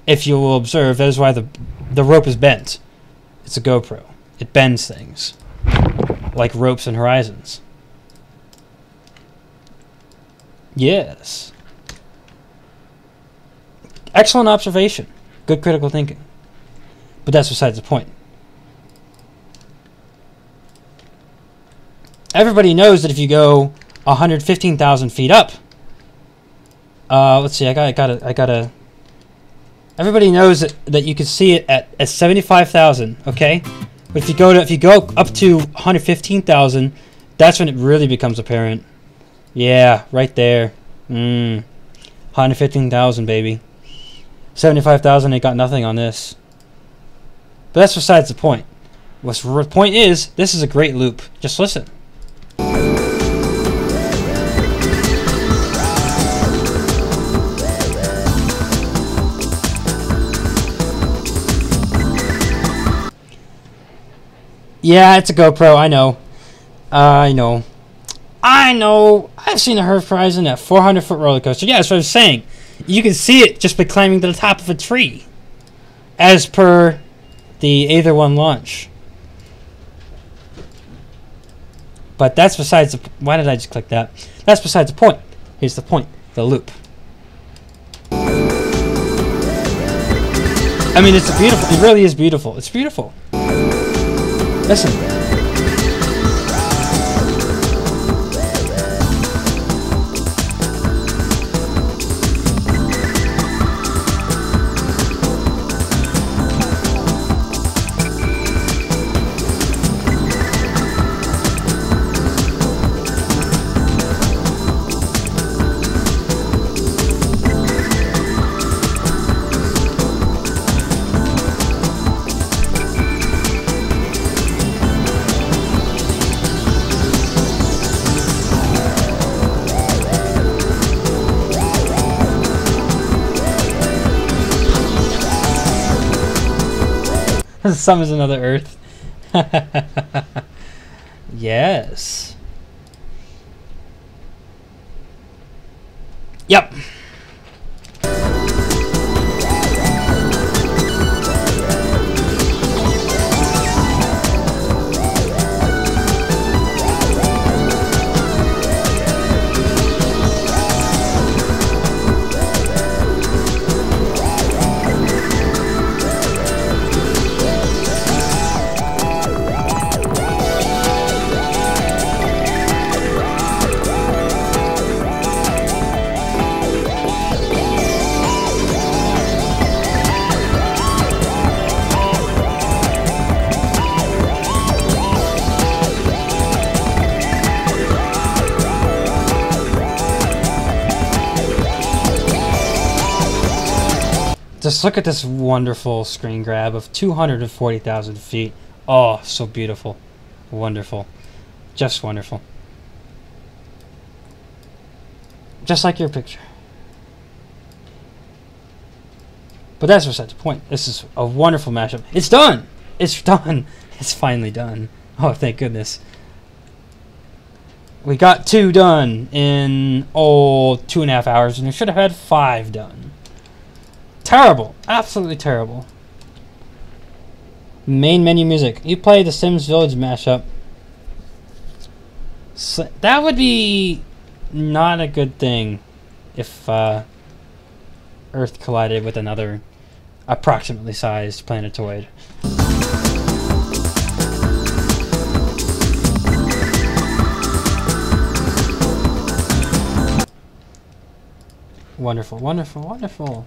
if you will observe, that is why the rope is bent. It's a GoPro. It bends things. Like ropes and horizons. Yes. Excellent observation. Good critical thinking. But that's besides the point. Everybody knows that if you go 115,000 feet up, let's see, I gotta. Everybody knows that you can see it at 75,000. Okay, but if you go up to 115,000, that's when it really becomes apparent. Yeah, right there. 115,000, baby. 75,000 ain't got nothing on this. But that's besides the point. What's the point is, this is a great loop. Just listen. Yeah, it's a GoPro, I know. I know. I've seen a Horizon at 400-foot roller coaster. Yeah, that's what I was saying. You can see it just by climbing to the top of a tree, as per the Aether 1 launch. But that's besides the... Why did I just click that? That's besides the point. Here's the point. The loop. I mean, it's beautiful. It really is beautiful. It's beautiful. Listen. Some is another Earth. Yes. Yep. Just look at this wonderful screen grab of 240,000 feet. Oh, so beautiful. Wonderful. Just wonderful. Just like your picture. But that's beside the point. This is a wonderful mashup. It's done! It's done! It's finally done. Oh, thank goodness. We got 2 done in, 2.5 hours, and we should have had 5 done. Terrible. Absolutely terrible. Main menu music. You play the Sims Village mashup. So that would be not a good thing if Earth collided with another approximately sized planetoid. Wonderful, wonderful, wonderful.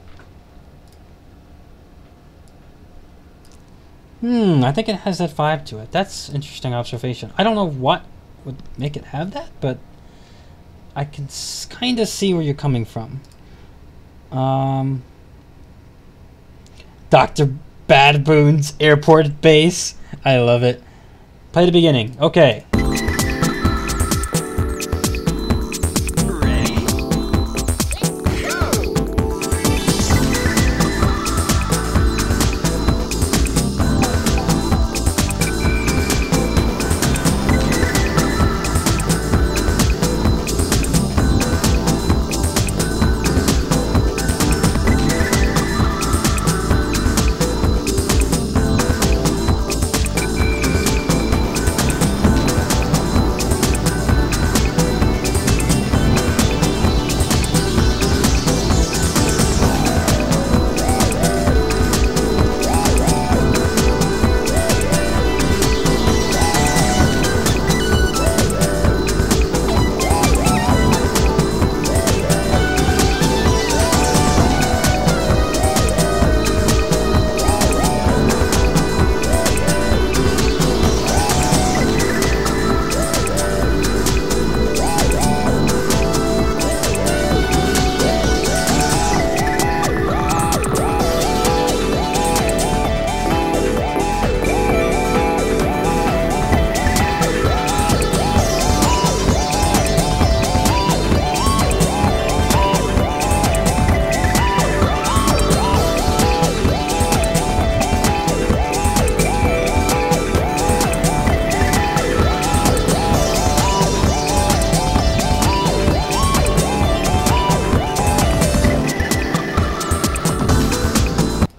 I think it has that vibe to it. That's interesting observation. I don't know what would make it have that, but I can kind of see where you're coming from. Dr. Badboon's airport base. I love it. Play the beginning. Okay.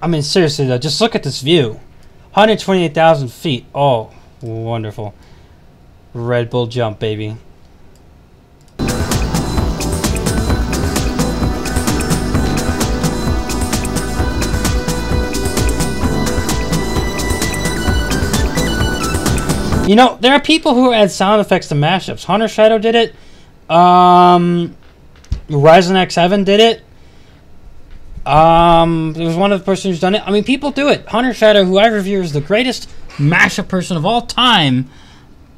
I mean, seriously though, just look at this view. 128,000 feet. Oh, wonderful. Red Bull jump, baby. You know, there are people who add sound effects to mashups. Hunter Shadow did it. Ryzen X7 did it. There was one of the person who's done it. I mean, people do it. Hunter Shadow, who I review as the greatest mashup person of all time.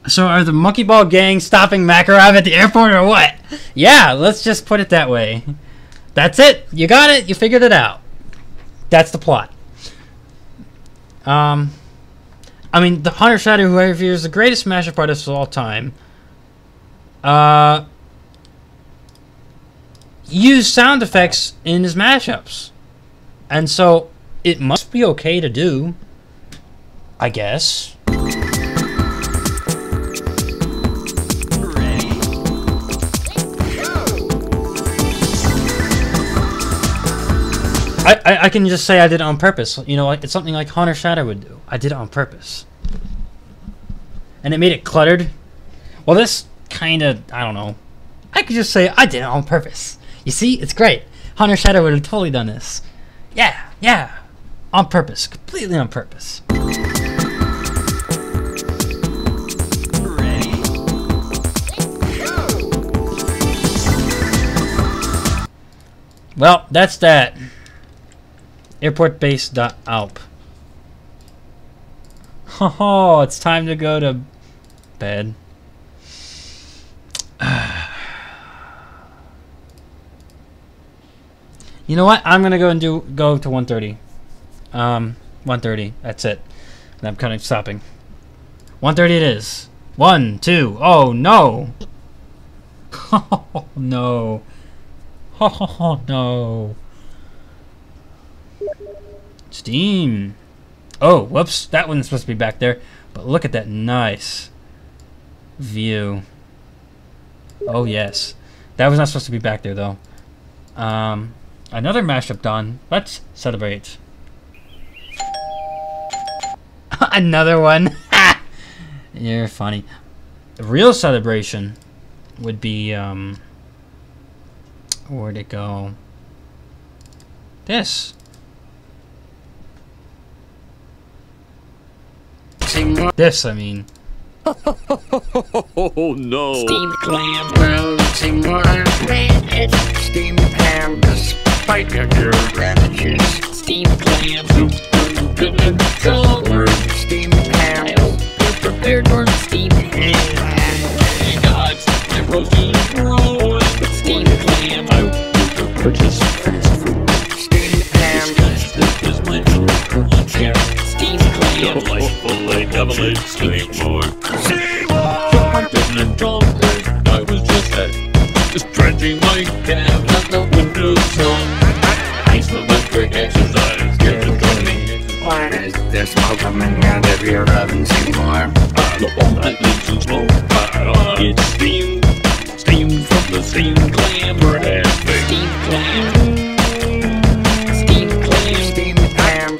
So are the Monkey Ball Gang stopping Makarov at the airport or what? Yeah, let's just put it that way. That's it. You got it. You figured it out. That's the plot. I mean, the Hunter Shadow, who I review as the greatest mashup artist of all time, use sound effects in his mashups. And so it must be okay to do, I guess. I can just say I did it on purpose. You know, like it's something like Hunter Shadow would do. I did it on purpose. And it made it cluttered. Well, this kind of, I don't know. I could just say I did it on purpose. You see? It's great. Hunter Shadow would have totally done this. Yeah. On purpose. Completely on purpose. Well, that's that. Airportbase.alp. Oh, it's time to go to bed. You know what? I'm gonna go to 1:30. 1:30. That's it. And I'm kind of stopping. 1:30 it is. 1, 2. Oh no. Oh no. Oh no. Steam. Oh, whoops. That one's supposed to be back there. But look at that nice view. Oh, yes. That was not supposed to be back there, though. Another mashup done. Let's celebrate. Another one. You're funny. The real celebration would be, where'd it go? This. This, I mean. Oh no! Steamed clam, melting water, red, steamed ham, despite your ravages. Steamed clam, good and color, steamed ham, prepared for steamed ham. God's roasted roll, steamed clam. I purchase fast food. Steamed ham, this is my here. Steamed clam. Double Seymour. I was just stretching my calves out the windowsill. Nice electric exercise. Get to join me. Why is there smoke coming out of your oven, Seymour? The one that lives in smoke. It's steam from the steamed clam. Steamed clam. Steamed clam. Steamed clam.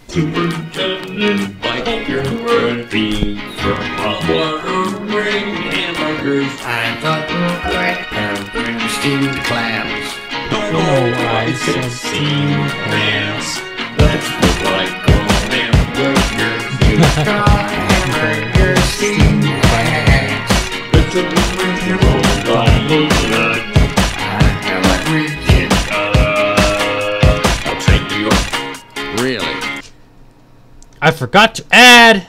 Superintendent Biker beef from watering hamburgers. I thought and steamed clams. No, I said steamed clams. That's what I call hamburgers. You got hamburgers, steamed clams. It's a original Bible. Upstate New York. Really? I forgot to add.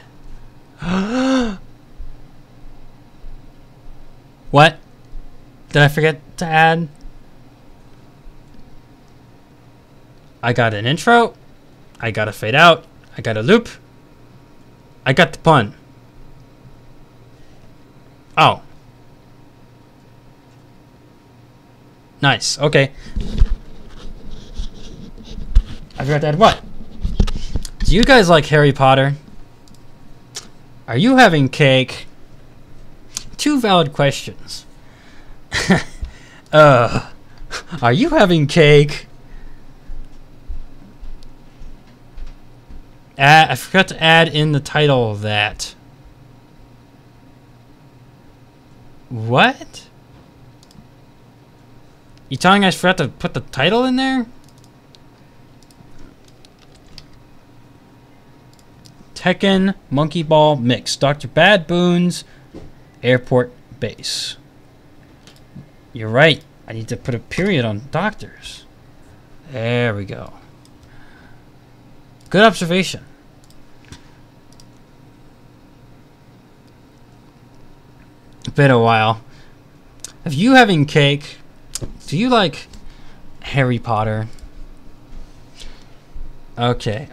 What? Did I forget to add? I got an intro. I got a fade out. I got a loop. I got the pun. Oh. Nice. Okay. I forgot to add what? Do you guys like Harry Potter? Are you having cake? Two valid questions. Are you having cake? I forgot to add in the title of that. What? You telling me I forgot to put the title in there? Tekken Monkey Ball Mix. Dr. Bad Boon's Airport Base. You're right. I need to put a period on doctors. There we go. Good observation. Been a while. If you having cake, do you like Harry Potter? Okay.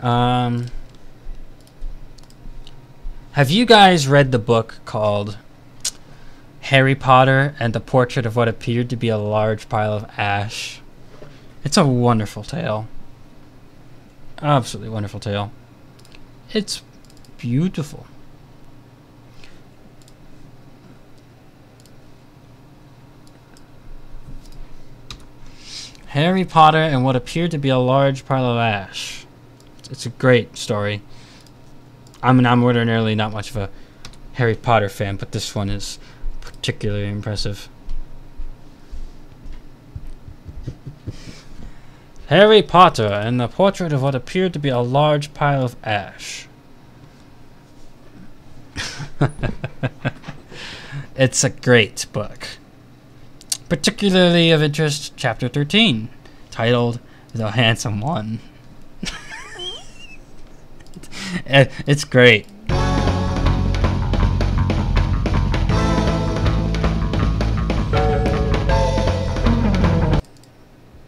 Have you guys read the book called Harry Potter and the Portrait of What Appeared to Be a Large Pile of Ash? It's a wonderful tale. Absolutely wonderful tale. It's beautiful. Harry Potter and What Appeared to Be a Large Pile of Ash. It's a great story. I'm ordinarily not much of a Harry Potter fan, but this one is particularly impressive. Harry Potter and the Portrait of What Appeared to Be a Large Pile of Ash. It's a great book. Particularly of interest, Chapter 13, titled The Handsome One. It's great.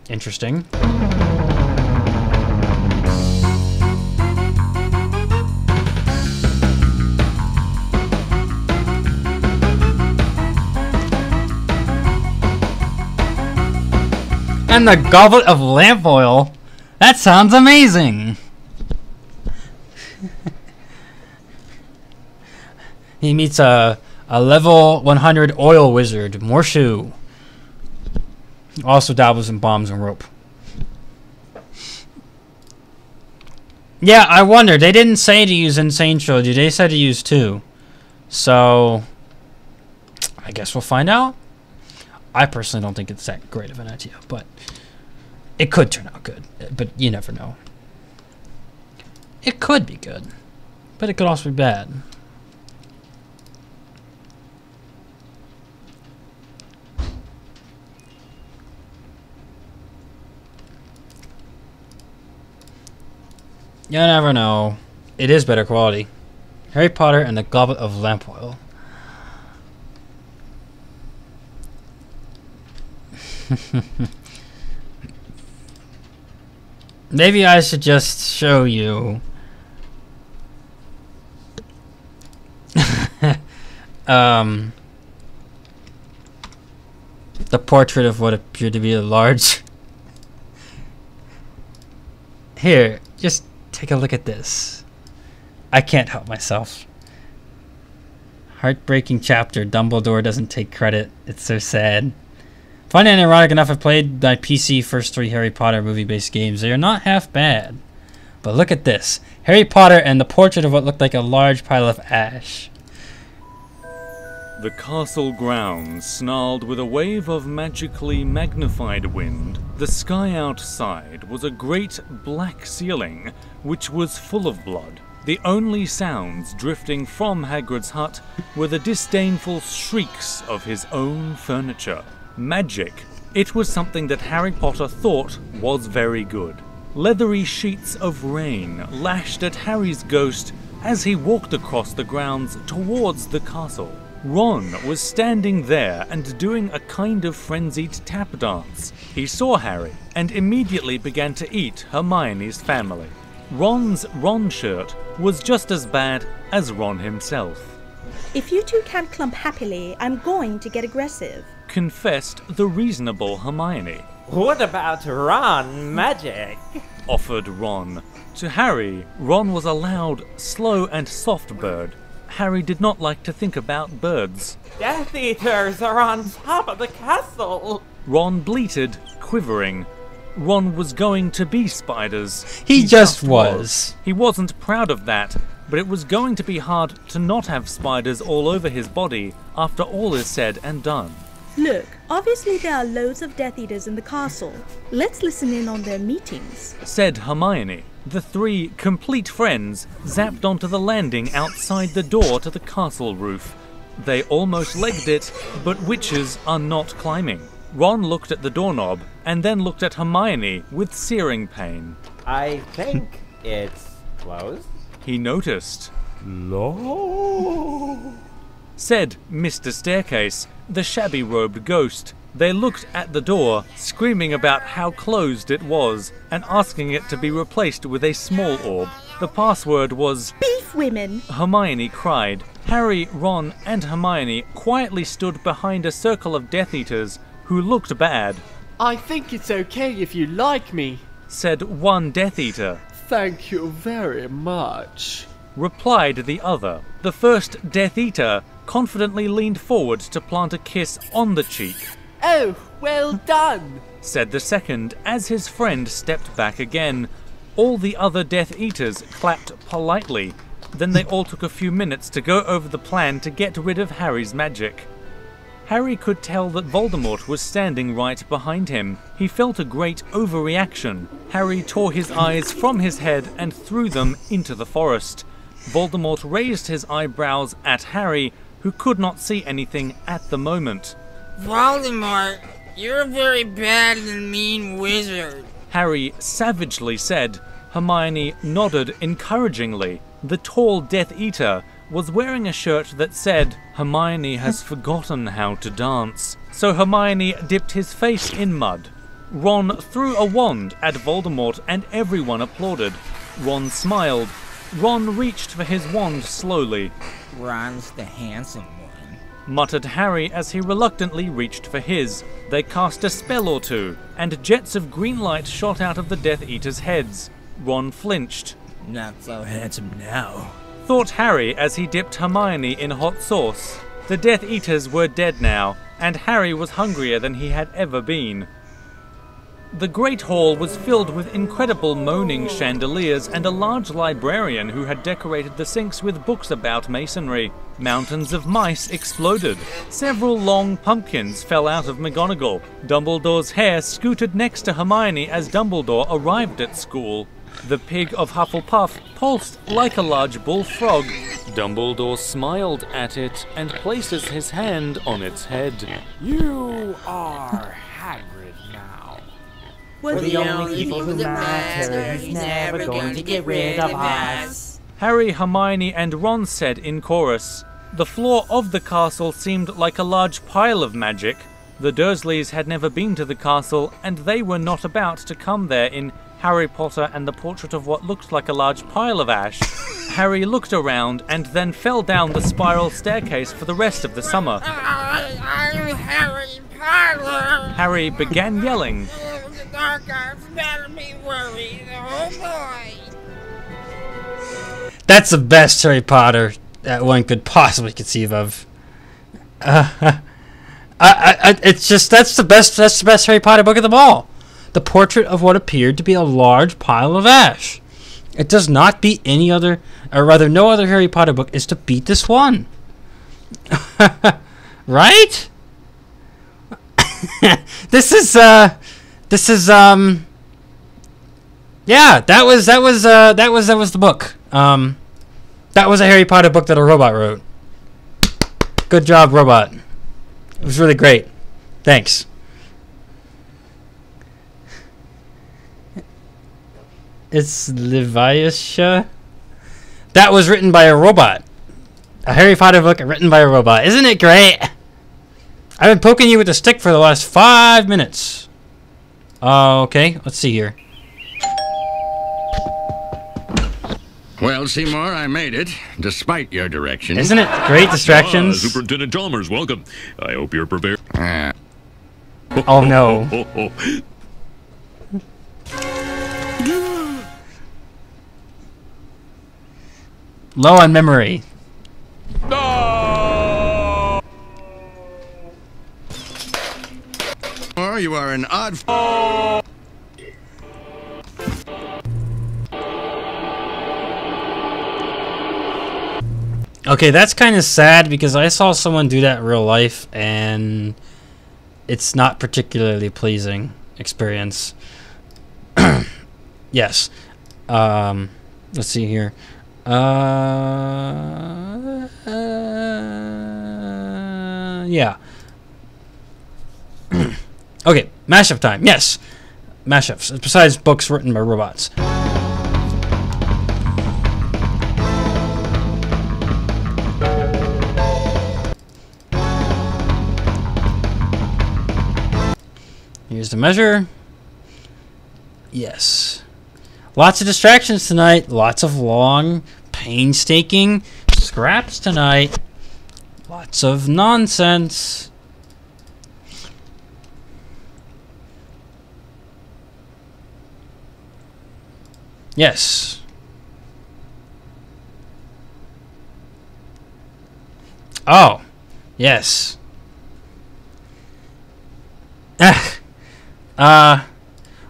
Interesting. And the goblet of lamp oil. That sounds amazing. He meets a level 100 oil wizard, Morshu. Also dabbles in bombs and rope. Yeah, I wonder. They didn't say to use Insane Trilogy. They said to use 2. So, I guess we'll find out. I personally don't think it's that great of an idea, but it could turn out good. But you never know. It could be good, but it could also be bad. You never know. It is better quality. Harry Potter and the Goblet of Lamp Oil. Maybe I should just show you. The portrait of what appeared to be a large. Here, just take a look at this. I can't help myself. Heartbreaking chapter. Dumbledore doesn't take credit. It's so sad. Funny and ironic enough, I've played my PC first 3 Harry Potter movie-based games. They are not half bad. But look at this. Harry Potter and the portrait of what looked like a large pile of ash. The castle grounds snarled with a wave of magically magnified wind. The sky outside was a great black ceiling, which was full of blood. The only sounds drifting from Hagrid's hut were the disdainful shrieks of his own furniture. Magic. It was something that Harry Potter thought was very good. Leathery sheets of rain lashed at Harry's ghost as he walked across the grounds towards the castle. Ron was standing there and doing a kind of frenzied tap dance. He saw Harry and immediately began to eat Hermione's family. Ron's Ron shirt was just as bad as Ron himself. If you two can't clump happily, I'm going to get aggressive. Confessed the reasonable Hermione. What about Ron magic? Offered Ron. To Harry, Ron was a loud, slow and soft bird. Harry did not like to think about birds. Death Eaters are on top of the castle. Ron bleated, quivering. Ron was going to be spiders. He just was. He wasn't proud of that, but it was going to be hard to not have spiders all over his body after all is said and done. Look, obviously there are loads of Death Eaters in the castle. Let's listen in on their meetings, said Hermione. The three complete friends zapped onto the landing outside the door to the castle roof. They almost legged it, but witches are not climbing. Ron looked at the doorknob and then looked at Hermione with searing pain. I think it's closed. He noticed. No. Said Mr. Staircase, the shabby-robed ghost. They looked at the door, screaming about how closed it was, and asking it to be replaced with a small orb. The password was Beef Women. Hermione cried. Harry, Ron, and Hermione quietly stood behind a circle of Death Eaters who looked bad. I think it's okay if you like me, said one Death Eater. Thank you very much, replied the other. The first Death Eater confidently leaned forward to plant a kiss on the cheek. Oh, well done, said the second as his friend stepped back again. All the other Death Eaters clapped politely. Then they all took a few minutes to go over the plan to get rid of Harry's magic. Harry could tell that Voldemort was standing right behind him. He felt a great overreaction. Harry tore his eyes from his head and threw them into the forest. Voldemort raised his eyebrows at Harry, who could not see anything at the moment. Voldemort, you're a very bad and mean wizard, Harry savagely said. Hermione nodded encouragingly. The tall Death Eater was wearing a shirt that said, Hermione has forgotten how to dance. So Hermione dipped his face in mud. Ron threw a wand at Voldemort and everyone applauded. Ron smiled. Ron reached for his wand slowly. Ron's the handsome one, muttered Harry as he reluctantly reached for his. They cast a spell or two, and jets of green light shot out of the Death Eaters' heads. Ron flinched. Not so handsome now, thought Harry as he dipped Hermione in hot sauce. The Death Eaters were dead now, and Harry was hungrier than he had ever been. The Great Hall was filled with incredible moaning chandeliers and a large librarian who had decorated the sinks with books about masonry. Mountains of mice exploded. Several long pumpkins fell out of McGonagall. Dumbledore's hair scooted next to Hermione as Dumbledore arrived at school. The pig of Hufflepuff pulsed like a large bullfrog. Dumbledore smiled at it and places his hand on its head. You are Hagrid now. We're the only people who matter. He's never going to get rid of us. Harry, Hermione, and Ron said in chorus. The floor of the castle seemed like a large pile of magic. The Dursleys had never been to the castle, and they were not about to come there in Harry Potter and the Portrait of what looked like a large pile of ash. Harry looked around and then fell down the spiral staircase for the rest of the summer. I'm Harry Potter. Harry began yelling. The dark arts better be worried, oh boy. That's the best Harry Potter that one could possibly conceive of. It's just that's the best Harry Potter book of them all. The portrait of what appeared to be a large pile of ash. It does not beat any other, or rather, no other Harry Potter book is to beat this one. Right? This is yeah. That was the book. That was a Harry Potter book that a robot wrote. Good job, robot. It was really great. Thanks. It's Leviathan. That was written by a robot. A Harry Potter book written by a robot. Isn't it great? I've been poking you with a stick for the last 5 minutes. Okay, let's see here. Well, Seymour, I made it, despite your direction. Isn't it great distractions? Superintendent Chalmers, welcome. I hope you're prepared. Oh no. Low on memory. Or you are an odd. Okay, that's kind of sad because I saw someone do that in real life and it's not particularly pleasing experience. Yes. Let's see here. Yeah. Okay, mashup time. Yes. Mashups. Besides books written by robots. Here's the measure. Yes. Lots of distractions tonight. Lots of long, painstaking scraps tonight. Lots of nonsense. Yes. Oh. Yes.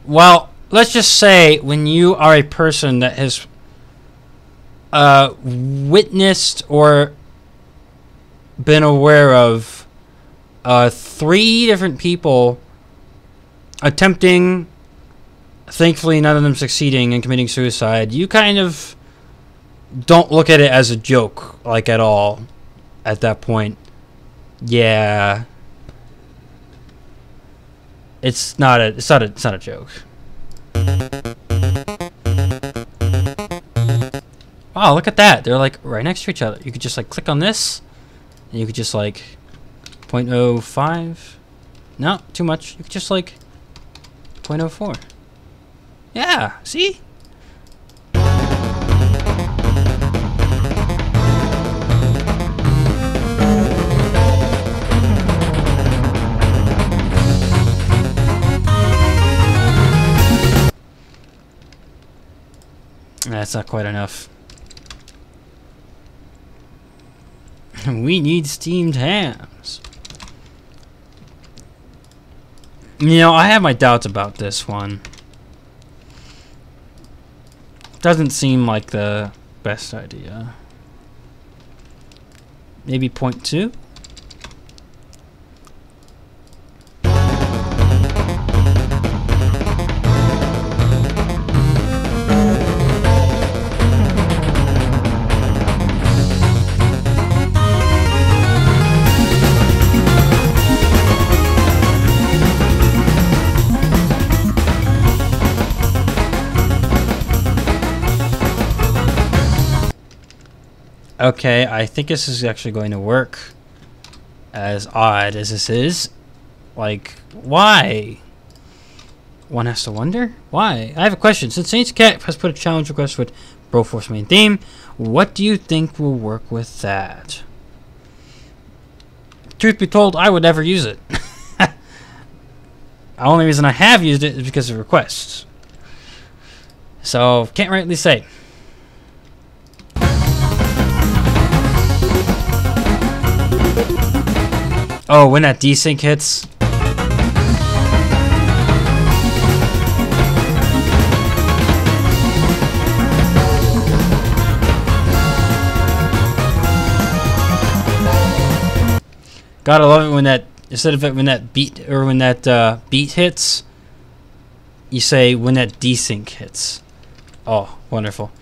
Well, let's just say when you are a person that has witnessed or been aware of 3 different people attempting, thankfully none of them succeeding, and committing suicide, you kind of don't look at it as a joke, like, at all at that point. Yeah. It's not a joke. Wow, look at that. They're like right next to each other. You could just like click on this and you could just like 0.05. No, too much. You could just like 0.04. Yeah, see? That's not quite enough. We need steamed hams. You know, I have my doubts about this one. Doesn't seem like the best idea. Maybe 0.2? Okay, I think this is actually going to work. As odd as this is. Like, why? One has to wonder? Why? I have a question. Since Saints Cat has put a challenge request with Broforce main theme, what do you think will work with that? Truth be told, I would never use it. The only reason I have used it is because of requests. So, can't rightly say. Oh, when that desync hits. Gotta love it when that, instead of it when that beat, or when that beat hits, you say when that desync hits. Oh, wonderful.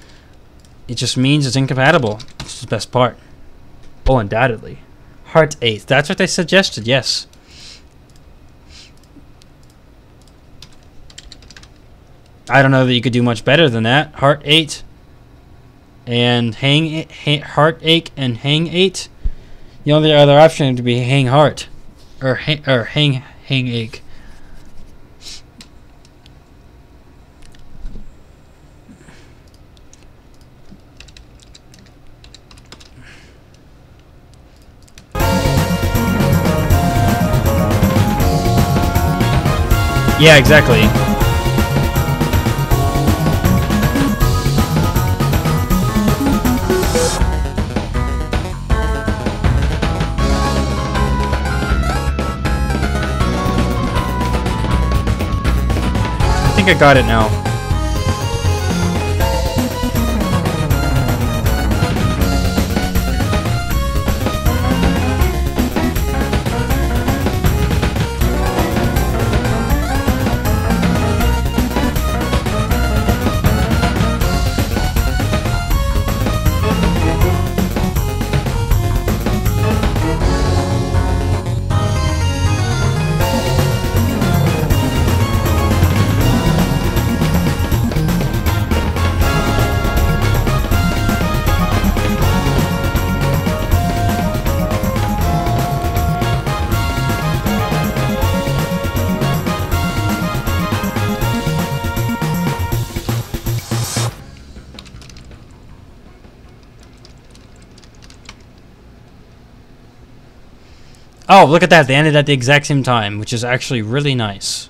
It just means it's incompatible. It's the best part. Oh, undoubtedly. Heart 8. That's what they suggested, yes. I don't know that you could do much better than that. Heart 8 and heartache and hang 8. The only other option would be hang heart or hang ache. Yeah, exactly. I got it now. Oh, look at that. They ended at the exact same time, which is actually really nice.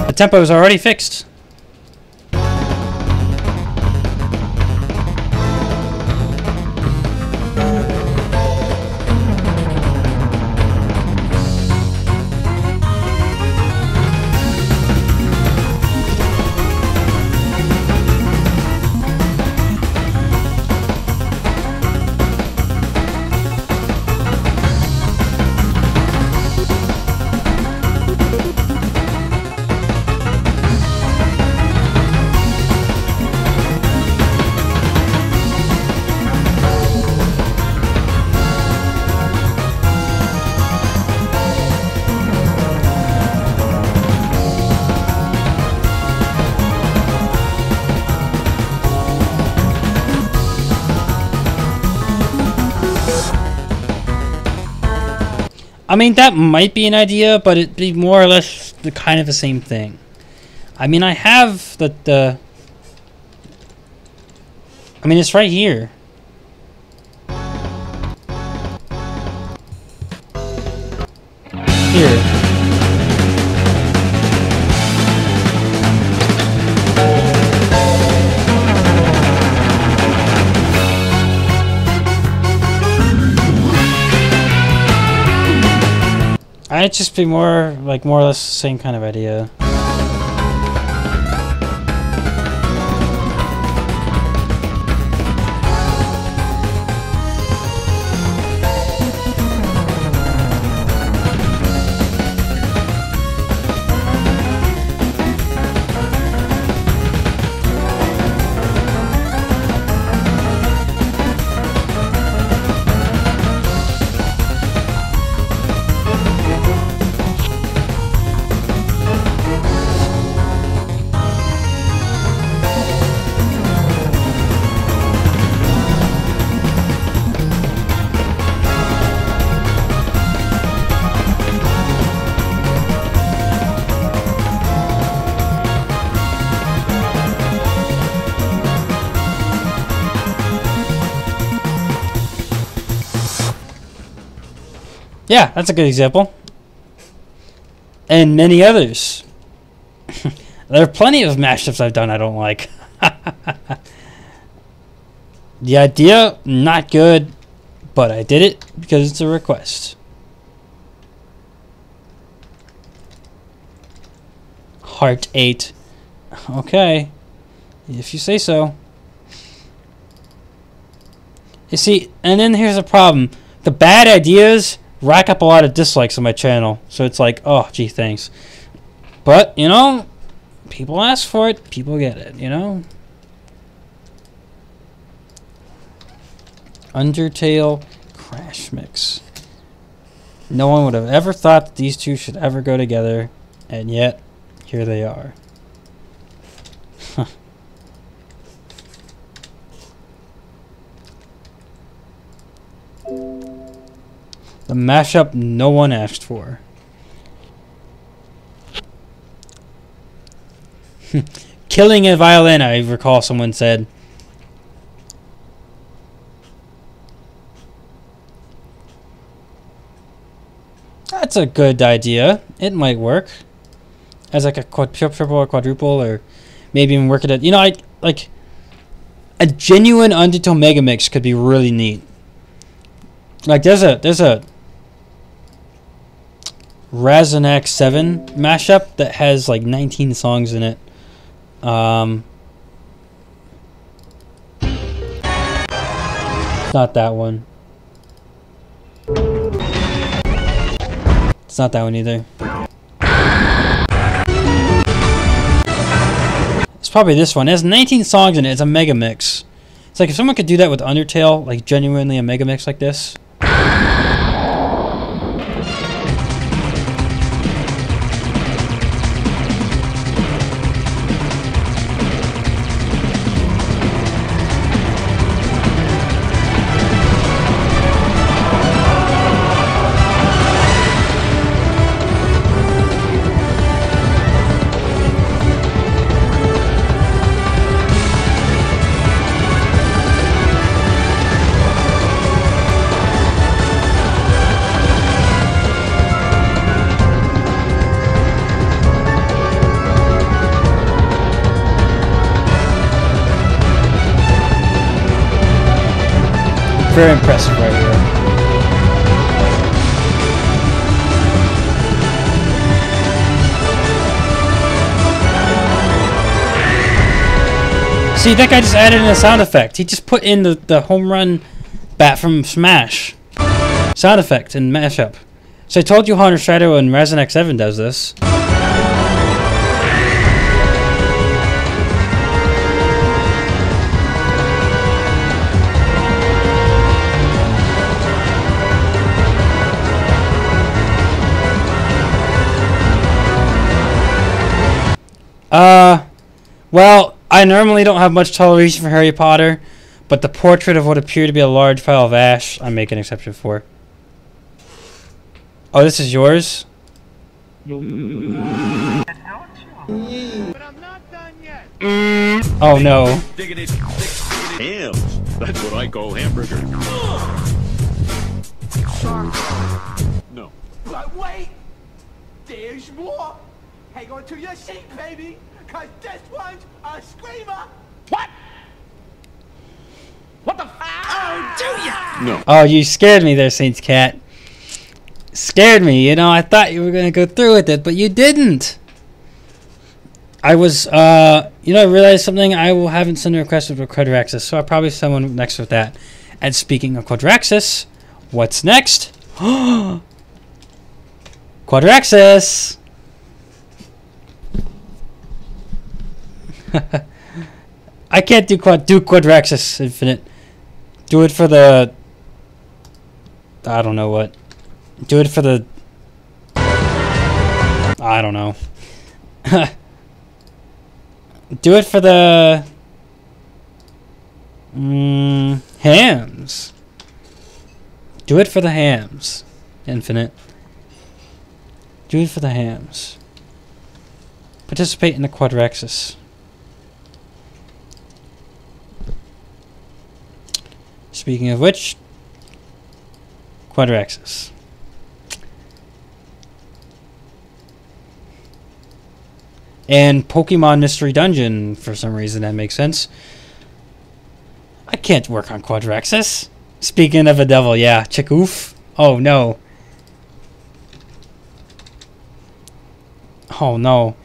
The tempo is already fixed. I mean, that might be an idea, but it'd be more or less the kind of the same thing. I mean, I have the I mean, it's right here. Here. I'd just be more or less the same kind of idea. Yeah, that's a good example. And many others. There are plenty of mashups I've done I don't like. The idea, not good, but I did it because it's a request. Heart 8. Okay. If you say so. You see, and then here's the problem. The bad ideas rack up a lot of dislikes on my channel. So it's like, oh, gee, thanks. But, you know, people ask for it. People get it, you know? Undertale Crash Mix. No one would have ever thought that these two should ever go together. And yet, here they are. The mashup no one asked for. Killing a violin, I recall someone said. That's a good idea. It might work. As like a triple or quadruple, or maybe even work it at, you know, like a genuine Undertale Mega Mix could be really neat. Like there's a Razonac 7 mashup that has like 19 songs in it. It's not that one. It's not that one either. It's probably this one. It has 19 songs in it. It's a mega mix. It's like if someone could do that with Undertale, like genuinely a mega mix like this. Very impressive right here. See, that guy just added in a sound effect. He just put in the home run bat from Smash. Sound effect in mashup. So I told you Haunter Shadow and Razonac 7 does this. Well, I normally don't have much toleration for Harry Potter, but the portrait of what appeared to be a large pile of ash, I make an exception for. Oh, this is yours? But I'm not done yet. Oh, no. Diggity, hams. That's what I call hamburger. No. But wait! There's more! Hang on to your seat, baby! Cause this one's a screamer! What? What the f— Oh, do ya? No. Oh, you scared me there, Saints Cat. Scared me, you know, I thought you were gonna go through with it, but you didn't. I was, you know, I realized something. I haven't sent a request for Quadraxis, so I'll probably send one next with that. And speaking of Quadraxis, what's next? Quadraxis! I can't do Quadraxis Infinite. Do it for the... I don't know what. Do it for the... I don't know. Do it for the... hams. Do it for the hams. Infinite. Do it for the hams. Participate in the Quadraxis. Speaking of which, Quadraxis. And Pokemon Mystery Dungeon, for some reason that makes sense. I can't work on Quadraxis. Speaking of a devil, yeah, Chickoof. Oh no. Oh no.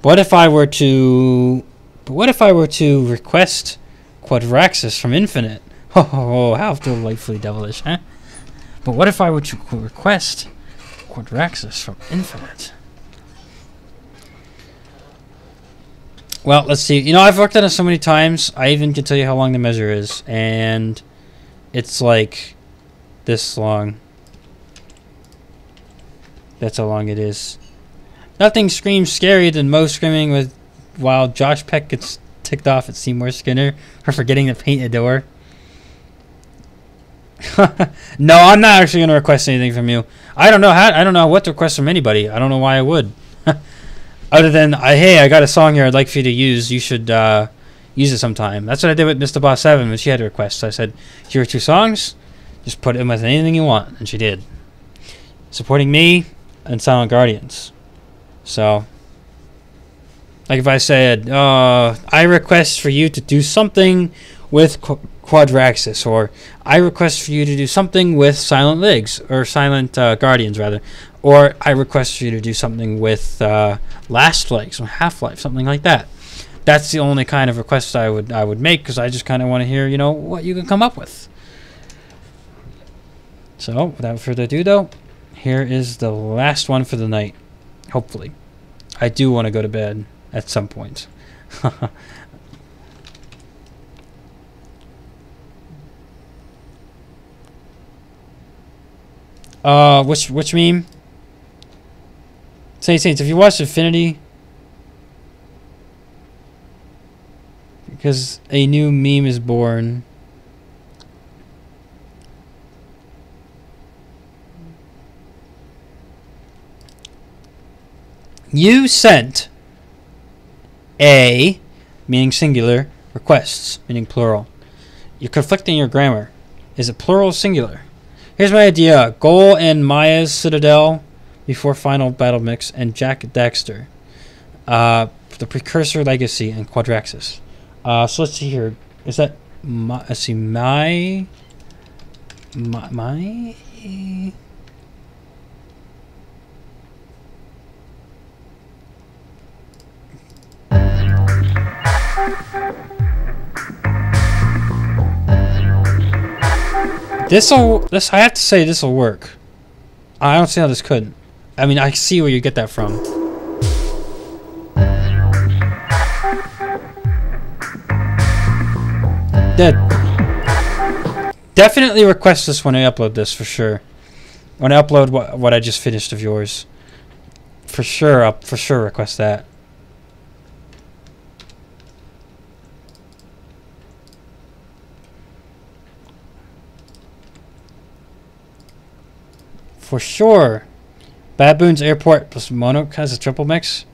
What if I were to request Quadraxis from Infinite? Oh, how delightfully devilish, huh? But what if I were to request Quadraxis from Infinite? Well, let's see. You know, I've worked on it so many times, I even can tell you how long the measure is. And it's like this long. That's how long it is. Nothing screams scarier than Mo screaming while Josh Peck gets ticked off at Seymour Skinner for forgetting to paint a door. No, I'm not actually going to request anything from you. I don't know what to request from anybody. I don't know why I would. Other than, hey, I got a song here I'd like for you to use. You should use it sometime. That's what I did with Mr. Boss 7 when she had a request. So I said, here are 2 songs. Just put in with anything you want. And she did. Supporting me and Silent Guardians. So, like if I said, I request for you to do something with Quadraxis, or I request for you to do something with Silent Legs, or Silent Guardians rather, or I request for you to do something with Last Legs or Half-Life, something like that. That's the only kind of request I would make, because I just kind of want to hear, you know, what you can come up with. So without further ado, though, here is the last one for the night. Hopefully, I do want to go to bed at some point. Which meme? Saints, if you watched Infinity, because a new meme is born. You sent a, meaning singular, requests, meaning plural. You're conflicting your grammar. Is it plural or singular? Here's my idea. Goal and Maya's Citadel before Final Battle Mix and Jack Daxter. The Precursor Legacy and Quadraxis. So let's see here. Is that let's see, my this I have to say this'll work. I don't see how this couldn't. I mean, I see where you get that from. Definitely request this when I upload this, for sure. When I upload what I just finished of yours. For sure, I'll for sure request that. For sure. Baboon's Airport plus Mono has a triple mix.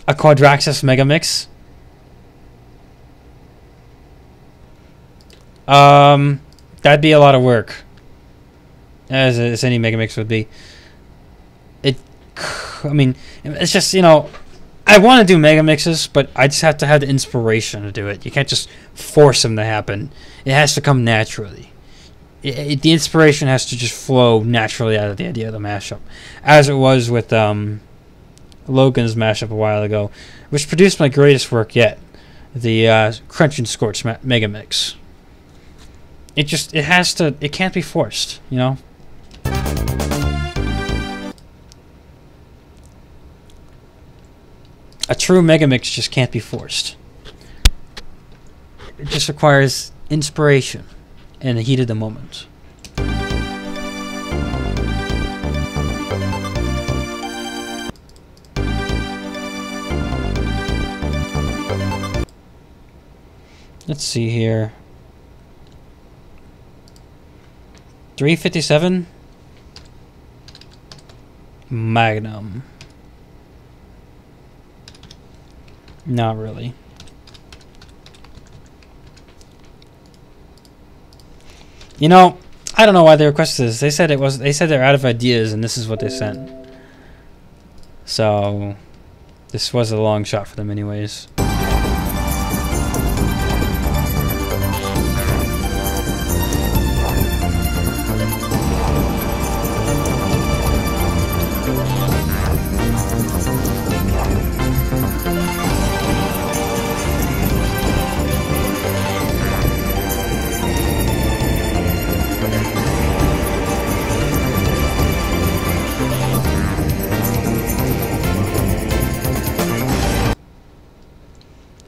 A Quadraxis Mega Mix. That'd be a lot of work. As any Mega Mix would be. I mean, it's just, you know, I want to do Mega Mixes, but I just have to have the inspiration to do it. You can't just force them to happen. It has to come naturally. The inspiration has to just flow naturally out of the idea of the mashup. As it was with Logan's mashup a while ago, which produced my greatest work yet. The Crunch and Scorch Mega Mix. It can't be forced, you know? A true Mega Mix just can't be forced. It just requires inspiration and the heat of the moment. Let's see here. 357 Magnum. Not really. You know, I don't know why they requested this. They said it was. They said they're out of ideas, and this is what they sent. So, this was a long shot for them, anyways.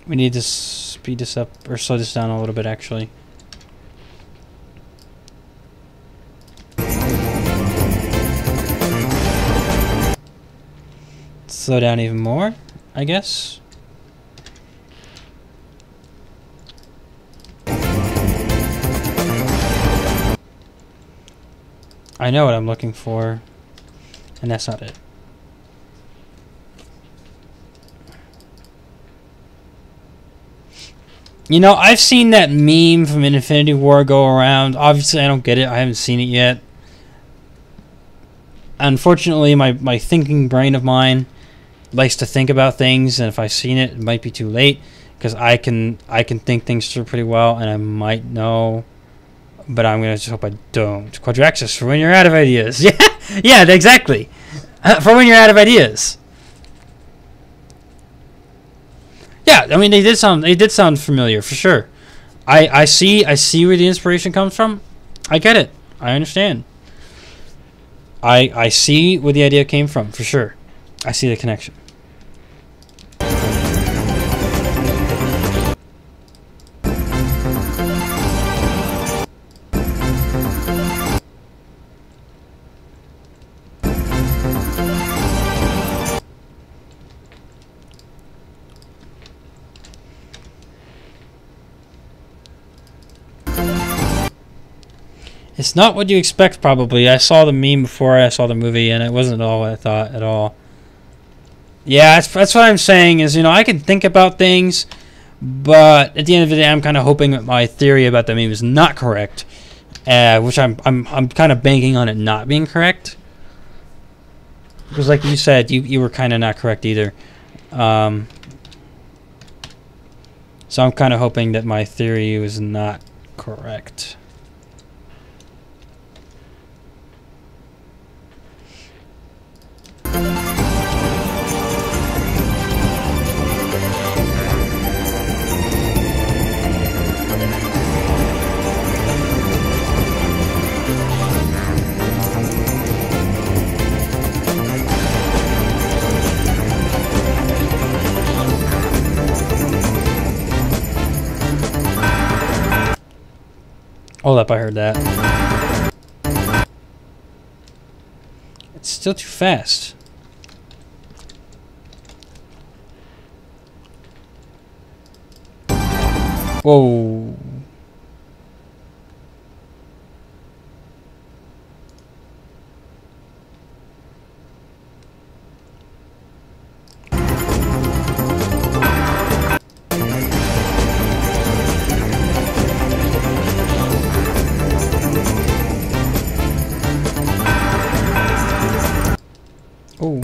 We need to speed this up, or slow this down a little bit, actually. Slow down even more, I guess. I know what I'm looking for, and that's not it. You know, I've seen that meme from Infinity War go around. Obviously, I don't get it. I haven't seen it yet. unfortunately, my thinking brain of mine likes to think about things, and if I've seen it, it might be too late, because I can think things through pretty well, and I might know, but I'm gonna just hope I don't. Quadraxis, for when you're out of ideas. Yeah, yeah, exactly. For when you're out of ideas. Yeah, I mean they did sound familiar for sure. I see where the inspiration comes from. I get it. I understand. I see where the idea came from for sure. I see the connection. It's not what you expect, probably. I saw the meme before I saw the movie, and it wasn't all what I thought at all. Yeah, that's what I'm saying is, you know, I can think about things, but at the end of the day, I'm kind of hoping that my theory about the meme is not correct, which I'm kind of banking on it not being correct. Because like you said, you were kind of not correct either. So I'm kind of hoping that my theory was not correct. Hold up, I heard that. It's still too fast. Whoa. Oh.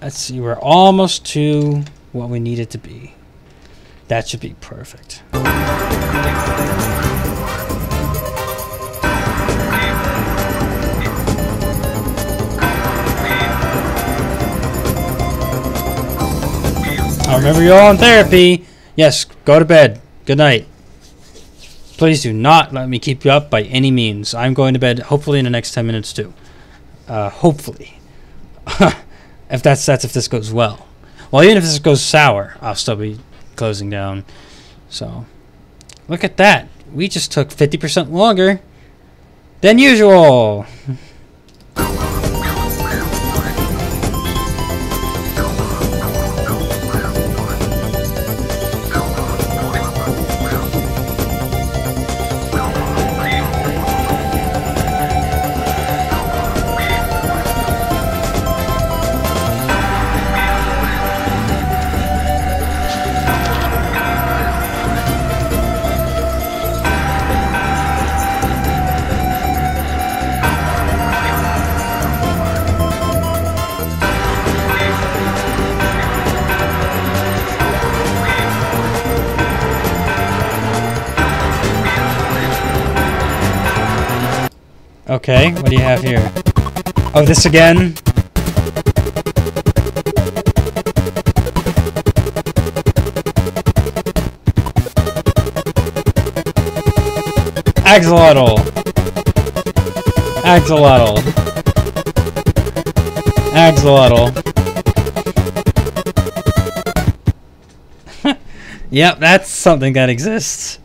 Let's see, we're almost to what we need it to be. That should be perfect. I remember you're all in therapy. Yes, go to bed. Good night. Please do not let me keep you up by any means. I'm going to bed hopefully in the next 10 minutes too. Hopefully. If this goes well. Well, even if this goes sour, I'll still be closing down. So, look at that. We just took 50% longer than usual. Okay, what do you have here? Oh, this again? Axolotl! Axolotl! Axolotl! Yep, that's something that exists.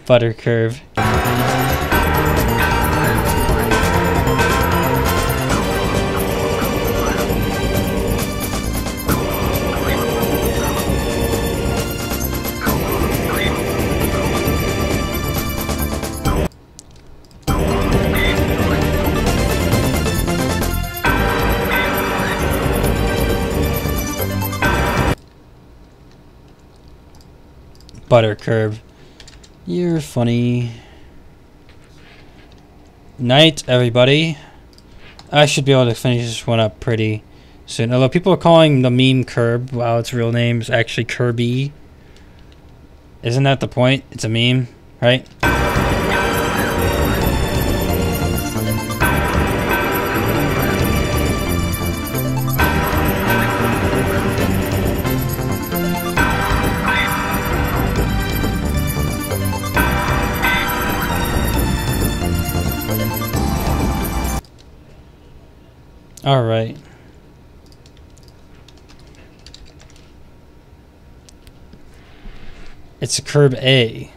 Butter curve. butter curb. You're funny. Night, everybody. I should be able to finish this one up pretty soon. Although people are calling the meme Curb, wow, its real name is actually Kirby. Isn't that the point? It's a meme, right? All right. It's a curb A.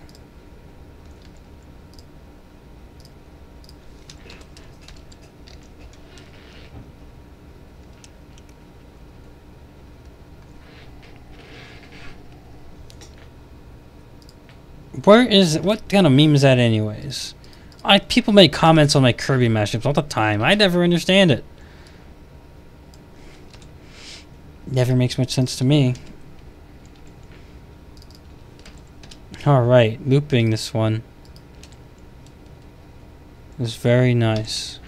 Where is it? What kind of meme is that anyways? People make comments on my Kirby mashups all the time. I never understand it. Never makes much sense to me. Alright, looping this one was very nice.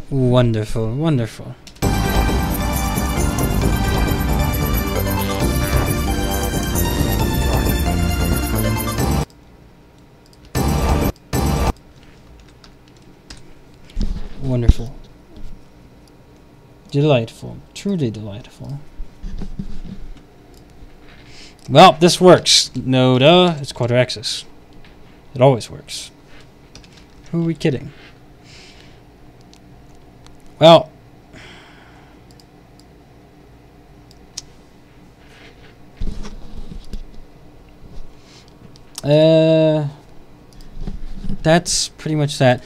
Wonderful, wonderful. Wonderful. Delightful. Truly delightful. Well, this works. No duh. It's quarter axis. It always works. Who are we kidding? Well. That's pretty much that.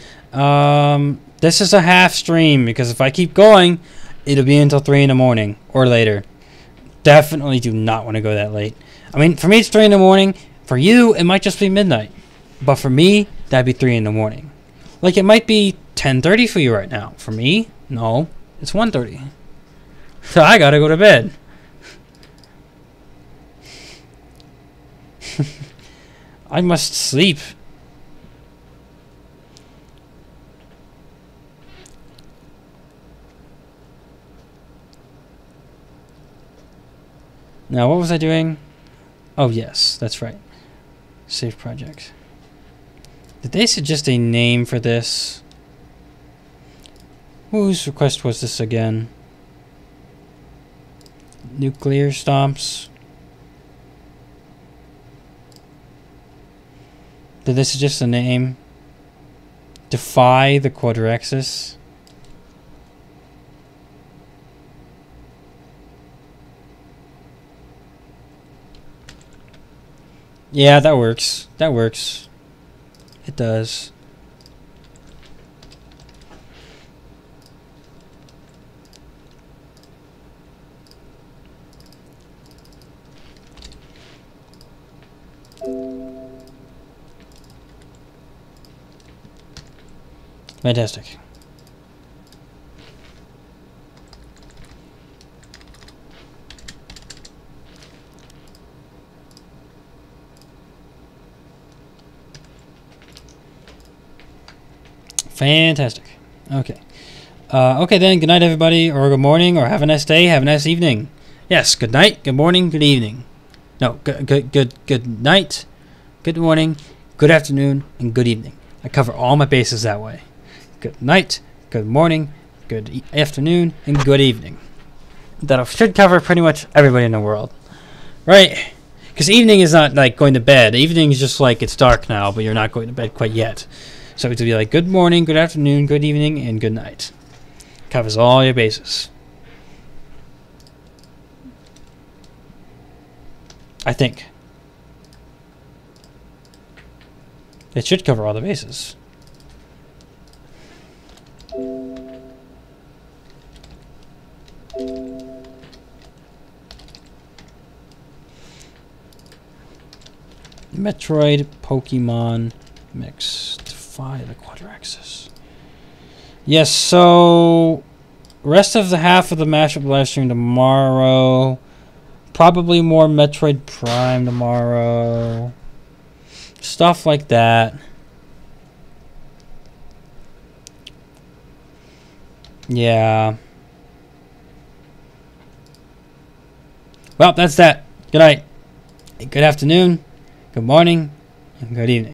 This is a half stream because if I keep going, it'll be until 3 in the morning or later. Definitely do not want to go that late. I mean, for me it's 3 in the morning. For you, it might just be midnight. But for me, that'd be 3 in the morning. Like, it might be 10:30 for you right now. For me, no, it's 1:30. So I gotta go to bed. I must sleep. Now, what was I doing? Oh, yes, that's right. Save project. Did they suggest a name for this? Whose request was this again? Nuclear stomps. Did they suggest a name? Defy the quadraxis. Yeah, that works. That works. It does. Fantastic. Fantastic. Okay. Okay then, good night everybody, or good morning, or have a nice day, have a nice evening. Yes, good night, good morning, good evening. No, good night, good morning, good afternoon, and good evening. I cover all my bases that way. Good night, good morning, good afternoon, and good evening. That should cover pretty much everybody in the world. Right? Because evening is not like going to bed. Evening is just like it's dark now, but you're not going to bed quite yet. So it's to be like good morning, good afternoon, good evening, and good night. Covers all your bases. I think. It should cover all the bases. Metroid, Pokemon, mix, defy the quadraxis. Yes, so rest of the half of the mashup live stream tomorrow. Probably more Metroid Prime tomorrow. Stuff like that. Yeah. Well, that's that. Good night. Good afternoon. Good morning. And good evening.